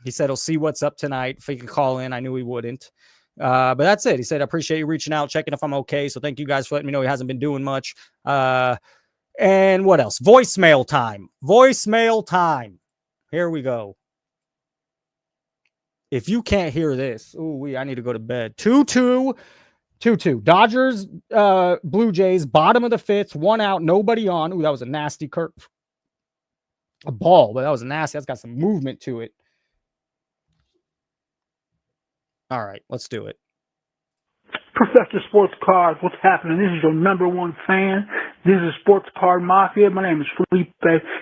He said he'll see what's up tonight. If he could call in, I knew he wouldn't. But that's it. He said, I appreciate you reaching out, checking if I'm okay. So thank you guys for letting me know he hasn't been doing much. And what else? Voicemail time. Here we go. If you can't hear this, I need to go to bed. 2-2. Dodgers, Blue Jays, bottom of the 5th, 1 out, nobody on. Ooh, that was a nasty curve. A ball, but that was nasty. That's got some movement to it. All right, let's do it. Professor Sports Cards, what's happening? This is your #1 fan. This is Sports Card Mafia. My name is Felipe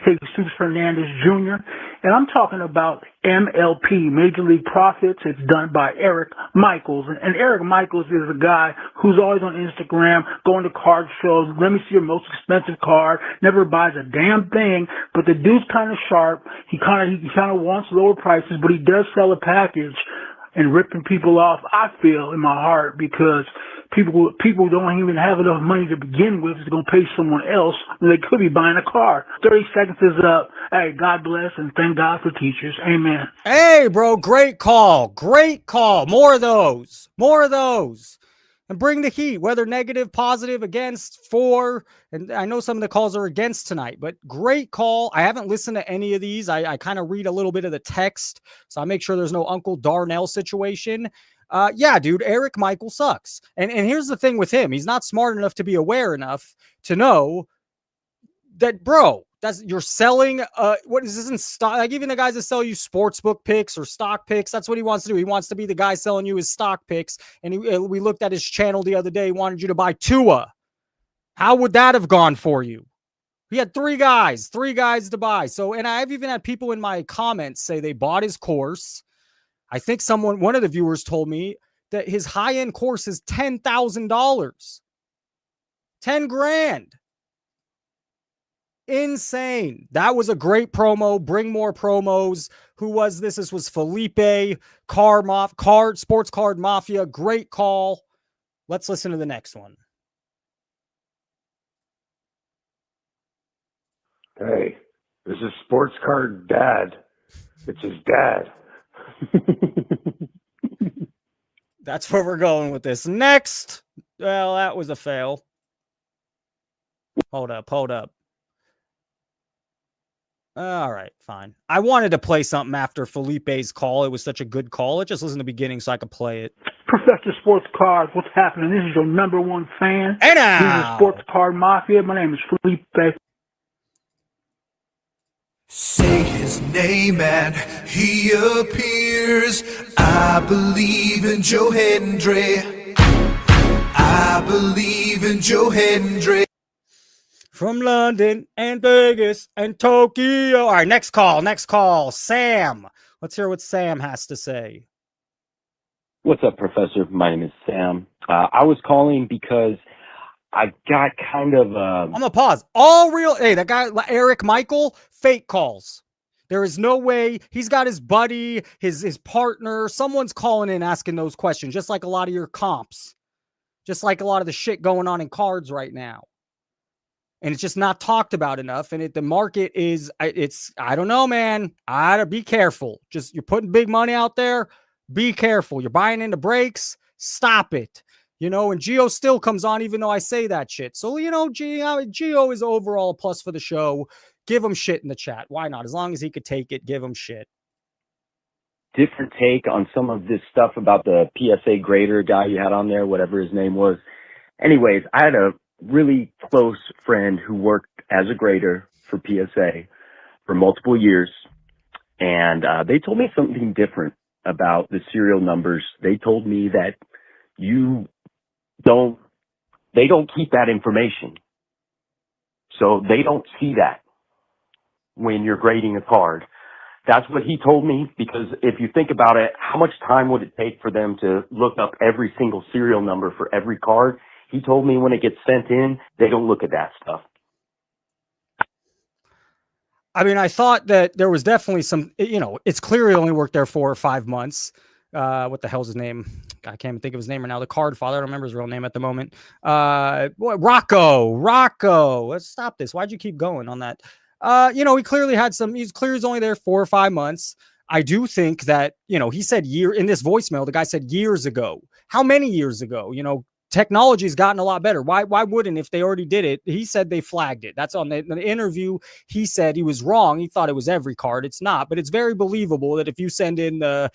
Jesus Fernandez Jr., and I'm talking about MLP, Major League Profits. It's done by Eric Michaels, and Eric Michaels is a guy who's always on Instagram, going to card shows. Let me see your most expensive card. Never buys a damn thing, but the dude's kind of sharp. He kind of wants lower prices, but he does sell a package. And ripping people off, I feel in my heart, because people don't even have enough money to begin with. It's going to pay someone else when they could be buying a car. 30 seconds is up. Hey, God bless, and thank God for teachers. Amen. Hey, bro, great call. More of those. And bring the heat, whether negative, positive, against, for. And I know some of the calls are against tonight, but great call. I haven't listened to any of these. I kind of read a little bit of the text, so I make sure there's no Uncle Darnell situation. Yeah, dude, Eric Michael sucks. And here's the thing with him. He's not smart enough to be aware enough to know that, bro, you're selling what is this in stock? Like, even the guys that sell you sportsbook picks or stock picks, that's what he wants to do. He wants to be the guy selling you his stock picks. And we looked at his channel the other day. He wanted you to buy Tua. How would that have gone for you? He had 3 guys to buy. So, and I've even had people in my comments say they bought his course. I think one of the viewers told me that his high-end course is $10,000. 10 grand. Insane. That was a great promo. Bring more promos. Who was this? This was Felipe, Sports Card Mafia. Great call. Let's listen to the next one. Hey, this is Sports Card Dad. It's his dad. That's where we're going with this. Next. Well, that was a fail. Hold up. All right, fine. I wanted to play something after Felipe's call. It was such a good call. It just listened to the beginning so I could play it. Professor Sports Cards, what's happening? This is your #1 fan. Hey now! This is Sports Card Mafia. My name is Felipe. Say his name and he appears. I believe in Joe Hendry. I believe in Joe Hendry. From London and Vegas and Tokyo. All right, next call. Sam. Let's hear what Sam has to say. What's up, Professor? My name is Sam. I was calling because I got kind of... I'm going to pause. All real... Hey, that guy, Eric Michael, fake calls. There is no way. He's got his buddy, his partner. Someone's calling in asking those questions, just like a lot of your comps. Just like a lot of the shit going on in cards right now. And it's just not talked about enough. And the market is, I don't know, man. Be careful. You're putting big money out there. Be careful. You're buying into breaks. Stop it. And Geo still comes on, even though I say that shit. So, Geo is overall a plus for the show. Give him shit in the chat. Why not? As long as he could take it, give him shit. Different take on some of this stuff about the PSA grader guy you had on there, whatever his name was. Anyways, I had a really close friend who worked as a grader for PSA for multiple years, and they told me something different about the serial numbers. They told me that they don't keep that information. So they don't see that when you're grading a card. That's what he told me, because if you think about it, how much time would it take for them to look up every single serial number for every card? He told me when it gets sent in, they don't look at that stuff. I mean, I thought that there was definitely some, it's clearly only worked there 4 or 5 months. What the hell's his name? I can't even think of his name right now. The card father. I don't remember his real name at the moment. Rocco. Let's stop this. Why'd you keep going on that? He clearly had he's only there 4 or 5 months. I do think that, he said in this voicemail, the guy said years ago. How many years ago? Technology's gotten a lot better. Why wouldn't, if they already did it? He said they flagged it. That's on the interview. He said he was wrong. He thought it was every card. It's not, but it's very believable that if you send in the,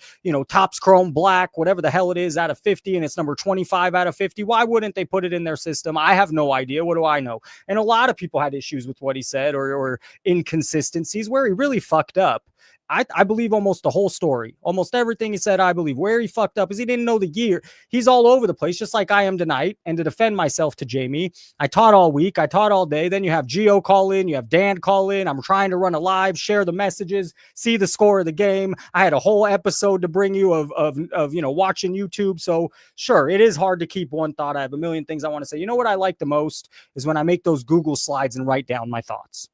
Topps Chrome Black, whatever the hell it is, out of 50, and it's number 25 out of 50, why wouldn't they put it in their system? I have no idea. What do I know? And a lot of people had issues with what he said or inconsistencies where he really fucked up. I believe almost the whole story, almost everything he said. I believe where he fucked up is he didn't know the year. He's all over the place, just like I am tonight. And to defend myself to Jamie, I taught all week. I taught all day. Then you have Gio call in. You have Dan call in. I'm trying to run a live, share the messages, see the score of the game. I had a whole episode to bring you of watching YouTube. So sure, it is hard to keep one thought. I have a million things I want to say. You know what I like the most is when I make those Google slides and write down my thoughts,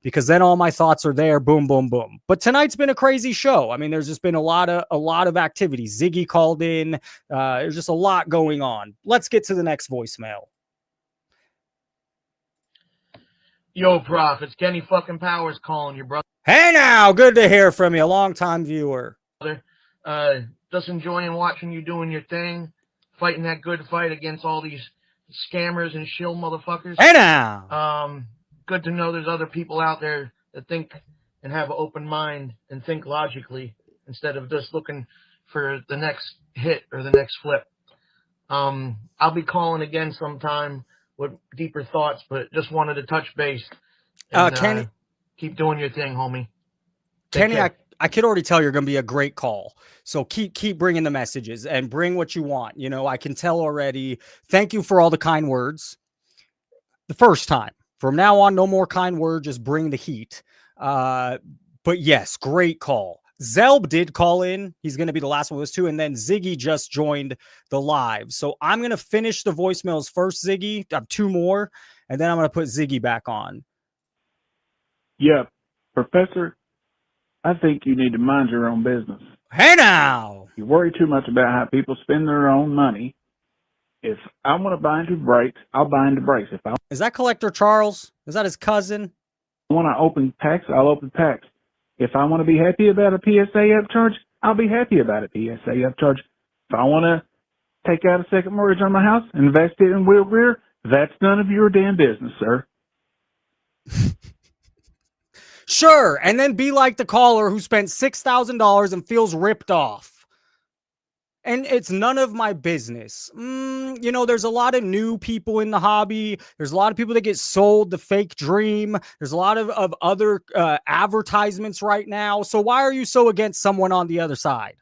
because then all my thoughts are there. Boom, boom, boom. But tonight's been a crazy show. I mean, there's just been a lot of activity. Ziggy called in. There's just a lot going on. Let's get to the next voicemail. Yo, Prof, it's Kenny fucking Powers calling you, brother. Hey now, good to hear from you. A long-time viewer. Just enjoying watching you doing your thing, fighting that good fight against all these scammers and shill motherfuckers. Hey now. Good to know there's other people out there that think and have an open mind and think logically instead of just looking for the next hit or the next flip. I'll be calling again sometime with deeper thoughts, but just wanted to touch base. And, Kenny, keep doing your thing, homie. Kenny, I could already tell you're going to be a great call. So keep bringing the messages and bring what you want. I can tell already. Thank you for all the kind words. The first time. From now on, no more kind words, just bring the heat. But yes, great call. Zelb did call in. He's going to be the last one of those two. And then Ziggy just joined the live. So I'm going to finish the voicemails first, Ziggy. I have 2 more. And then I'm going to put Ziggy back on. Yeah, Professor, I think you need to mind your own business. Hey now! You worry too much about how people spend their own money. If I want to buy into brakes, I'll buy into brakes. Is that Collector Charles? Is that his cousin? When I open packs, I'll open packs. If I want to be happy about a PSA upcharge, I'll be happy about a PSA upcharge. If I want to take out a second mortgage on my house, invest it in wheel rear, that's none of your damn business, sir. Sure, and then be like the caller who spent $6,000 and feels ripped off. And it's none of my business. There's a lot of new people in the hobby. There's a lot of people that get sold the fake dream. There's a lot of other advertisements right now. So why are you so against someone on the other side?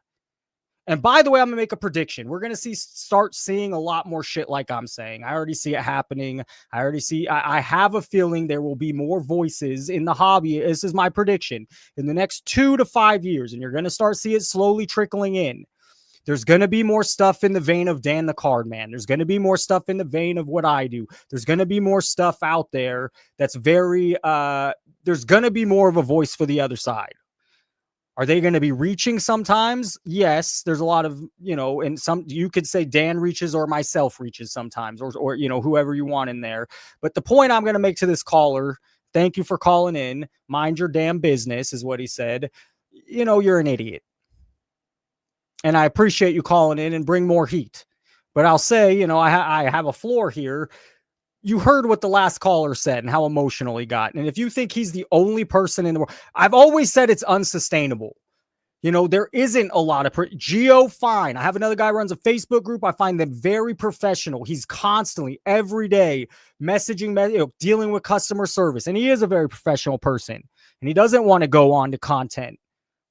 And by the way, I'm going to make a prediction. We're going to start seeing a lot more shit like I'm saying. I already see it happening. I have a feeling there will be more voices in the hobby. This is my prediction. In the next 2 to 5 years, and you're going to start see it slowly trickling in. There's going to be more stuff in the vein of Dan the Card Man. There's going to be more stuff in the vein of what I do. There's going to be more stuff out there that's there's going to be more of a voice for the other side. Are they going to be reaching sometimes? Yes, there's a lot of, and some, you could say Dan reaches or myself reaches sometimes, or whoever you want in there. But the point I'm going to make to this caller, thank you for calling in. Mind your damn business is what he said. You're an idiot. And I appreciate you calling in and bring more heat. But I'll say, I have a floor here. You heard what the last caller said and how emotional he got. And if you think he's the only person in the world, I've always said it's unsustainable. You know, there isn't a lot of Geo. Fine. I have another guy who runs a Facebook group. I find them very professional. He's constantly every day messaging, dealing with customer service. And he is a very professional person, and he doesn't want to go on to content.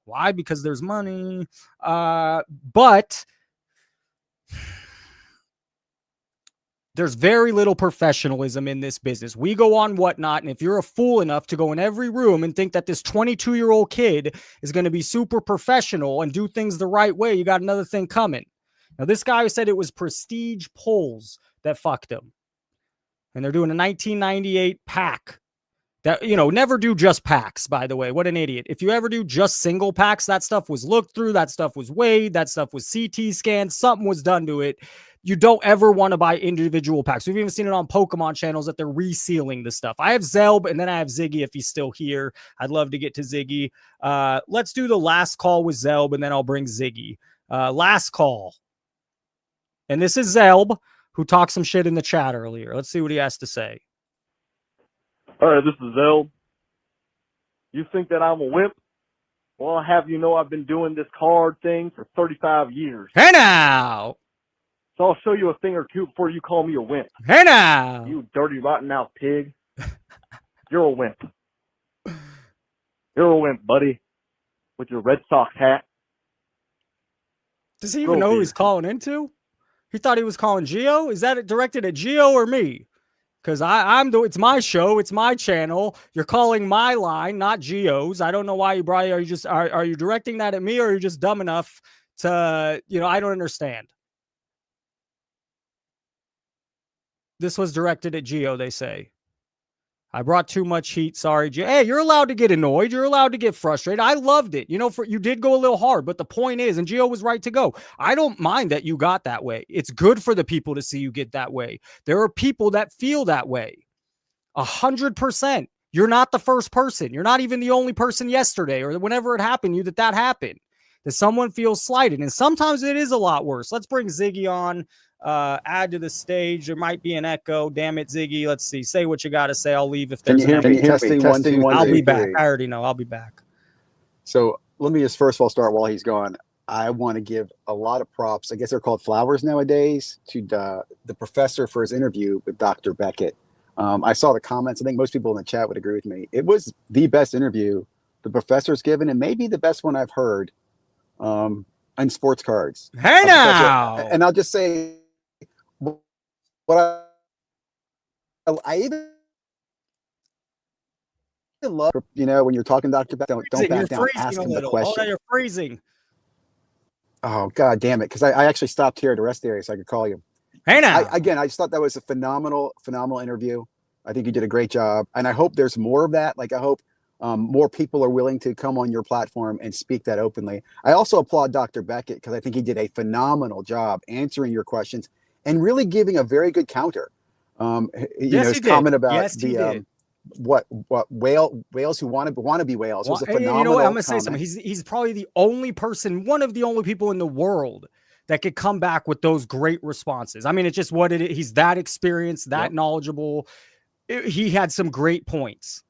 Why? Because there's money. But there's very little professionalism in this business. We go on Whatnot, and if you're a fool enough to go in every room and think that this 22-year-old kid is going to be super professional and do things the right way, you got another thing coming. Now, this guy said it was Prestige polls that fucked him. And they're doing a 1998 pack. That, never do just packs, by the way. What an idiot. If you ever do just single packs, that stuff was looked through, that stuff was weighed, that stuff was CT scanned, something was done to it. You don't ever want to buy individual packs. We've even seen it on Pokemon channels that they're resealing the stuff. I have Zelb, and then I have Ziggy if he's still here. I'd love to get to Ziggy. Let's do the last call with Zelb, and then I'll bring Ziggy. Last call. And this is Zelb, who talked some shit in the chat earlier. Let's see what he has to say. All right, this is Zelb. You think that I'm a wimp? Well, I'll have you know I've been doing this card thing for 35 years. Hey now! So I'll show you a thing or two before you call me a wimp. Hey now! You dirty, rotten-mouthed pig. You're a wimp. You're a wimp, buddy. With your Red Sox hat. Does he even know who he's calling into? He thought he was calling Geo? Is that directed at Geo or me? Because it's my show, it's my channel. You're calling my line, not Geo's. I don't know why you brought it. Are you directing that at me, or are you just dumb enough to, I don't understand. This was directed at Geo, they say. I brought too much heat. Sorry, Geo. Hey, you're allowed to get annoyed. You're allowed to get frustrated. I loved it. You did go a little hard, but the point is, and Geo was right to go. I don't mind that you got that way. It's good for the people to see you get that way. There are people that feel that way. 100%. You're not the first person. You're not even the only person yesterday or whenever it happened, that happened. That someone feels slighted. And sometimes it is a lot worse. Let's bring Ziggy on. Add to the stage. There might be an echo. Damn it, Ziggy. Let's see. Say what you got to say. I'll leave if there's an echo. Testing 1 2 1 I'll 2 be back. 3. I already know. I'll be back. So let me just first of all start while he's gone. I want to give a lot of props. I guess they're called flowers nowadays to the professor for his interview with Dr. Beckett. I saw the comments. I think most people in the chat would agree with me. It was the best interview the professor's given, and maybe the best one I've heard on sports cards. Hey now! And I'll just say, what I even love, when you're talking Dr. Beckett, don't back down, ask him the question. Oh, you're freezing. Oh, God damn it. Because I actually stopped here at the rest area so I could call you. Hey now. I just thought that was a phenomenal interview. I think you did a great job. And I hope there's more of that. Like, I hope more people are willing to come on your platform and speak that openly. I also applaud Dr. Beckett because I think he did a phenomenal job answering your questions and really giving a very good counter. His comment about what whales who want to be whales was a phenomenal I'm gonna say something. He's probably the only person, one of the only people in the world that could come back with those great responses. I mean, it's just what it is. He's that experienced, that knowledgeable. He had some great points.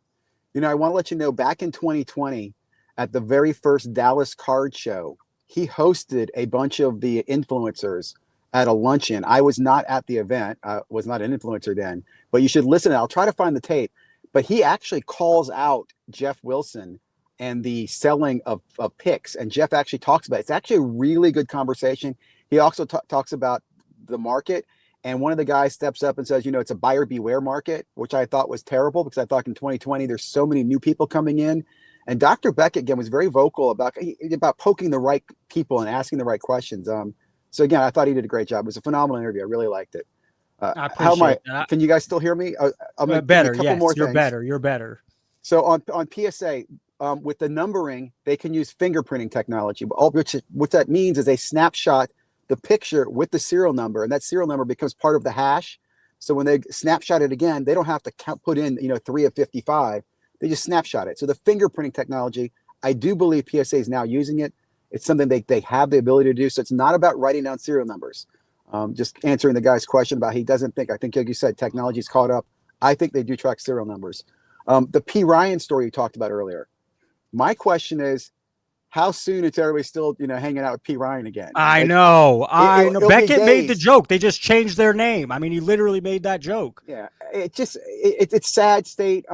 I want to let you know, back in 2020, at the very first Dallas card show, he hosted a bunch of the influencers at a luncheon. I was not at the event. I was not an influencer then, but you should listen. I'll try to find the tape. But he actually calls out Jeff Wilson and the selling of picks. And Jeff actually talks about it. It's actually a really good conversation. He also talks about the market. And one of the guys steps up and says, it's a buyer beware market, which I thought was terrible because I thought in 2020, there's so many new people coming in. And Dr. Beckett, again, was very vocal about poking the right people and asking the right questions. So again, I thought he did a great job. It was a phenomenal interview. I really liked it. How am I? Can you guys still hear me? I'm better. Yes, you're better. You're better. So on PSA, with the numbering, they can use fingerprinting technology. What that means is they snapshot the picture with the serial number, and that serial number becomes part of the hash. So when they snapshot it again, they don't have to put in 3 of 55. They just snapshot it. So the fingerprinting technology, I do believe PSA is now using it. It's something they have the ability to do. So it's not about writing down serial numbers. Just answering the guy's question about he doesn't think. I think, like you said, technology's caught up. I think they do track serial numbers. The P. Ryan story you talked about earlier. My question is, how soon until everybody's still, hanging out with P. Ryan again? I Like, know. it'll be Beckett made the days. joke. They just changed their name. I mean, he literally made that joke. Yeah, it's sad state.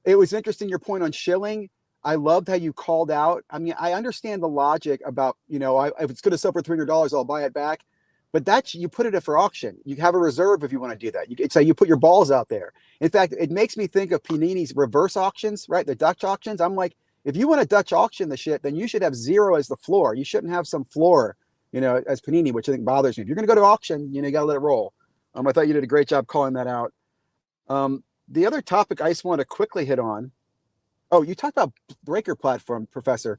It was interesting your point on shilling. I loved how you called out. I mean, I understand the logic about, if it's going to sell for $300, I'll buy it back. But that's, you put it for auction. You have a reserve if you want to do that. It's like you put your balls out there. In fact, it makes me think of Panini's reverse auctions, right? The Dutch auctions. I'm like, if you want to Dutch auction the shit, then you should have 0 as the floor. You shouldn't have some floor, as Panini, which I think bothers me. If you're going to go to auction, you got to let it roll. I thought you did a great job calling that out. The other topic I just want to quickly hit on. Oh, you talked about breaker platform, Professor.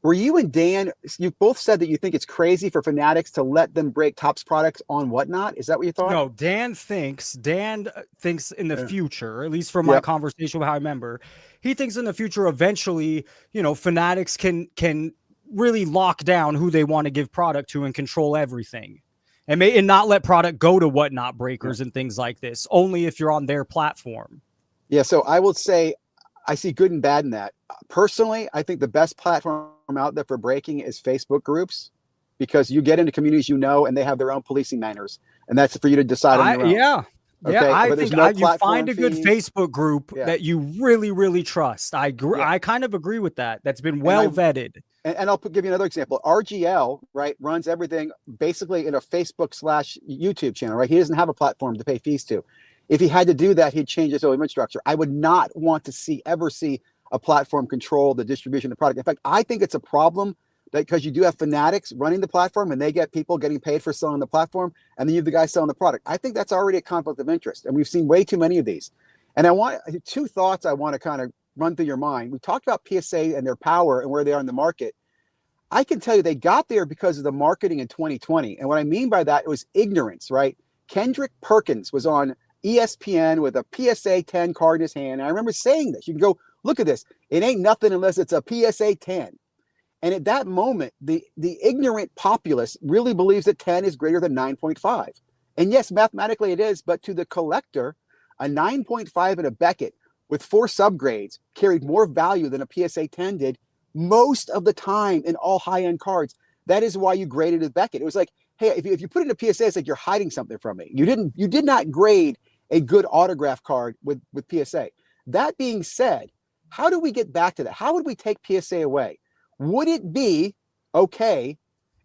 Were you and Dan, you both said that you think it's crazy for Fanatics to let them break Topps products on Whatnot? Is that what you thought? No, Dan thinks in the future, at least from my conversation with how I remember, he thinks in the future, eventually, Fanatics can really lock down who they want to give product to and control everything. And not let product go to Whatnot breakers and things like this, only if you're on their platform. Yeah, so I will say I see good and bad in that. Personally, I think the best platform out there for breaking is Facebook groups, because you get into communities and they have their own policing manners, and that's for you to decide on your own. Yeah. Okay? Yeah, I But think there's no you find a good fees. Facebook group that you really, really trust. I kind of agree with that. That's been well vetted. And I'll give you another example. RGL, right, runs everything basically in a Facebook/YouTube channel, right? He doesn't have a platform to pay fees to. If he had to do that, he'd change his own image structure. I would not want to ever see a platform control the distribution of the product. In fact, I think it's a problem because you do have Fanatics running the platform and they get people getting paid for selling the platform, and then you have the guy selling the product. I think that's already a conflict of interest, and we've seen way too many of these. And I want 2 thoughts I want to kind of run through your mind. We talked about PSA and their power and where they are in the market. I can tell you they got there because of the marketing in 2020. And what I mean by that, it was ignorance, right? Kendrick Perkins was on ESPN with a PSA 10 card in his hand. And I remember saying this. You can go, look at this. It ain't nothing unless it's a PSA 10. And at that moment, the ignorant populace really believes that 10 is greater than 9.5. And yes, mathematically it is, but to the collector, a 9.5 and a Beckett with 4 subgrades carried more value than a PSA 10 did most of the time in all high-end cards. That is why you graded a Beckett. It was like, hey, if you put it in a PSA, it's like you're hiding something from me. You did not grade a good autograph card with PSA. That being said, how do we get back to that? How would we take PSA away? Would it be okay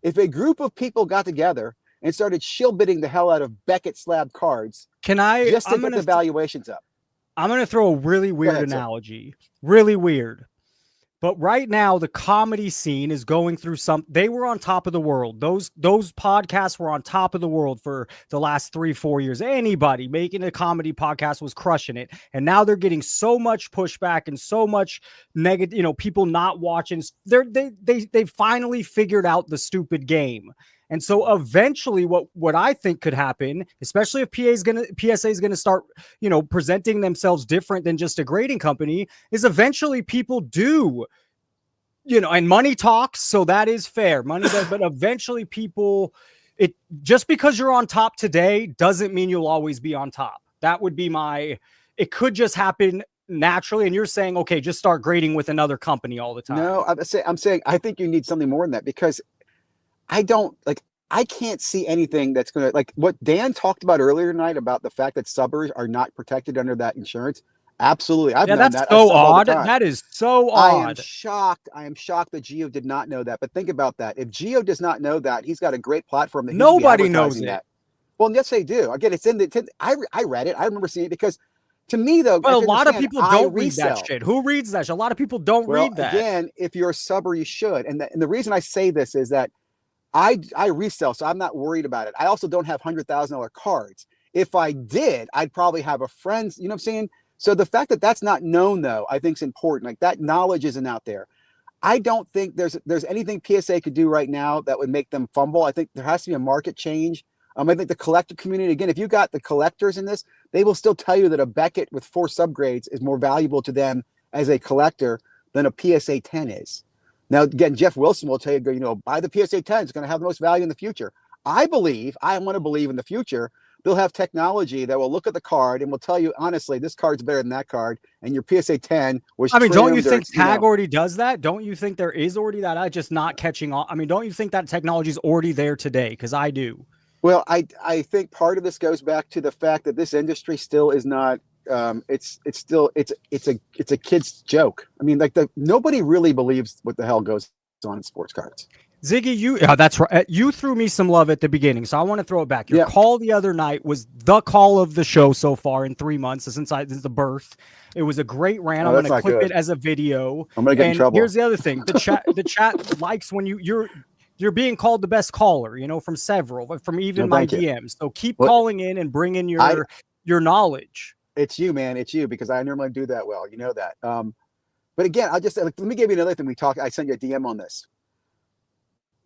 if a group of people got together and started shill bidding the hell out of Beckett slab cards just to get the valuations up? I'm going to throw a really weird analogy. Really weird. But right now, the comedy scene is going through they were on top of the world. Those podcasts were on top of the world for the last 3-4 years. Anybody making a comedy podcast was crushing it. And now they're getting so much pushback and so much negative, people not watching. They finally figured out the stupid game. And so eventually what I think could happen, especially if PSA is going to start, presenting themselves different than just a grading company, is eventually people do, and money talks. So that is fair. Money does, but eventually just because you're on top today doesn't mean you'll always be on top. That would be it could just happen naturally. And you're saying, okay, just start grading with another company all the time. No, I'm saying, I think you need something more than that, because I can't see anything that's going to, like what Dan talked about earlier tonight about the fact that subbers are not protected under that insurance. Absolutely. I've known that's that. so odd. That is so odd. I am shocked that Gio did not know that. But think about that. If Gio does not know that, he's got a great platform that nobody knows it. That. Well, yes, they do. Again, it's in I read it. I remember seeing it because to me, though, well, a lot of people don't read that shit. Who reads that shit? A lot of people don't read that. Again, if you're a subber, you should. And the reason I say this is that I resell, so I'm not worried about it. I also don't have $100,000 cards. If I did, I'd probably have a friend, you know what I'm saying? So the fact that that's not known, though, I think is important. Like that knowledge isn't out there. I don't think there's anything PSA could do right now that would make them fumble. I think there has to be a market change. I think the collector community, again, if you got the collectors in this, they will still tell you that a Beckett with 4 subgrades is more valuable to them as a collector than a PSA 10 is. Now, again, Jeff Wilson will tell you, buy the PSA 10. It's going to have the most value in the future. I want to believe in the future, they'll have technology that will look at the card and will tell you honestly, this card's better than that card, and your PSA 10 was. I mean, don't you trimmed or think it's, Tag already does that? Don't you think there is already that? I just not catching on. I mean, don't you think that technology is already there today? Because I do. Well, I think part of this goes back to the fact that this industry still is not. It's a kid's joke. I mean, like nobody really believes what the hell goes on in sports cards. Ziggy, that's right. You threw me some love at the beginning, so I want to throw it back. Your call the other night was the call of the show so far in 3 months since the birth. It was a great rant. I'm going to clip it as a video. I'm going to get in trouble. Here's the other thing: the chat likes when you're being called the best caller. From several, from even my DMs. So keep calling in and bring in your knowledge. It's you, man. It's you, because I normally do that well. You know that. But again, let me give you another thing. I sent you a DM on this.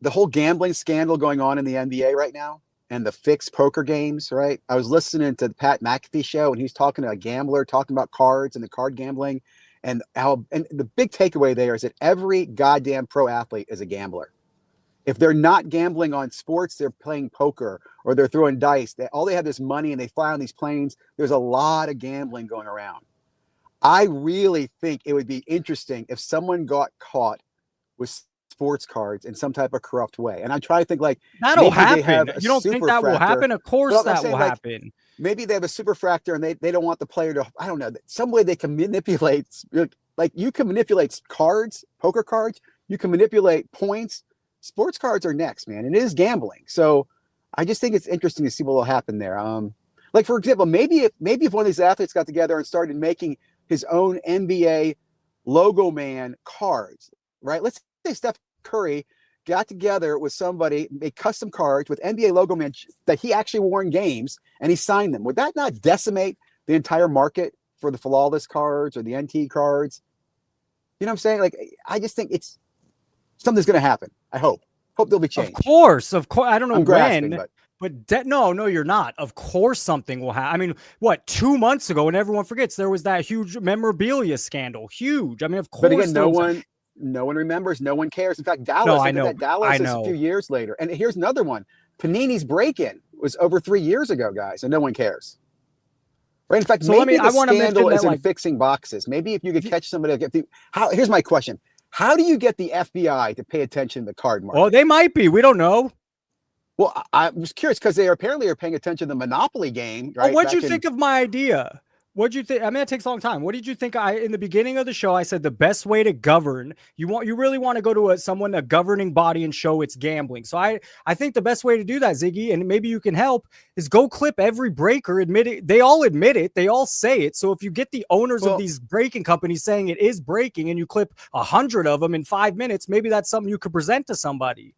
The whole gambling scandal going on in the NBA right now and the fixed poker games, right? I was listening to the Pat McAfee show, and he's talking to a gambler, talking about cards and the card gambling, and the big takeaway there is that every goddamn pro athlete is a gambler. If they're not gambling on sports, they're playing poker or they're throwing dice. All they have is money, and they fly on these planes. There's a lot of gambling going around. I really think it would be interesting if someone got caught with sports cards in some type of corrupt way. And I'm trying to think like that'll happen. You don't think that will happen? Of course that will happen. Maybe they have a superfractor and they don't want the player to, I don't know, some way they can manipulate. Like you can manipulate cards, poker cards. You can manipulate points. Sports cards are next, man. And it is gambling. So I just think it's interesting to see what will happen there. Like for example, maybe if one of these athletes got together and started making his own NBA logo man cards, right? Let's say Steph Curry got together with somebody, made custom cards with NBA logo man that he actually wore in games, and he signed them. Would that not decimate the entire market for the flawless cards or the NT cards? You know what I'm saying? Like, I just think something's going to happen. I hope there'll be change. Of course. I don't know when, but no, you're not. Of course something will happen. I mean, what, 2 months ago, and everyone forgets, there was that huge memorabilia scandal. Huge. I mean, of course. But again, no one remembers. No one cares. In fact, Dallas, Dallas is a few years later. And here's another one. Panini's break-in was over 3 years ago, guys, and no one cares. Right? In fact, so maybe the scandal isn't fixing boxes. Maybe if you could catch somebody. Here's my question. How do you get the FBI to pay attention to the card market? Well, they might be. We don't know. Well, I'm just curious because they apparently are paying attention to the Monopoly game. Right? Oh, what'd you think of my idea? What'd you think? I mean, it takes a long time. What did you think? In the beginning of the show, I said the best way to govern, you really want to go to a governing body and show it's gambling. So I think the best way to do that, Ziggy, and maybe you can help, is go clip every breaker, admit it. They all admit it. They all say it. So if you get the owners of these breaking companies saying it is breaking, and you clip 100 of them in 5 minutes, maybe that's something you could present to somebody.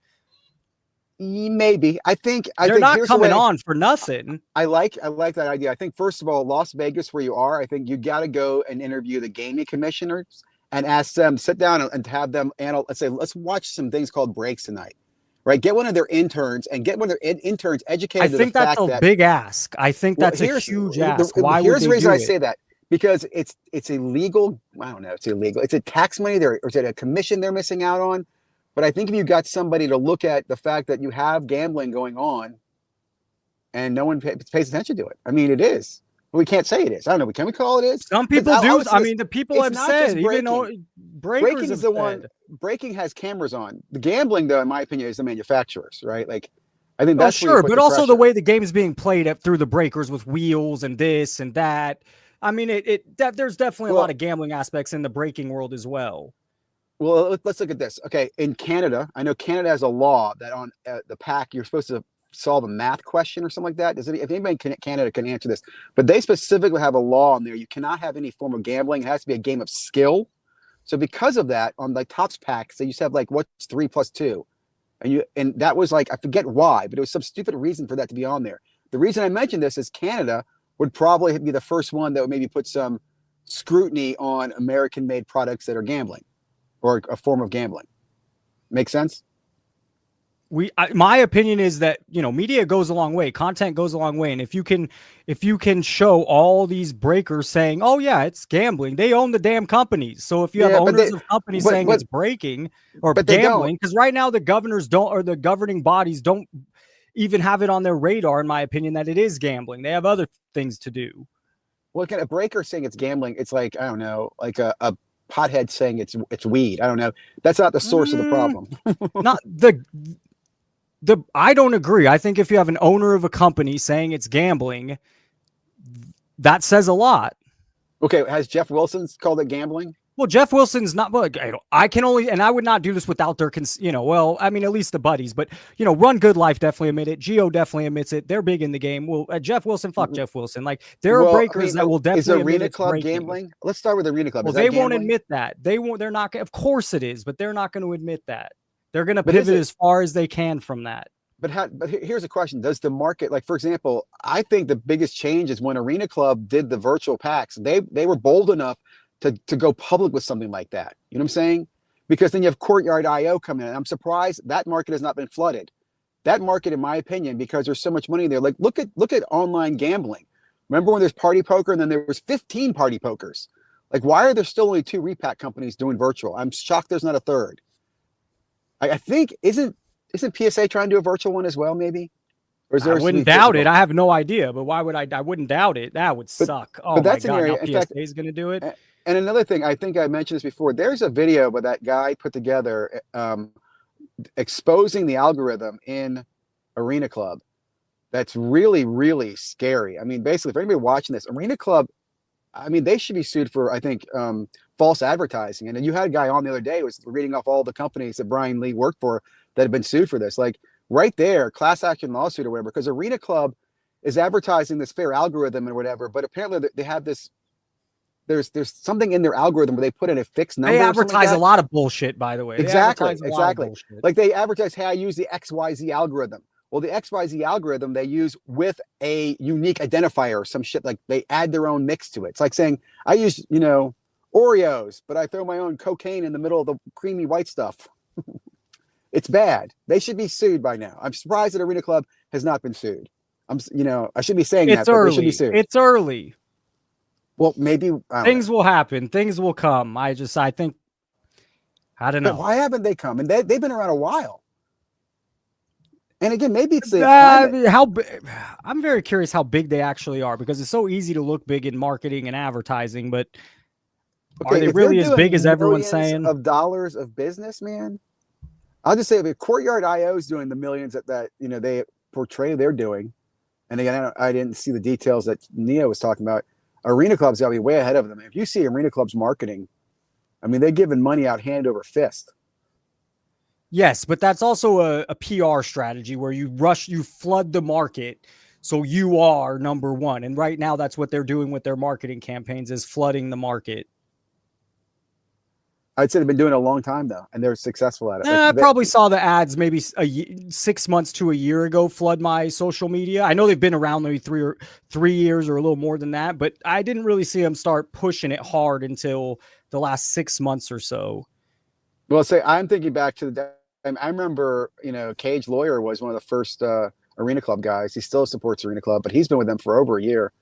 Maybe. I think they're not coming on for nothing. I like that idea. I think first of all, Las Vegas, where you are, I think you got to go and interview the gaming commissioners and ask them, sit down and have them say, let's watch some things called breaks tonight, right? Get one of their interns and get one of their interns educated. I think that's a big ask. I think that's a huge ask. Why? Here's the reason I say that. Because it's illegal. I don't know. It's illegal. It's a tax money or is it a commission they're missing out on? But I think if you got somebody to look at the fact that you have gambling going on and no one pays attention to it. I mean, it is. We can't say it is. I don't know. Can we call it is? Some people do. I mean, the people have said, even though breaking is the one. Breaking has cameras on. The gambling, though, in my opinion, is the manufacturers, right? Like, I think that's sure, but also the way the game is being played through the breakers with wheels and this and that. I mean, there's definitely a lot of gambling aspects in the breaking world as well. Well, let's look at this. Okay, in Canada, I know Canada has a law that on the pack, you're supposed to solve a math question or something like that. If anybody in Canada can answer this, but they specifically have a law on there. You cannot have any form of gambling. It has to be a game of skill. So because of that, on the Topps packs, they used to have like, what's 3 + 2? And that was like, I forget why, but it was some stupid reason for that to be on there. The reason I mentioned this is Canada would probably be the first one that would maybe put some scrutiny on American-made products that are gambling. Or a form of gambling. Make sense? My opinion is that, media goes a long way, content goes a long way, and if you can show all these breakers saying, "Oh yeah, it's gambling," they own the damn companies. So if you have owners of companies saying it's breaking or gambling, because right now the governors don't, or the governing bodies don't. even have it on their radar, in my opinion, that it is gambling. They have other things to do. Well, again, a breaker saying it's gambling, it's like, I don't know, like a pothead saying it's weed. I don't know. That's not the source of the problem. Not the I don't agree. I think if you have an owner of a company saying it's gambling, that says a lot. Okay, has Jeff Wilson called it gambling? Well, Jeff Wilson's not. Well, I can only, and I would not do this without their, well, I mean, at least the buddies, but Run Good Life definitely admit it. Geo definitely admits it. They're big in the game. Well, Jeff Wilson, fuck Jeff Wilson. Like there are breakers that will definitely admit it's Club breaking. Gambling. Let's start with Arena Club. Well, they won't admit that. They won't. They're not. Of course it is, but they're not going to admit that. They're going to pivot as far as they can from that. But here's a question. Does the market, like, for example, I think the biggest change is when Arena Club did the virtual packs. They were bold enough to go public with something like that. You know what I'm saying? Because then you have Courtyard IO coming in. I'm surprised that market has not been flooded. That market, in my opinion, because there's so much money there. Like, look at online gambling. Remember when there's party poker and then there was 15 party pokers? Like, why are there still only 2 repack companies doing virtual? I'm shocked there's not a third. I think, isn't PSA trying to do a virtual one as well, maybe? Or is there I wouldn't doubt it. I have no idea, but why would I wouldn't doubt it. That would suck. Oh, but that's my God, an area, now PSA is going to do it. And another thing, I think I mentioned this before, there's a video where that guy put together exposing the algorithm in Arena Club. That's really, really scary. I mean, basically, for anybody watching this, Arena Club, I mean, they should be sued for, I think, false advertising. And you had a guy on the other day who was reading off all the companies that Brian Lee worked for that have been sued for this. Like right there, class action lawsuit or whatever, because Arena Club is advertising this fair algorithm and whatever, but apparently they have this, there's something in their algorithm where they put in a fixed number. They advertise a lot of bullshit, by the way. Exactly. Like they advertise, hey, I use the XYZ algorithm. Well, the XYZ algorithm they use with a unique identifier or some shit, like they add their own mix to it. It's like saying, I use, Oreos, but I throw my own cocaine in the middle of the creamy white stuff. It's bad. They should be sued by now. I'm surprised that Arena Club has not been sued. I should be saying that, but they should be sued. It's early. Well, maybe things will happen. Things will come. I think, I don't know. But why haven't they come? And they've been around a while. And again, maybe it's the I'm very curious how big they actually are, because it's so easy to look big in marketing and advertising, but are they really as big as everyone's saying? Of dollars of business, man. I'll just say, if Courtyard IO is doing the millions that they portray they're doing, and again, I didn't see the details that Neo was talking about. Arena Club's got to be way ahead of them. If you see Arena Club's marketing, I mean, they're giving money out hand over fist. Yes, but that's also a PR strategy where you flood the market, so you are number one. And right now, that's what they're doing with their marketing campaigns, is flooding the market. I'd say they've been doing it a long time, though, and they're successful at it. I probably saw the ads maybe 6 months to a year ago flood my social media. I know they've been around maybe 3 years or a little more than that, but I didn't really see them start pushing it hard until the last 6 months or so. Well, I'm thinking back to the time. I remember, Cage Lawyer was one of the first Arena Club guys. He still supports Arena Club, but he's been with them for over a year.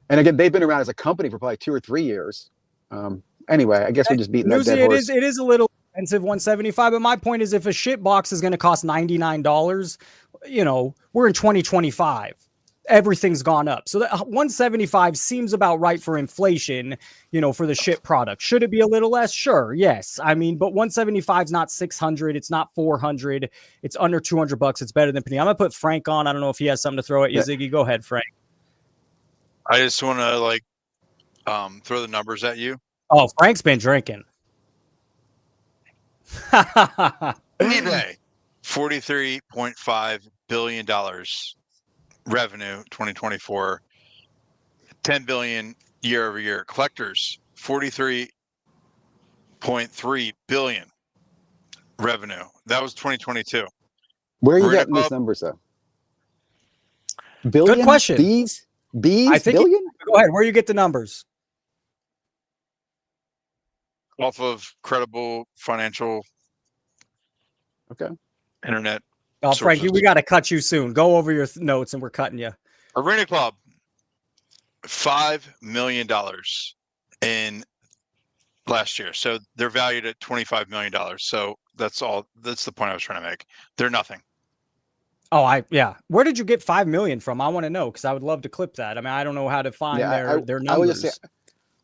And again, they've been around as a company for probably 2 or 3 years. Anyway, I guess we're just beating that dead horse. It is a little expensive, $175. But my point is, if a shit box is going to cost $99, we're in 2025. Everything's gone up. So that $175 seems about right for inflation, for the shit product. Should it be a little less? Sure. Yes. I mean, but $175 is not $600. It's not $400. It's under $200. It's better than Panini. I'm going to put Frank on. I don't know if he has something to throw at you, Ziggy. Go ahead, Frank. I just want to throw the numbers at you. Oh, Frank's been drinking. eBay, $43.5 billion revenue 2024, 10 billion year over year. Collectors, 43.3 billion revenue. That was 2022. Where are you getting these numbers though? Billion? Good question. Bees? I think billion? Go ahead. Where you get the numbers? Off of credible financial internet. Oh, Frankie, we got to cut you soon. Go over your notes and we're cutting you. Arena Club, $5 million in last year. So they're valued at $25 million. So that's all. That's the point I was trying to make. They're nothing. Oh, yeah. Where did you get 5 million from? I want to know because I would love to clip that. I mean, I don't know how to find their numbers. I would just say,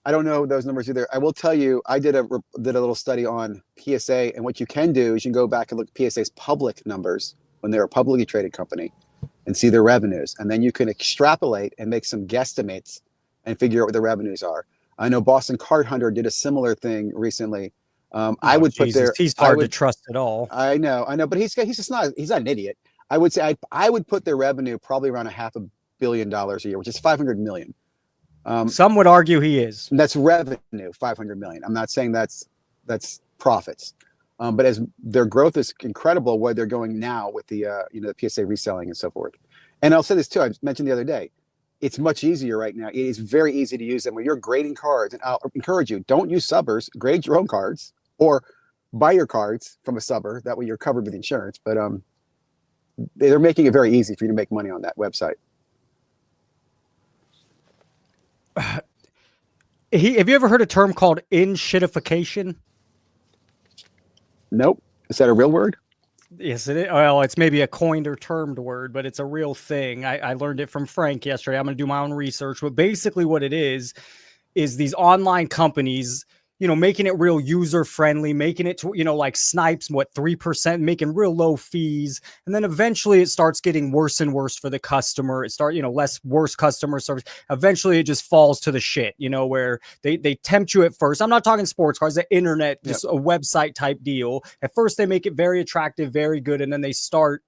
I don't know those numbers either. I will tell you, I did a little study on PSA, and what you can do is you can go back and look at PSA's public numbers when they're a publicly traded company and see their revenues, and then you can extrapolate and make some guesstimates and figure out what the revenues are. I know Boston Card Hunter did a similar thing recently. I would put their he's hard to trust at all. I know, but he's just not an idiot. I would say I would put their revenue probably around $500 million a year, which is 500 million. Some would argue he is. That's revenue, 500 million. I'm not saying that's profits, but as their growth is incredible, where they're going now with the the PSA reselling and so forth. And I'll say this too. I mentioned the other day, it's much easier right now. It is very easy to use them when you're grading cards. And I'll encourage you, don't use subbers. Grade your own cards or buy your cards from a subber. That way you're covered with insurance. But they're making it very easy for you to make money on that website. Have you ever heard a term called in-shitification? Nope. Is that a real word? Yes, it is. Well, it's maybe a coined or termed word, but it's a real thing. I learned it from Frank yesterday. I'm going to do my own research. But basically what it is these online companies, making it real user-friendly, making it to, like Snipes, 3%, making real low fees. And then eventually it starts getting worse and worse for the customer. It starts, worse customer service. Eventually it just falls to the shit, where they tempt you at first. I'm not talking sports cards, the internet, just a website type deal. At first they make it very attractive, very good. And then they start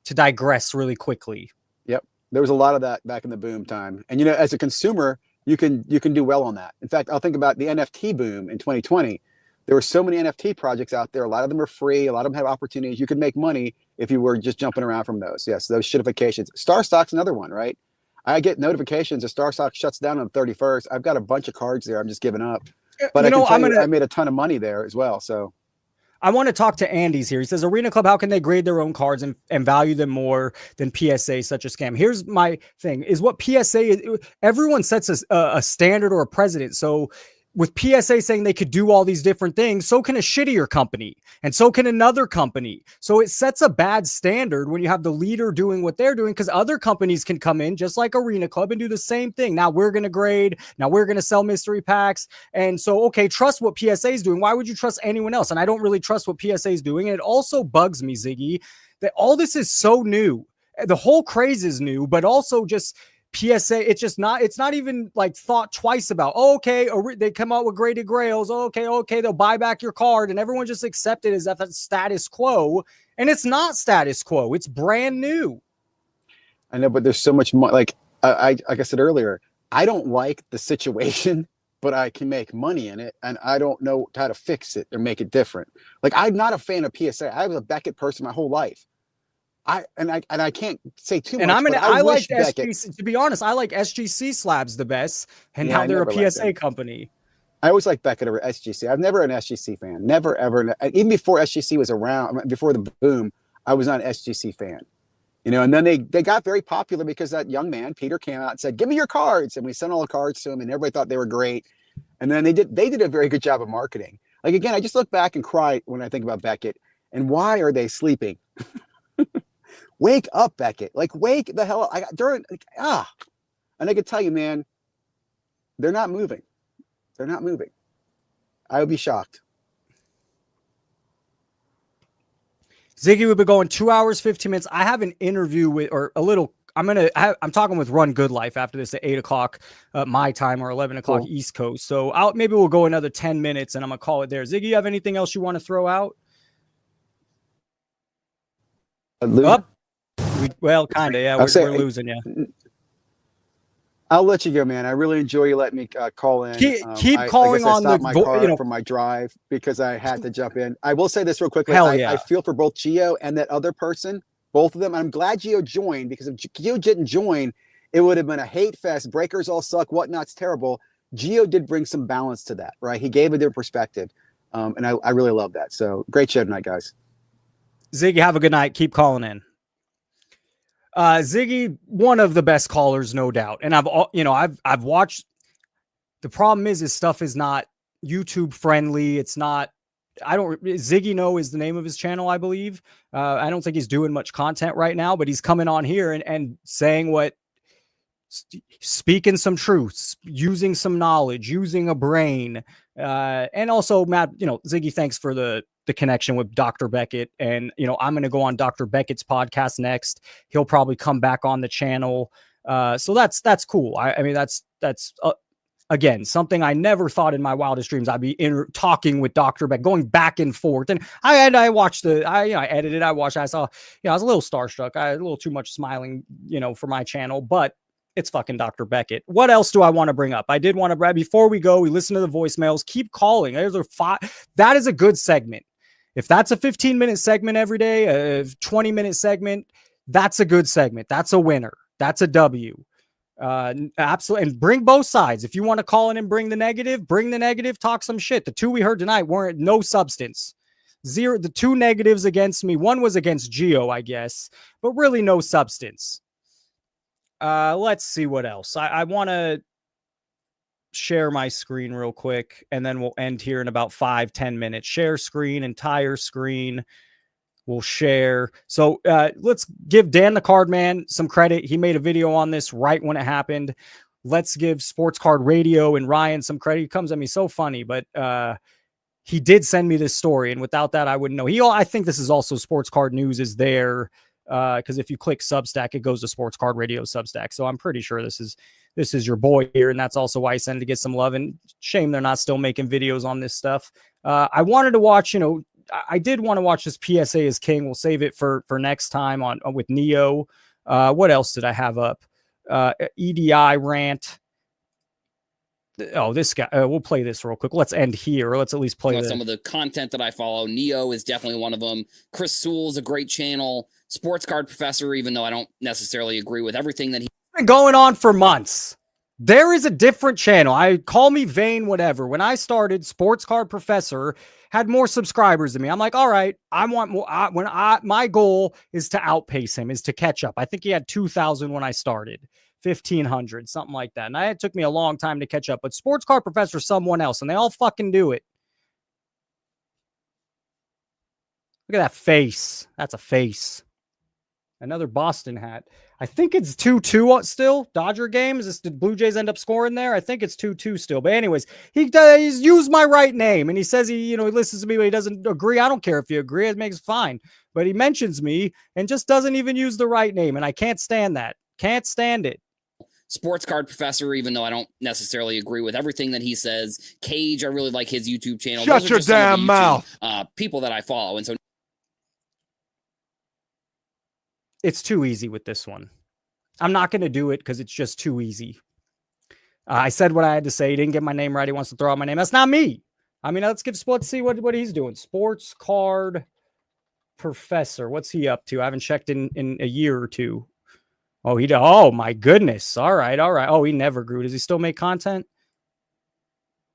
to digress really quickly. Yep. There was a lot of that back in the boom time. And, as a consumer, you can do well on that. In fact, I'll think about the NFT boom in 2020. There were so many NFT projects out there. A lot of them are free. A lot of them have opportunities. You could make money if you were just jumping around from those. Yes, those shitifications. StarStock's another one, right? I get notifications that StarStock shuts down on the 31st. I've got a bunch of cards there. I'm just giving up. But I made a ton of money there as well. So I want to talk to Andy's here. He says, Arena Club, how can they grade their own cards and value them more than PSA, such a scam? Here's my thing, is what PSA is. Everyone sets a standard or a precedent. So with PSA saying they could do all these different things, so can a shittier company, and so can another company. So it sets a bad standard when you have the leader doing what they're doing, because other companies can come in just like Arena Club and do the same thing. Now we're going to grade. Now we're going to sell mystery packs. And so, okay, trust what PSA is doing. Why would you trust anyone else? And I don't really trust what PSA is doing. And it also bugs me, Ziggy, that all this is so new. The whole craze is new, but also just PSA, it's not even like thought twice about, okay, they come out with graded grails. Okay, they'll buy back your card, and everyone just accept it as if that's status quo. And it's not status quo. It's brand new. I know, but there's so much more. Like I said earlier, I don't like the situation, but I can make money in it, and I don't know how to fix it or make it different. Like, I'm not a fan of PSA. I was a Beckett person my whole life. I can't say too much. And I like SGC. To be honest, I like SGC slabs the best, and now they're a PSA company. I always like Beckett over SGC. I've never been an SGC fan. Never ever. Even before SGC was around, before the boom, I was not an SGC fan. And then they got very popular because that young man Peter came out and said, "Give me your cards," and we sent all the cards to him, and everybody thought they were great. And then they did a very good job of marketing. Like, again, I just look back and cry when I think about Beckett. And why are they sleeping? Wake up, Beckett. Like, wake the hell up. And I can tell you, man, they're not moving. They're not moving. I would be shocked. Ziggy, we've been going 2 hours, 15 minutes. I have an interview I'm talking with Run Good Life after this at 8 o'clock my time, or 11 o'clock East Coast. So maybe we'll go another 10 minutes and I'm going to call it there. Ziggy, you have anything else you want to throw out? Well, kind of, yeah. We're losing you. I'll let you go, man. I really enjoy you letting me call in. Keep calling on my car for my drive because I had to jump in. I will say this real quickly. I feel for both Gio and that other person, both of them. I'm glad Gio joined, because if Gio didn't join, it would have been a hate fest. Breakers all suck. Whatnot's terrible. Gio did bring some balance to that, right? He gave a different perspective, and I really love that. So great show tonight, guys. Ziggy, have a good night. Keep calling in. Ziggy, one of the best callers, no doubt. And I've watched. The problem is his stuff is not YouTube friendly. It's not Ziggy No is the name of his channel, I believe. I don't think he's doing much content right now, but he's coming on here and saying speaking some truths, using some knowledge, using a brain. And also, Matt, Ziggy, thanks for the connection with Dr. Beckett. And, I'm going to go on Dr. Beckett's podcast next. He'll probably come back on the channel. So that's cool. I mean, that's again, something I never thought in my wildest dreams I'd be talking with Dr. Beck, going back and forth. And I watched I edited, I watched, I saw, I was a little starstruck. I had a little too much smiling, for my channel, but it's fucking Dr. Beckett. What else do I want to bring up? I did want to, Brad, before we go, we listen to the voicemails, keep calling. That is a good segment. If that's a 15-minute segment every day, a 20-minute segment, that's a good segment. That's a winner. That's a W. Absolutely. And bring both sides. If you want to call in and bring the negative, talk some shit. The two we heard tonight weren't no substance. Zero. The two negatives against me. One was against Gio, I guess, but really no substance. Let's see what else. I want to share my screen real quick, and then we'll end here in about 5-10 minutes. Share screen, entire screen. We'll share. So let's give Dan the Card Man some credit. He made a video on this right when it happened. Let's give Sports Card Radio and Ryan some credit. He comes at me so funny, but he did send me this story, and without that, I wouldn't know. I think this is also Sports Card News is there. Because if you click Substack, it goes to Sports Card Radio Substack. So I'm pretty sure this is your boy here, and that's also why I sent to get some love. And shame they're not still making videos on this stuff. I wanted to watch, I did want to watch this PSA is King. We'll save it for next time on with Neo. What else did I have up? EDI rant. Oh, this guy. We'll play this real quick. Let's end here. Let's at least play some of the content that I follow. Neo is definitely one of them. Chris Sewell's a great channel. Sports Card Professor, even though I don't necessarily agree with everything that he's been going on for months. There is a different channel. I call me vain, whatever. When I started, Sports Card Professor had more subscribers than me. I'm like, all right, I want more. My goal is to outpace him, is to catch up. I think he had 2,000 when I started. 1,500, something like that. And it took me a long time to catch up. But Sports Card Professor is someone else, and they all fucking do it. Look at that face. That's a face. Another Boston hat. I think it's 2-2 still. Dodger game. Did Blue Jays end up scoring there? I think it's 2-2 still. But anyways, he's used my right name, and he says he listens to me, but he doesn't agree. I don't care if you agree. It makes it fine. But he mentions me and just doesn't even use the right name, and I can't stand that. Can't stand it. Sports Card Professor, even though I don't necessarily agree with everything that he says. Cage, I really like his YouTube channel. Shut your damn mouth. People that I follow. And so it's too easy with this one. I'm not going to do it because it's just too easy. I said what I had to say. He didn't get my name right. He wants to throw out my name. That's not me. I mean, let's see what he's doing. Sports Card Professor. What's he up to? I haven't checked in a year or two. Oh, oh my goodness. All right. Oh, he never grew. Does he still make content?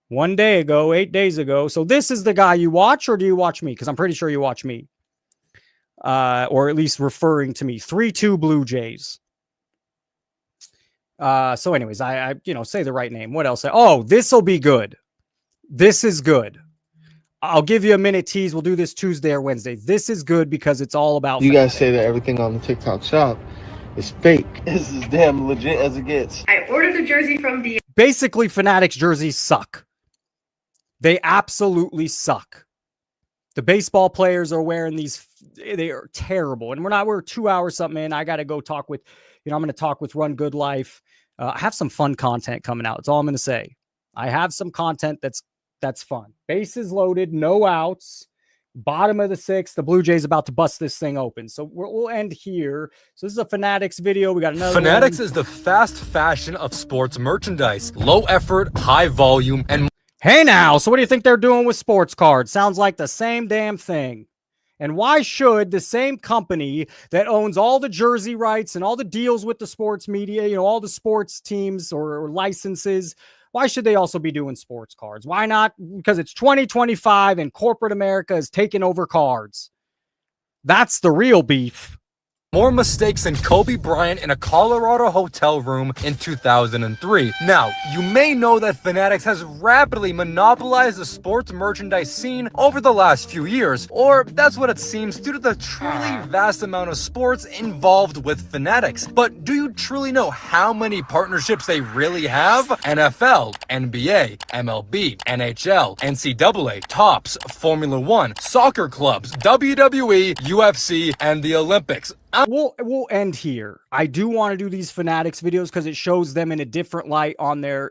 1 day ago, 8 days ago. So this is the guy you watch, or do you watch me? Because I'm pretty sure you watch me. Or at least referring to me. 3-2 Blue Jays. So anyways, I say the right name. What else? Oh, this will be good. This is good. I'll give you a minute tease. We'll do this Tuesday or Wednesday. This is good because it's all about you guys say that everything on the TikTok shop is fake. This is damn legit as it gets. I ordered the jersey from the basically Fanatics jerseys suck. They absolutely suck. The baseball players are wearing these. They are terrible. And we're 2 hours something in. I got to go talk with, I'm going to talk with Run Good Life. I have some fun content coming out. That's all I'm going to say. I have some content that's fun. Bases loaded, no outs. Bottom of the sixth, the Blue Jays about to bust this thing open. So we'll end here. So this is a Fanatics video. We got another Fanatics one. is the fast fashion of sports merchandise. Low effort, high volume, and hey now, so what do you think they're doing with sports cards? Sounds like the same damn thing. And why should the same company that owns all the jersey rights and all the deals with the sports media, all the sports teams or licenses, why should they also be doing sports cards? Why not? Because it's 2025 and corporate America is taking over cards. That's the real beef. more mistakes than Kobe Bryant in a Colorado hotel room in 2003. Now, you may know that Fanatics has rapidly monopolized the sports merchandise scene over the last few years, or that's what it seems due to the truly vast amount of sports involved with Fanatics. But do you truly know how many partnerships they really have? NFL, NBA, MLB, NHL, NCAA, Topps, Formula One, soccer clubs, WWE, UFC, and the Olympics. We'll end here. I do want to do these Fanatics videos because it shows them in a different light on their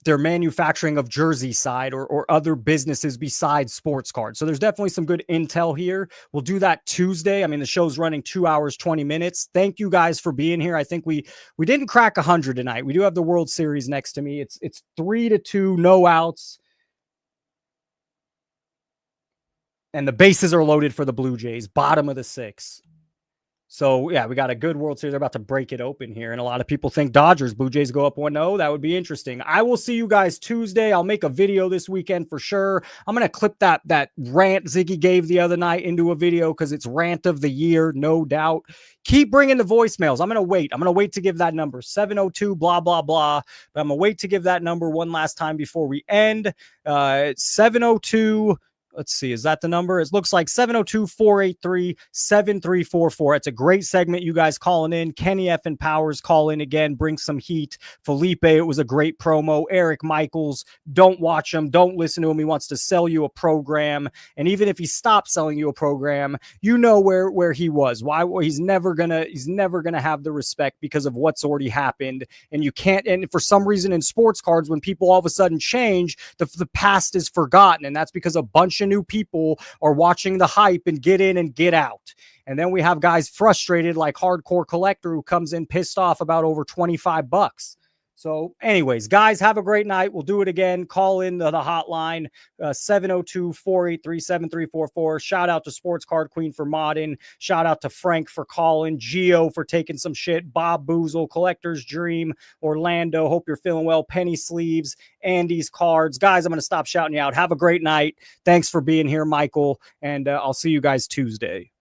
manufacturing of jersey side or other businesses besides sports cards. So there's definitely some good intel here. We'll do that Tuesday. I mean, the show's running 2 hours, 20 minutes. Thank you guys for being here. I think we didn't crack 100 tonight. We do have the World Series next to me. It's 3-2, no outs. And the bases are loaded for the Blue Jays, bottom of the 6th. So, yeah, we got a good World Series. They're about to break it open here. And a lot of people think Dodgers, Blue Jays go up 1-0. That would be interesting. I will see you guys Tuesday. I'll make a video this weekend for sure. I'm going to clip that rant Ziggy gave the other night into a video because it's rant of the year, no doubt. Keep bringing the voicemails. I'm going to wait. I'm going to wait to give that number, 702, blah, blah, blah. But I'm going to wait to give that number one last time before we end. 702... Let's see. Is that the number? It looks like 702-483-7344. It's a great segment. You guys calling in. Kenny F. and Powers call in again. Bring some heat. Felipe, it was a great promo. Eric Michaels, don't watch him. Don't listen to him. He wants to sell you a program. And even if he stops selling you a program, you know where he was. Why? He's never gonna have the respect because of what's already happened. And you can't. And for some reason in sports cards, when people all of a sudden change, the past is forgotten. And that's because a bunch of new people are watching the hype and get in and get out. And then we have guys frustrated like Hardcore Collector who comes in pissed off about over $25. So anyways, guys, have a great night. We'll do it again. Call in the hotline, 702-483-7344. Shout out to Sports Card Queen for modding. Shout out to Frank for calling. Gio for taking some shit. Bob Boozle, Collector's Dream. Orlando, hope you're feeling well. Penny Sleeves, Andy's Cards. Guys, I'm going to stop shouting you out. Have a great night. Thanks for being here, Michael. And I'll see you guys Tuesday.